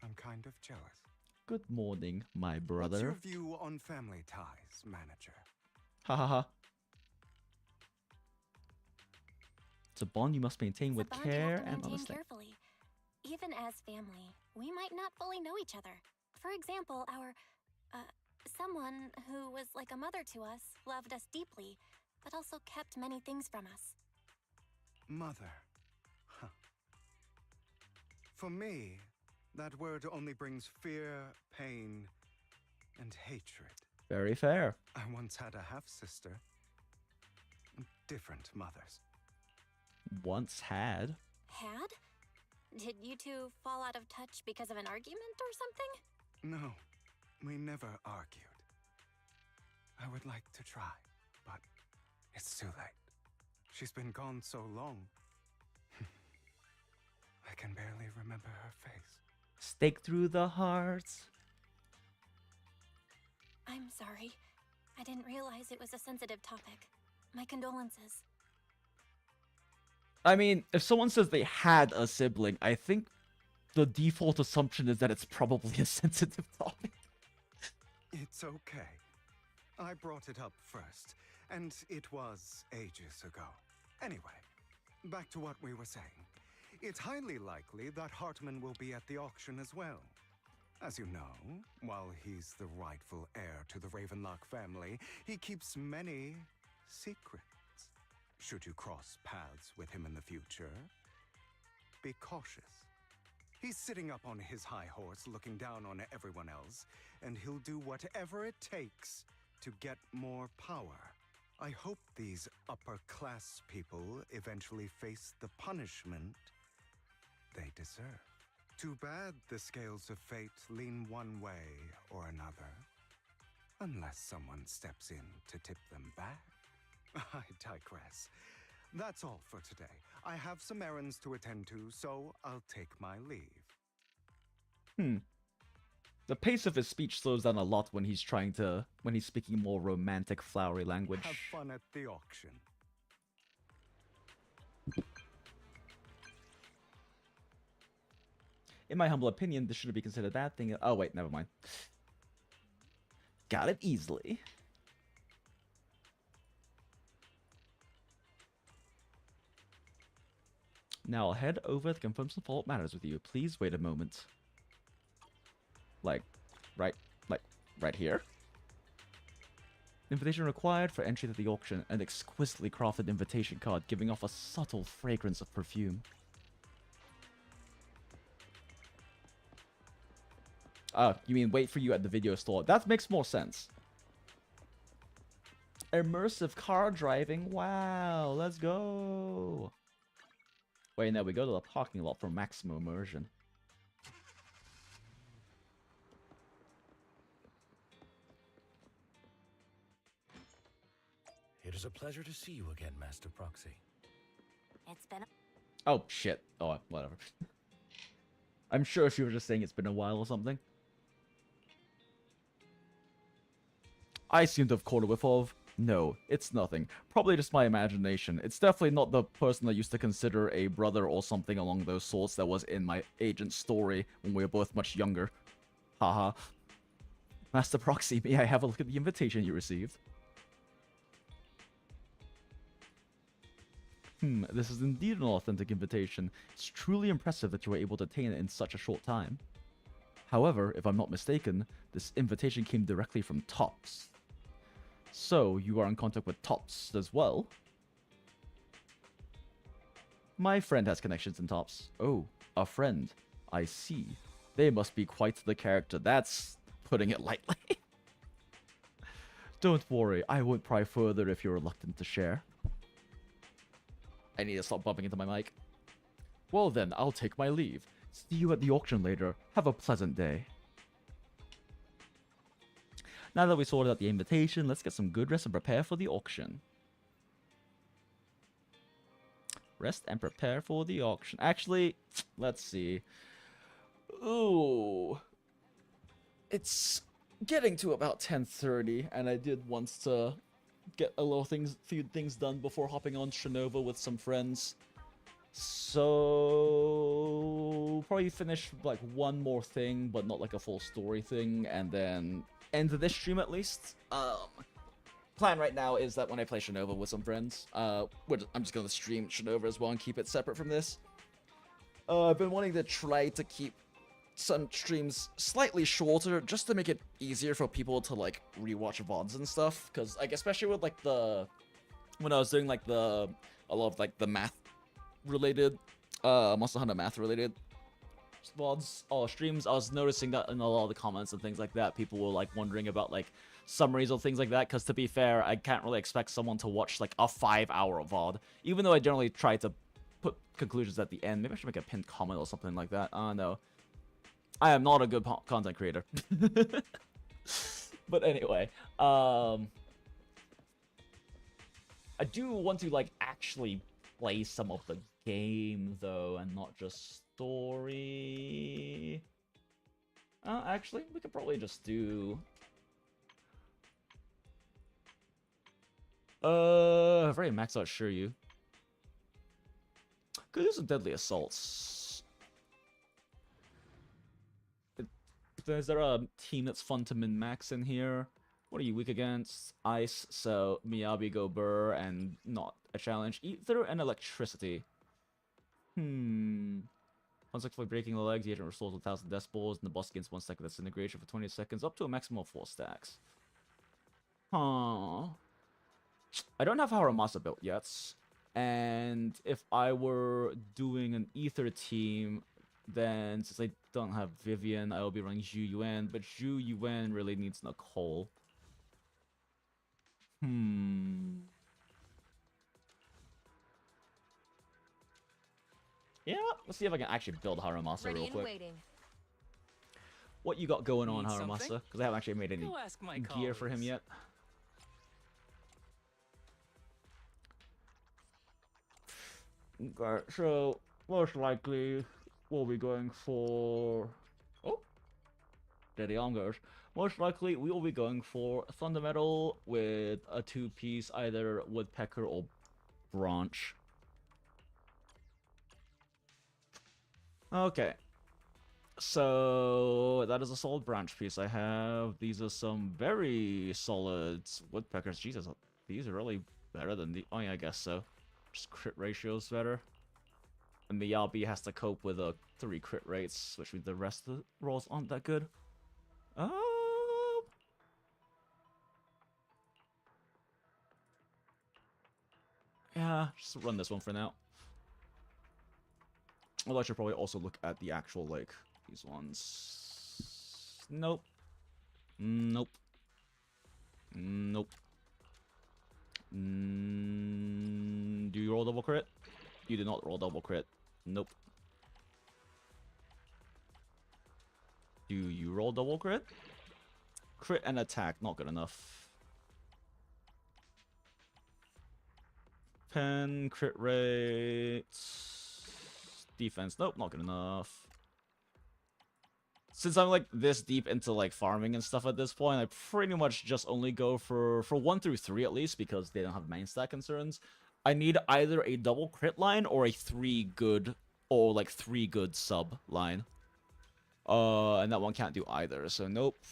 Speaker 7: I'm kind of jealous.
Speaker 1: Good morning, my brother.
Speaker 7: What's your view on family ties, manager?
Speaker 1: Ha ha ha. It's a bond you must maintain with care and honesty.
Speaker 2: Carefully. Even as family, we might not fully know each other. For example, someone who was like a mother to us loved us deeply, but also kept many things from us.
Speaker 7: Mother. Huh. For me, that word only brings fear, pain, and hatred.
Speaker 1: Very fair.
Speaker 7: I once had a half-sister. Different mothers.
Speaker 1: Once had?
Speaker 2: Had? Did you two fall out of touch because of an argument or something?
Speaker 7: No, we never argued. I would like to try, but it's too late. She's been gone so long. I can barely remember her face.
Speaker 1: Stake through the heart.
Speaker 2: I'm sorry. I didn't realize it was a sensitive topic. My condolences.
Speaker 1: I mean, if someone says they had a sibling, I think the default assumption is that it's probably a sensitive topic.
Speaker 7: It's okay. I brought it up first, and it was ages ago. Anyway, back to what we were saying. It's highly likely that Hartman will be at the auction as well. As you know, while he's the rightful heir to the Ravenlock family, he keeps many secrets. Should you cross paths with him in the future, be cautious. He's sitting up on his high horse looking down on everyone else, and he'll do whatever it takes to get more power. I hope these upper-class people eventually face the punishment they deserve. Too bad the scales of fate lean one way or another. Unless someone steps in to tip them back. I digress. That's all for today. I have some errands to attend to, so I'll take my leave.
Speaker 1: The pace of his speech slows down a lot when he's speaking more romantic, flowery language.
Speaker 7: Have fun at the auction.
Speaker 1: In my humble opinion, this shouldn't be considered a bad thing. Oh wait, never mind. Got it easily. Now I'll head over to confirm some follow-up matters with you. Please wait a moment. Like right here? Invitation required for entry to the auction. An exquisitely crafted invitation card giving off a subtle fragrance of perfume. You mean wait for you at the video store? That makes more sense. Immersive car driving. Wow, let's go. Wait, now we go to the parking lot for maximum immersion.
Speaker 9: It is a pleasure to see you again, Master Proxy.
Speaker 12: It's been
Speaker 1: Oh, shit. Oh, whatever. I'm sure she was just saying it's been a while or something. I seem to have caught a whiff of. No, it's nothing. Probably just my imagination. It's definitely not the person I used to consider a brother or something along those sorts that was in my agent's story when we were both much younger. Haha. Master Proxy, may I have a look at the invitation you received? This is indeed an authentic invitation. It's truly impressive that you were able to attain it in such a short time. However, if I'm not mistaken, this invitation came directly from Tops. So, you are in contact with Tops as well? My friend has connections in Tops. Oh, a friend. I see. They must be quite the character. That's putting it lightly. Don't worry, I won't pry further if you're reluctant to share. I need to stop bumping into my mic. Well then, I'll take my leave. See you at the auction later. Have a pleasant day. Now that we sorted out the invitation, let's get some good rest and prepare for the auction. Rest and prepare for the auction. Actually, let's see. Ooh. It's getting to about 10:30, and I did want to get few things done before hopping on Strinova with some friends. So probably finish like one more thing, but not like a full story thing, and then end this stream at least. Plan right now is that when I play Strinova with some friends, I'm just gonna stream Strinova as well and keep it separate from this. I've been wanting to try to keep some streams slightly shorter, just to make it easier for people to like rewatch VODs and stuff, because like especially with like when I was doing like a lot of like the math related Monster Hunter math related VODs or streams, I was noticing that in a lot of the comments and things like that, people were like wondering about like summaries or things like that, because to be fair, I can't really expect someone to watch like a 5-hour VOD, even though I generally try to put conclusions at the end. Maybe I should make a pinned comment or something like that. No. I am not a good content creator. But anyway, I do want to like actually play some of the game though, and not just story. Actually, we could probably just do I've already maxed out Shiryu. Could do some deadly assaults. Is there a team that's fun to min-max in here? What are you weak against? Ice, so Miyabi go Burr, and not a challenge. Ether and electricity. Unsuccessfully breaking the legs, the agent restores 1,000 decibels, and the boss gains 1 second disintegration for 20 seconds, up to a maximum of 4 stacks. Huh. I don't have Haramasa built yet, and if I were doing an Ether team, then since I don't have Vivian, I will be running Zhu Yuan, but Zhu Yuan really needs Nicole. Yeah, let's see if I can actually build Haramasa
Speaker 4: Ready
Speaker 1: real
Speaker 4: and
Speaker 1: quick.
Speaker 4: waiting.
Speaker 1: What you got going on,
Speaker 13: Need
Speaker 1: Haramasa?
Speaker 13: something?
Speaker 1: Because I haven't actually made any
Speaker 13: Go ask my
Speaker 1: gear for him
Speaker 13: colleagues.
Speaker 1: yet. Okay, so most likely we'll be going for... Oh, there the arm goes. Most likely we will be going for Thunder Metal with a 2-piece, either Woodpecker or Branch. Okay. So that is a solid branch piece I have. These are some very solid woodpeckers. Jesus, these are really better than the... Oh yeah, I guess so. Just crit ratio's better. And Miyabi has to cope with 3 crit rates, which means the rest of the rolls aren't that good. Yeah, just run this one for now. Although I should probably also look at the actual, like, these ones. Nope. Nope. Nope. Do you roll double crit? You do not roll double crit. Nope. Do you roll double crit? Crit and attack, not good enough. Pen, crit rate... Defense, nope, not good enough. Since I'm like this deep into like farming and stuff at this point, I pretty much just only go for 1 through 3 at least, because they don't have main stack concerns. I need either a double crit line or a 3 good sub line. And that one can't do either, so nope.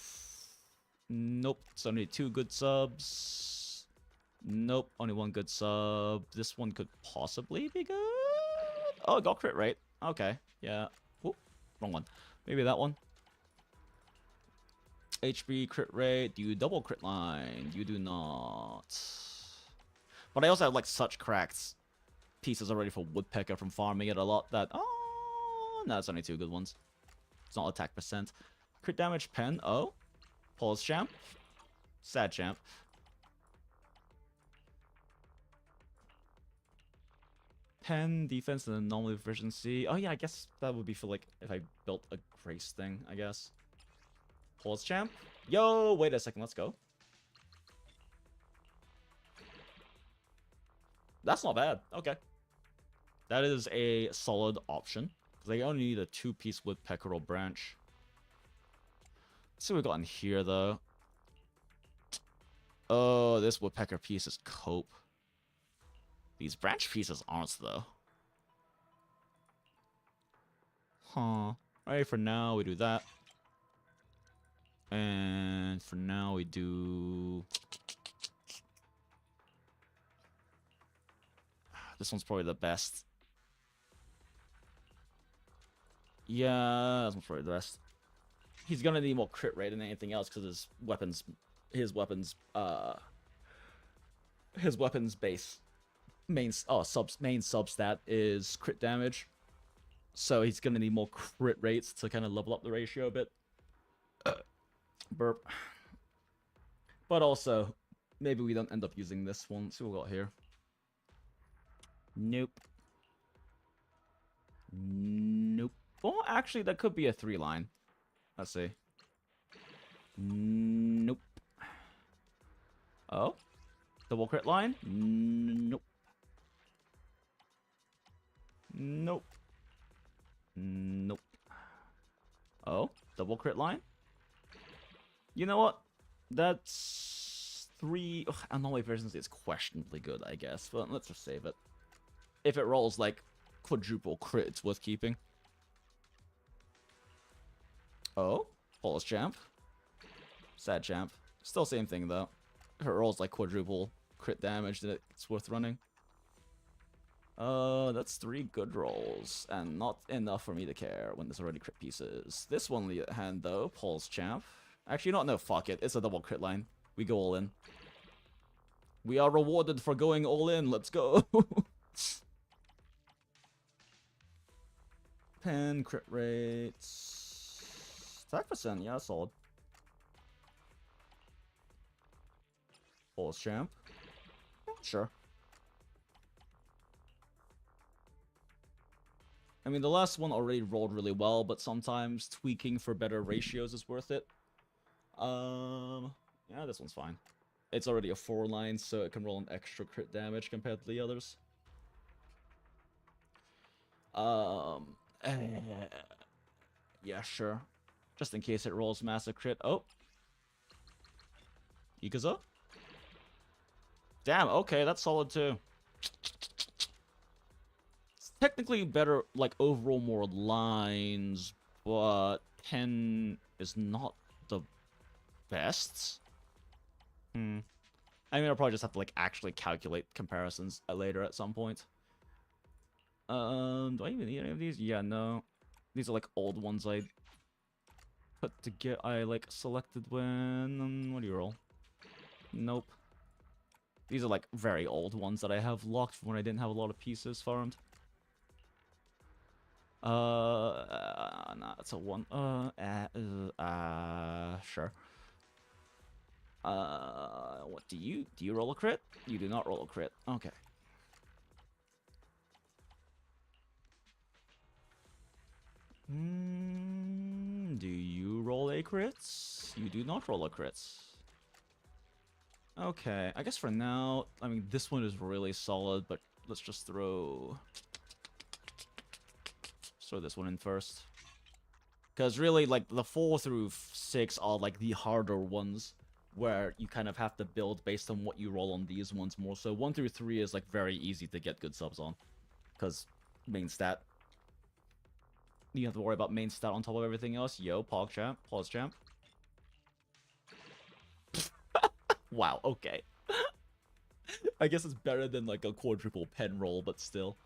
Speaker 1: Nope, so I need 2 good subs. Nope, only 1 good sub. This one could possibly be good. Oh, it got crit rate. Okay, yeah. Oop, wrong one. Maybe that one. HB crit rate. Do you double crit line? You do not. But I also have like such cracked pieces already for Woodpecker from farming it a lot that... Oh, no, it's only 2 good ones. It's not attack percent. Crit damage pen. Oh. Pulse champ. Sad champ. Pen, defense, and anomaly efficiency. Oh yeah, I guess that would be for like if I built a grace thing, I guess. Pulse champ. Yo, wait a second, let's go. That's not bad. Okay. That is a solid option. Because I only need a 2-piece Woodpecker or Branch. Let's see what we got in here, though. Oh, this Woodpecker piece is cope. These Branch pieces aren't, though. Huh. Alright, for now, we do that. And for now, we do... This one's probably the best. Yeah, this one's probably the best. He's gonna need more crit rate than anything else because his weapons base main substat is crit damage. So he's gonna need more crit rates to kind of level up the ratio a bit. Burp. But also, maybe we don't end up using this one. Let's see what we got here. Nope. Nope. Well, actually, that could be a 3-line. Let's see. Nope. Oh? Double crit line? Nope. Nope. Nope. Oh? Double crit line? You know what? That's 3... Ugh, anomaly efficiency is questionably good, I guess. But let's just save it. If it rolls, like, quadruple crit, it's worth keeping. Oh? Pulse champ. Sad champ. Still same thing, though. If it rolls, like, quadruple crit damage, then it's worth running. That's 3 good rolls. And not enough for me to care when there's already crit pieces. This one on the other hand, though. Pulse champ. Actually, no, fuck it. It's a double crit line. We go all in. We are rewarded for going all in. Let's go. Pen, crit rates. Attack percent, yeah, solid. Pulse champ. Sure. I mean, the last one already rolled really well, but sometimes tweaking for better ratios is worth it. Yeah, this one's fine. It's already a 4-line, so it can roll an extra crit damage compared to the others. Yeah, sure. Just in case it rolls massive crit. Oh. Ikaza? Damn, okay, that's solid too. It's technically better, like, overall more lines, but 10 is not the best. I mean, I'll probably just have to, like, actually calculate comparisons later at some point. Do I even need any of these? Yeah, no. These are, like, old ones I put together. I, like, selected when... what do you roll? Nope. These are, like, very old ones that I have locked from when I didn't have a lot of pieces farmed. Nah, it's a 1. Sure. What do you roll a crit? You do not roll a crit. Okay. Do you roll a crit? You do not roll a crit. Okay, I guess for now, I mean, this one is really solid, but let's just throw this one in first. Because really, like, the 4 through 6 are, like, the harder ones, where you kind of have to build based on what you roll on these ones more. So 1 through 3 is, like, very easy to get good subs on. Because main stat. You have to worry about main stat on top of everything else. Yo, Pog champ, pause champ. Wow, okay. I guess it's better than, like, a quadruple pen roll, but still.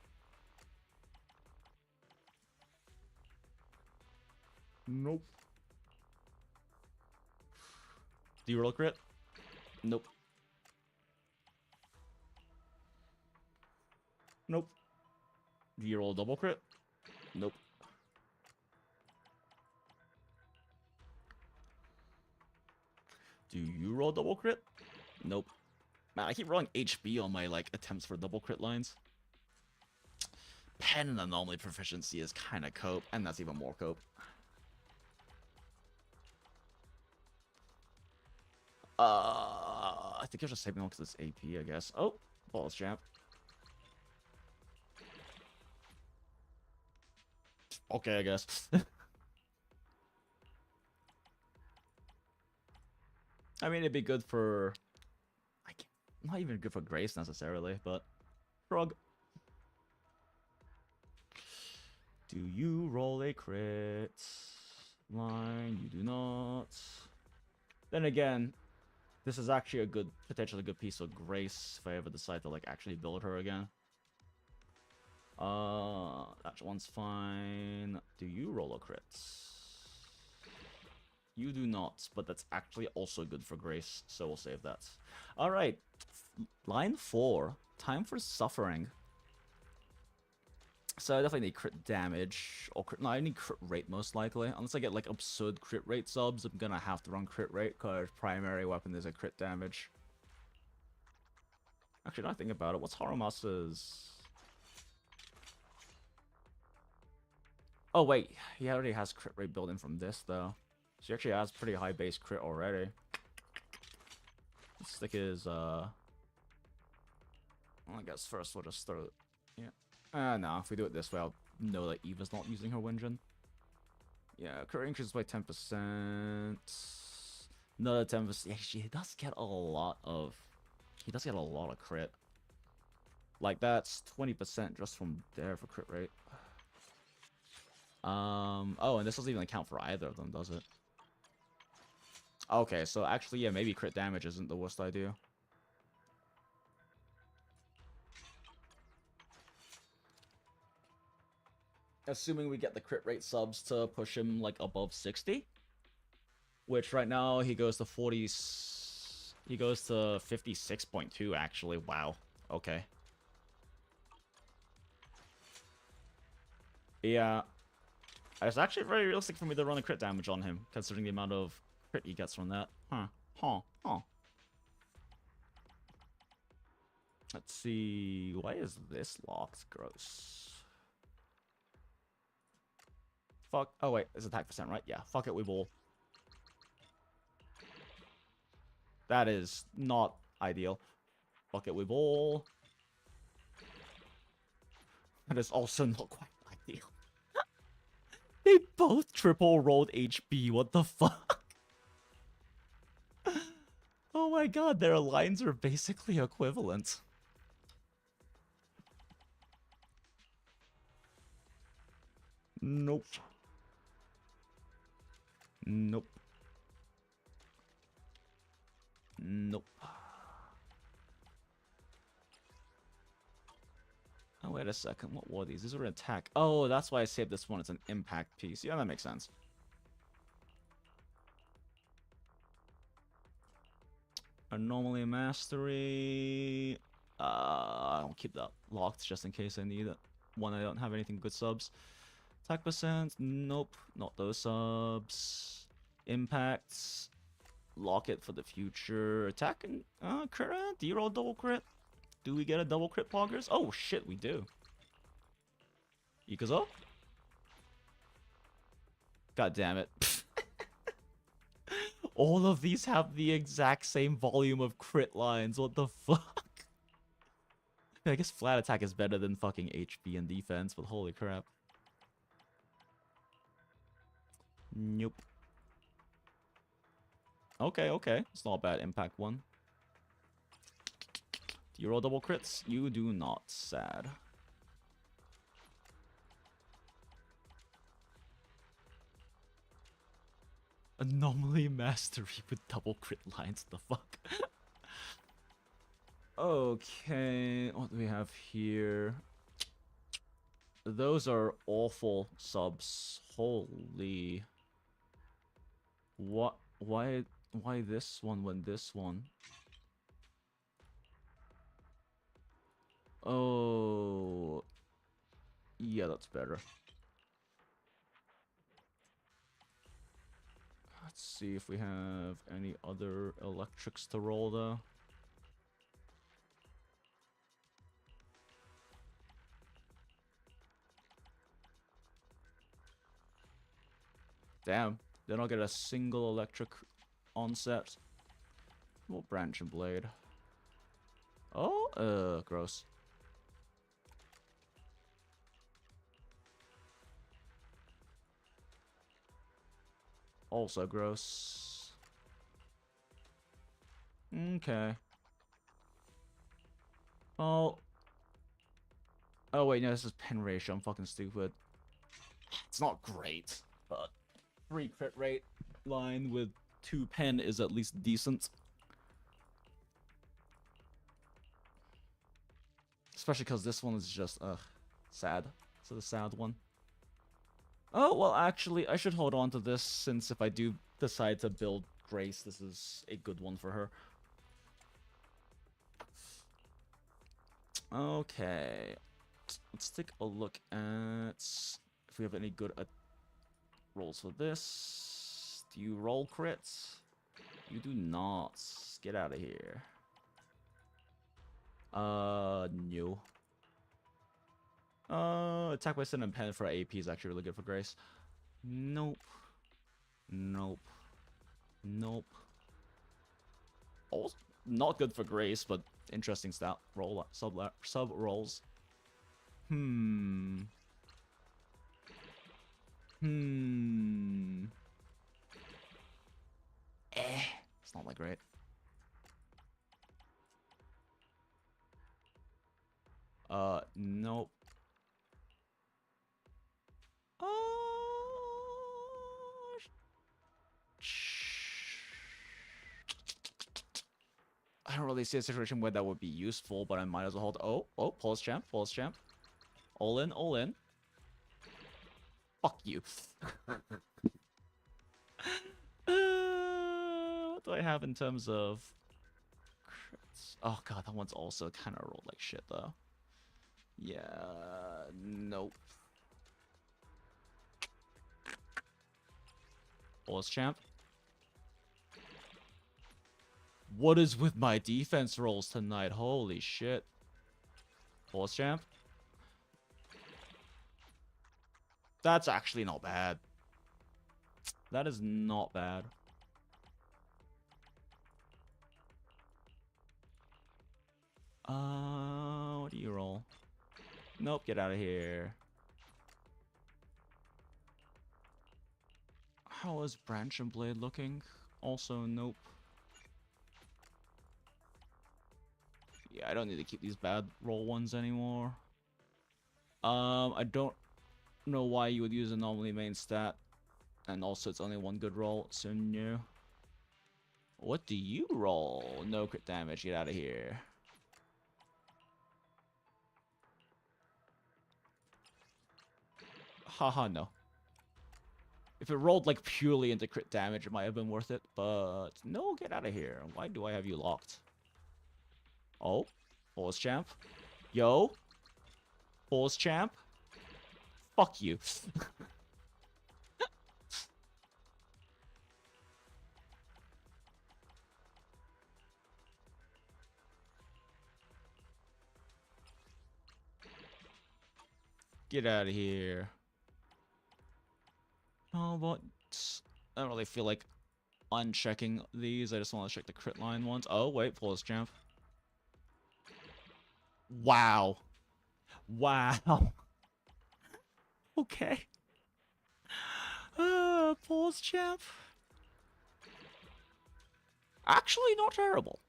Speaker 1: Nope. Do you roll a crit? Nope. Nope. Do you roll a double crit? Nope. Do you roll a double crit? Nope. Man, I keep rolling HB on my, like, attempts for double crit lines. Pen and anomaly proficiency is kind of cope, and that's even more cope. I think you're just saving one because it's AP, I guess. Oh, balls champ. Okay, I guess. I mean, it'd be good for... not even good for Grace, necessarily, but... Shrug. Do you roll a crit? Line, you do not. Then again, this is actually a good, potentially good piece of Grace if I ever decide to, like, actually build her again. That one's fine. Do you roll a crit? You do not, but that's actually also good for Grace, so we'll save that. Alright, line 4. Time for suffering. So I definitely need crit damage, or crit, no, I need crit rate most likely. Unless I get, like, absurd crit rate subs, I'm gonna have to run crit rate, because primary weapon is a crit damage. Actually, now I think about it, what's Harumasa's... oh wait, he already has crit rate built in from this, though. So he actually has pretty high base crit already. Let's stick his, well, I guess first we'll just throw it. Yeah. No, if we do it this way, I'll know that Eva's not using her Winjin. Yeah, crit increases by 10%. Another 10%. Yeah, she does get a lot of... he does get a lot of crit. Like, that's 20% just from there for crit rate. Oh, and this doesn't even account for either of them, does it? Okay, so actually, yeah, maybe crit damage isn't the worst idea. Assuming we get the crit rate subs to push him, like, above 60. Which, right now, he goes to 40... he goes to 56.2, actually. Wow. Okay. Yeah. It's actually very realistic for me to run a crit damage on him, considering the amount of crit he gets from that. Huh. Let's see... why is this locked? Gross. Fuck. Oh, wait. It's attack percent, right? Yeah. Fuck it, we ball. That is not ideal. Fuck it, we ball. That is also not quite ideal. They both triple rolled HP. What the fuck? Oh my god, their lines are basically equivalent. Nope. Nope. Nope. Oh, wait a second. What were these? These are an attack. Oh, that's why I saved this one. It's an impact piece. Yeah, that makes sense. Anomaly mastery. I'll keep that locked just in case I need it. One, I don't have anything good subs. Attack percent. Nope. Not those subs. Impacts. Lock it for the future. Attack and crit. Do you roll double crit? Do we get a double crit poggers? Oh shit, we do. Ikazo? God damn it. All of these have the exact same volume of crit lines. What the fuck? I guess flat attack is better than fucking HP and defense, but holy crap. Nope. Okay, okay. It's not bad. Impact 1. Do you roll double crits? You do not. Sad. Anomaly mastery with double crit lines. The fuck? Okay. What do we have here? Those are awful subs. Holy. What? Why this one when this one? Oh. Yeah, that's better. Let's see if we have any other electrics to roll though. Damn, they don't get a single electric onset. Well, branch and blade. Oh, gross. Also gross. Okay. Oh. Oh wait, no, this is pen ratio. I'm fucking stupid. It's not great, but 3 crit rate line with 2 pen is at least decent. Especially because this one is just, sad. It's a sad one. Oh, well, actually, I should hold on to this, since if I do decide to build Grace, this is a good one for her. Okay. Let's take a look at if we have any good rolls for this. Do you roll crits? You do not. Get out of here. No. Attack by Sin and Pen for AP is actually really good for Grace. Nope. Nope. Nope. Also, not good for Grace, but interesting stat roll sub rolls. It's not that great. Nope. I don't really see a situation where that would be useful, but I might as well hold. Oh, pulse champ. All in, all in. Fuck you. What do I have in terms of crits? Oh god, that one's also kind of rolled like shit though. Yeah, nope. Pulse champ. What is with my defense rolls tonight? Holy shit. Pulse champ. That's actually not bad. That is not bad. What do you roll? Nope, get out of here. How is Branch and Blade looking? Also, nope. Yeah, I don't need to keep these bad roll ones anymore. I don't know why you would use anomaly main stat. And also, it's only one good roll, so no. What do you roll? No crit damage, get out of here. Haha, no. If it rolled like purely into crit damage, it might have been worth it, but no, get out of here. Why do I have you locked? Oh, pause champ. Yo, pause champ. Fuck you. Get out of here. Oh, but I don't really feel like unchecking these. I just want to check the crit line ones. Oh, wait, pause champ. Wow. Wow. Okay. Pause champ. Actually, not terrible.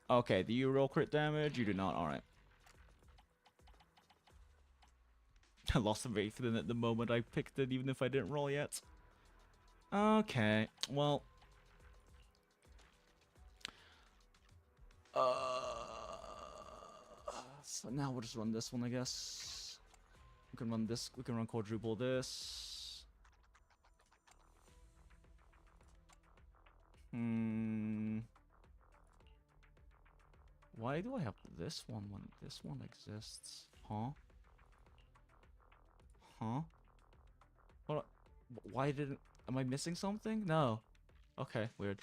Speaker 1: Okay, do you roll crit damage? You do not. Alright. I lost some faith in it the moment I picked it, even if I didn't roll yet. Okay, well. So now we'll just run this one, I guess. We can run this. We can run quadruple this. Why do I have this one when this one exists? Huh? Huh? What? Why didn't... Am I missing something? No. Okay, weird.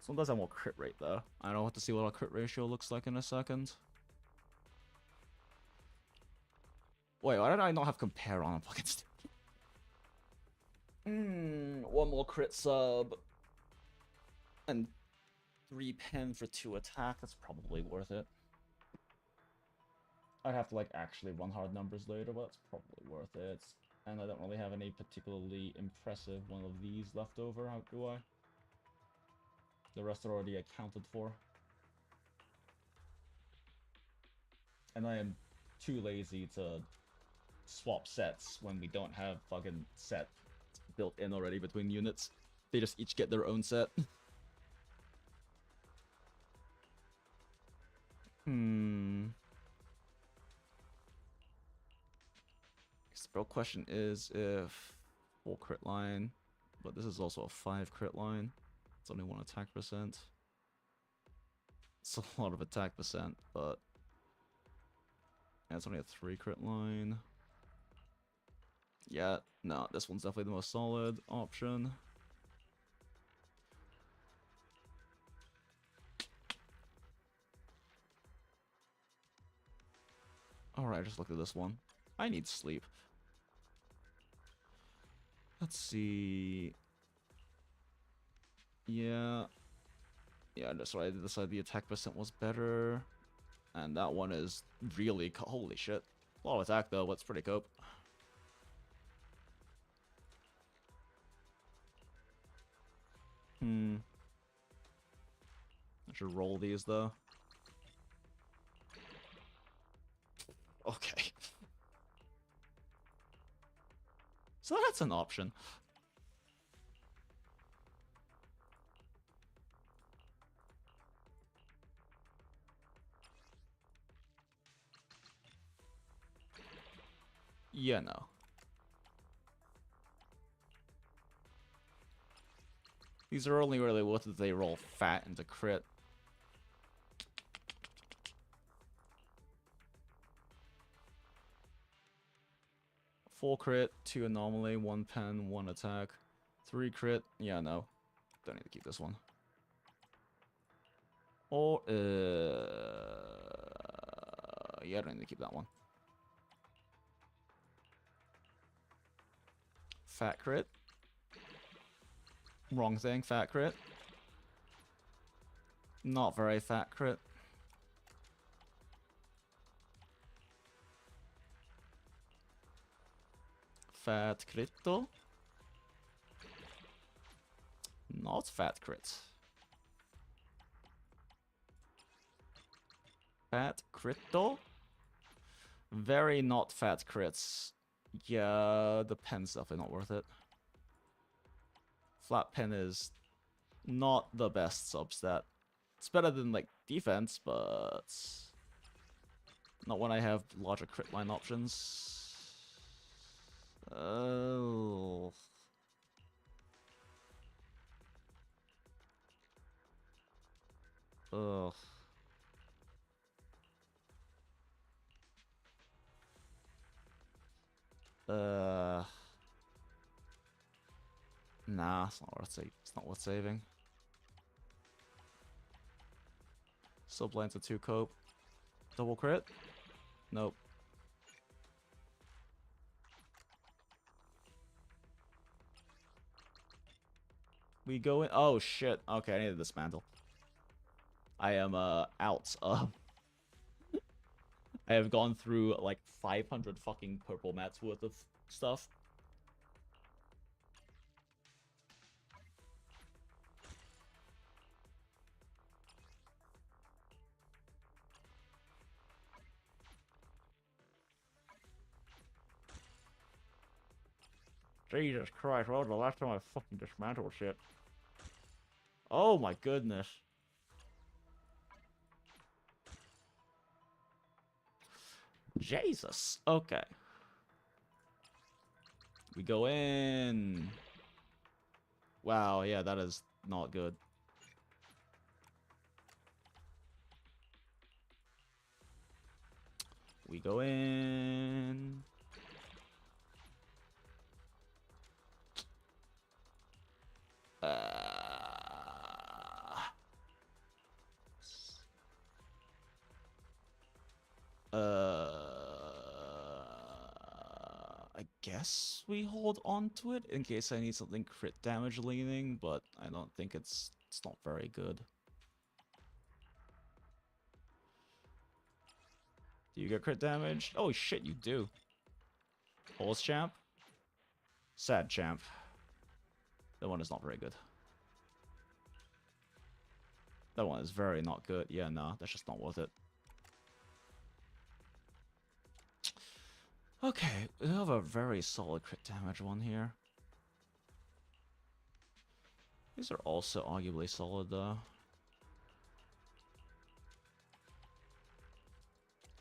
Speaker 1: This one does have more crit rate, though. I don't have to see what our crit ratio looks like in a second. Wait, why did I not have compare on? I'm fucking stupid. One more crit sub. And 3 pen for 2 attack. That's probably worth it. I'd have to like actually run hard numbers later, but that's probably worth it. And I don't really have any particularly impressive one of these left over, how do I? The rest are already accounted for. And I am too lazy to swap sets when we don't have fucking set built in already between units. They just each get their own set. The real question is if 4 crit line, but this is also a 5 crit line. It's only 1 attack percent. It's a lot of attack percent, but yeah, it's only a 3 crit line. Yeah, no, this one's definitely the most solid option. Alright, just look at this one. I need sleep. Let's see. Yeah. Yeah, that's right. I decided the attack percent was better. And that one is really... Holy shit. A lot of attack, though. What's pretty cope. I should roll these, though. Okay. So that's an option. Yeah, no. These are only really worth it if they roll fat into crit. Full crit, 2 anomaly, 1 pen, 1 attack, 3 crit. Yeah, no. Don't need to keep this one. Or, yeah, I don't need to keep that one. Fat crit. Wrong thing, fat crit. Not very fat crit. Fat crit though. Not fat crit. Fat crit though. Very not fat crits. Yeah, the pen's definitely not worth it. Flat pen is not the best substat. It's better than like defense, but not when I have larger crit line options. Oh. Ugh. Nah, it's not worth it's not worth saving. Subline's a 2 cope. Double crit? Nope. We go in. Oh shit. Okay, I need to dismantle. I am out of. I have gone through like 500 fucking purple mats worth of stuff. Jesus Christ, what was the last time I fucking dismantled shit? Oh my goodness. Jesus. Okay. We go in. Wow, yeah, that is not good. We go in. I guess we hold on to it in case I need something crit damage leaning, but I don't think it's not very good. Do you get crit damage? Oh shit, you do. Pulse champ? Sad champ. That one is not very good. That one is very not good. Yeah, no, that's just not worth it. Okay, we have a very solid crit damage one here. These are also arguably solid though.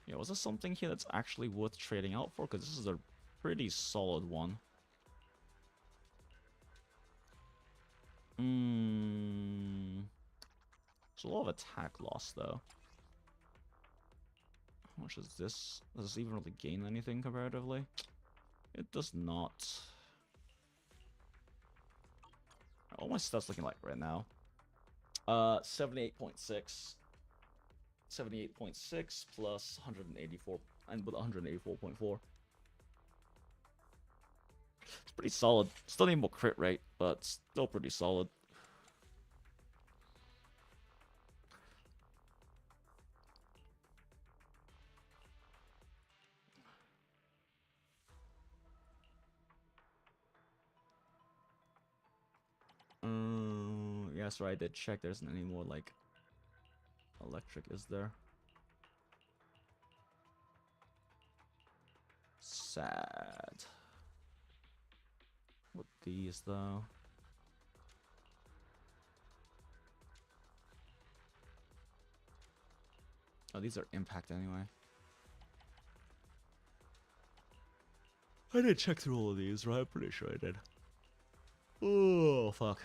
Speaker 1: Yeah, was there something here that's actually worth trading out for? Because this is a pretty solid one. It's a lot of attack loss though. How much is this? Does this even really gain anything comparatively? It does not. What my stuff's looking like right now? 78.6. 78.6 plus 184 and with 184.4. It's pretty solid. Still need more crit rate, but still pretty solid. Yeah, sorry, I did check. There isn't any more like electric, is there? Sad. What these though? Oh, these are impact anyway. I did check through all of these, right? I'm pretty sure I did. Oh, fuck.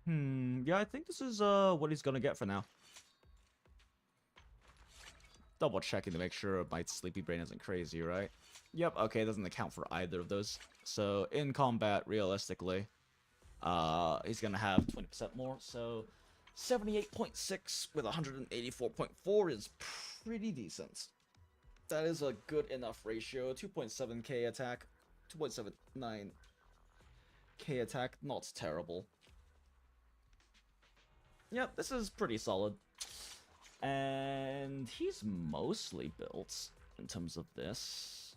Speaker 1: Yeah, I think this is what he's gonna get for now. Double checking to make sure my sleepy brain isn't crazy, right? Yep, okay, it doesn't account for either of those. So in combat, realistically, he's gonna have 20% more. So 78.6 with 184.4 is pretty decent. That is a good enough ratio. 2.7k attack, 2.79k attack, not terrible. Yep, this is pretty solid. And he's mostly built in terms of this.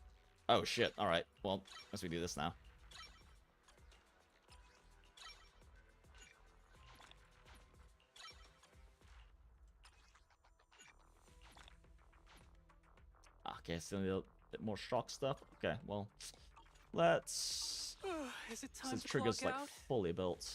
Speaker 1: Oh shit, alright. Well, as we do this now. Okay, still need a bit more shock stuff. Okay, well, let's...
Speaker 6: Is it time
Speaker 1: Since
Speaker 6: to
Speaker 1: trigger's
Speaker 6: clock
Speaker 1: like
Speaker 6: out?
Speaker 1: fully built.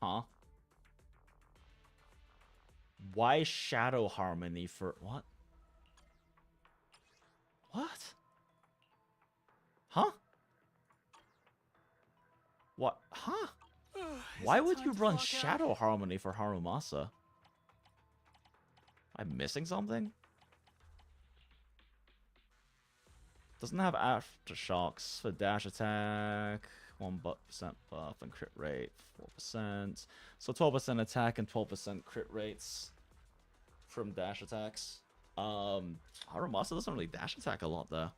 Speaker 1: Huh? Why Shadow Harmony for... What? What? Huh? What? Huh? Why would you run Shadow Harmony for Harumasa? Am I missing something? Doesn't have aftershocks for dash attack, 1% buff and crit rate, 4%. So 12% attack and 12% crit rates from dash attacks. Harumasa doesn't really dash attack a lot though.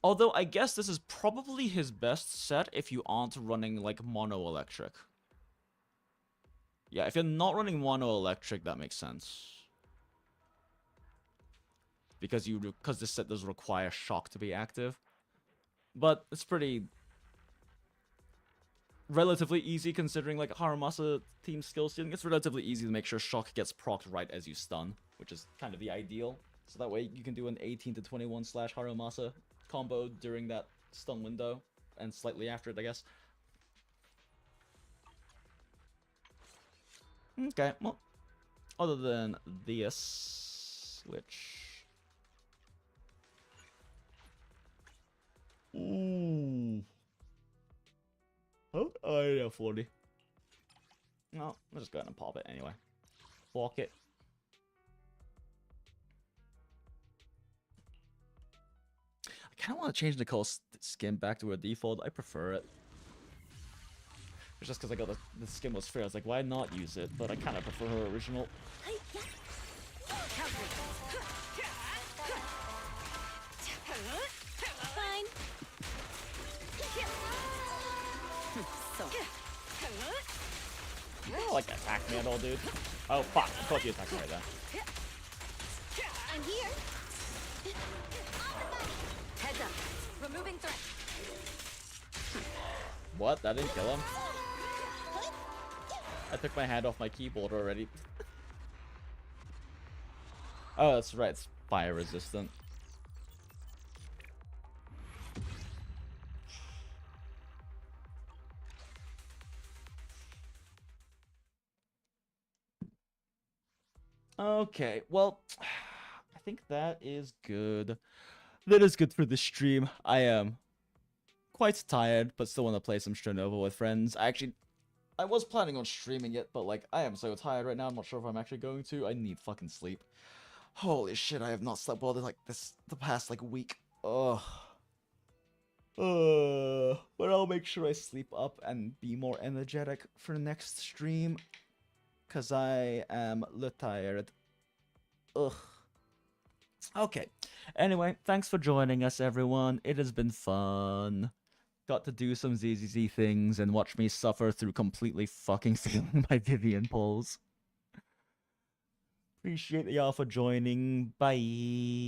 Speaker 1: Although I guess this is probably his best set if you aren't running like mono electric. Yeah, if you're not running mono electric, that makes sense. Because this set does require shock to be active. But it's pretty relatively easy considering like Harumasa team skill stealing. It's relatively easy to make sure shock gets procced right as you stun, which is kind of the ideal. So that way you can do an 18 to 21 slash Harumasa combo during that stun window and slightly after it, I guess. Okay, well, other than this, which... Ooh. Oh, yeah, 40. No, I'll just go ahead and pop it anyway. Block it. I kind of want to change Nicole's skin back to her default. I prefer it. It's just because I got the skin was fair. I was like, why not use it? But I kind of prefer her original.
Speaker 12: Fine.
Speaker 1: You don't like attack me at all, dude. Oh fuck! I thought you attacked me right there.
Speaker 12: I'm here.
Speaker 3: Heads up. Removing threat.
Speaker 1: What? That didn't kill him? I took my hand off my keyboard already. Oh, that's right. It's fire resistant. Okay, well, I think that is good. That is good for the stream. I am quite tired, but still want to play some Strinova with friends. I was planning on streaming it, but like, I am so tired right now. I'm not sure if I'm actually going to. I need fucking sleep. Holy shit, I have not slept well like this the past like week. Ugh. But I'll make sure I sleep up and be more energetic for the next stream. Cause I am tired. Ugh. Okay. Anyway, thanks for joining us, everyone. It has been fun. Got to do some ZZZ things and watch me suffer through completely fucking failing my Vivian polls. Appreciate y'all for joining. Bye.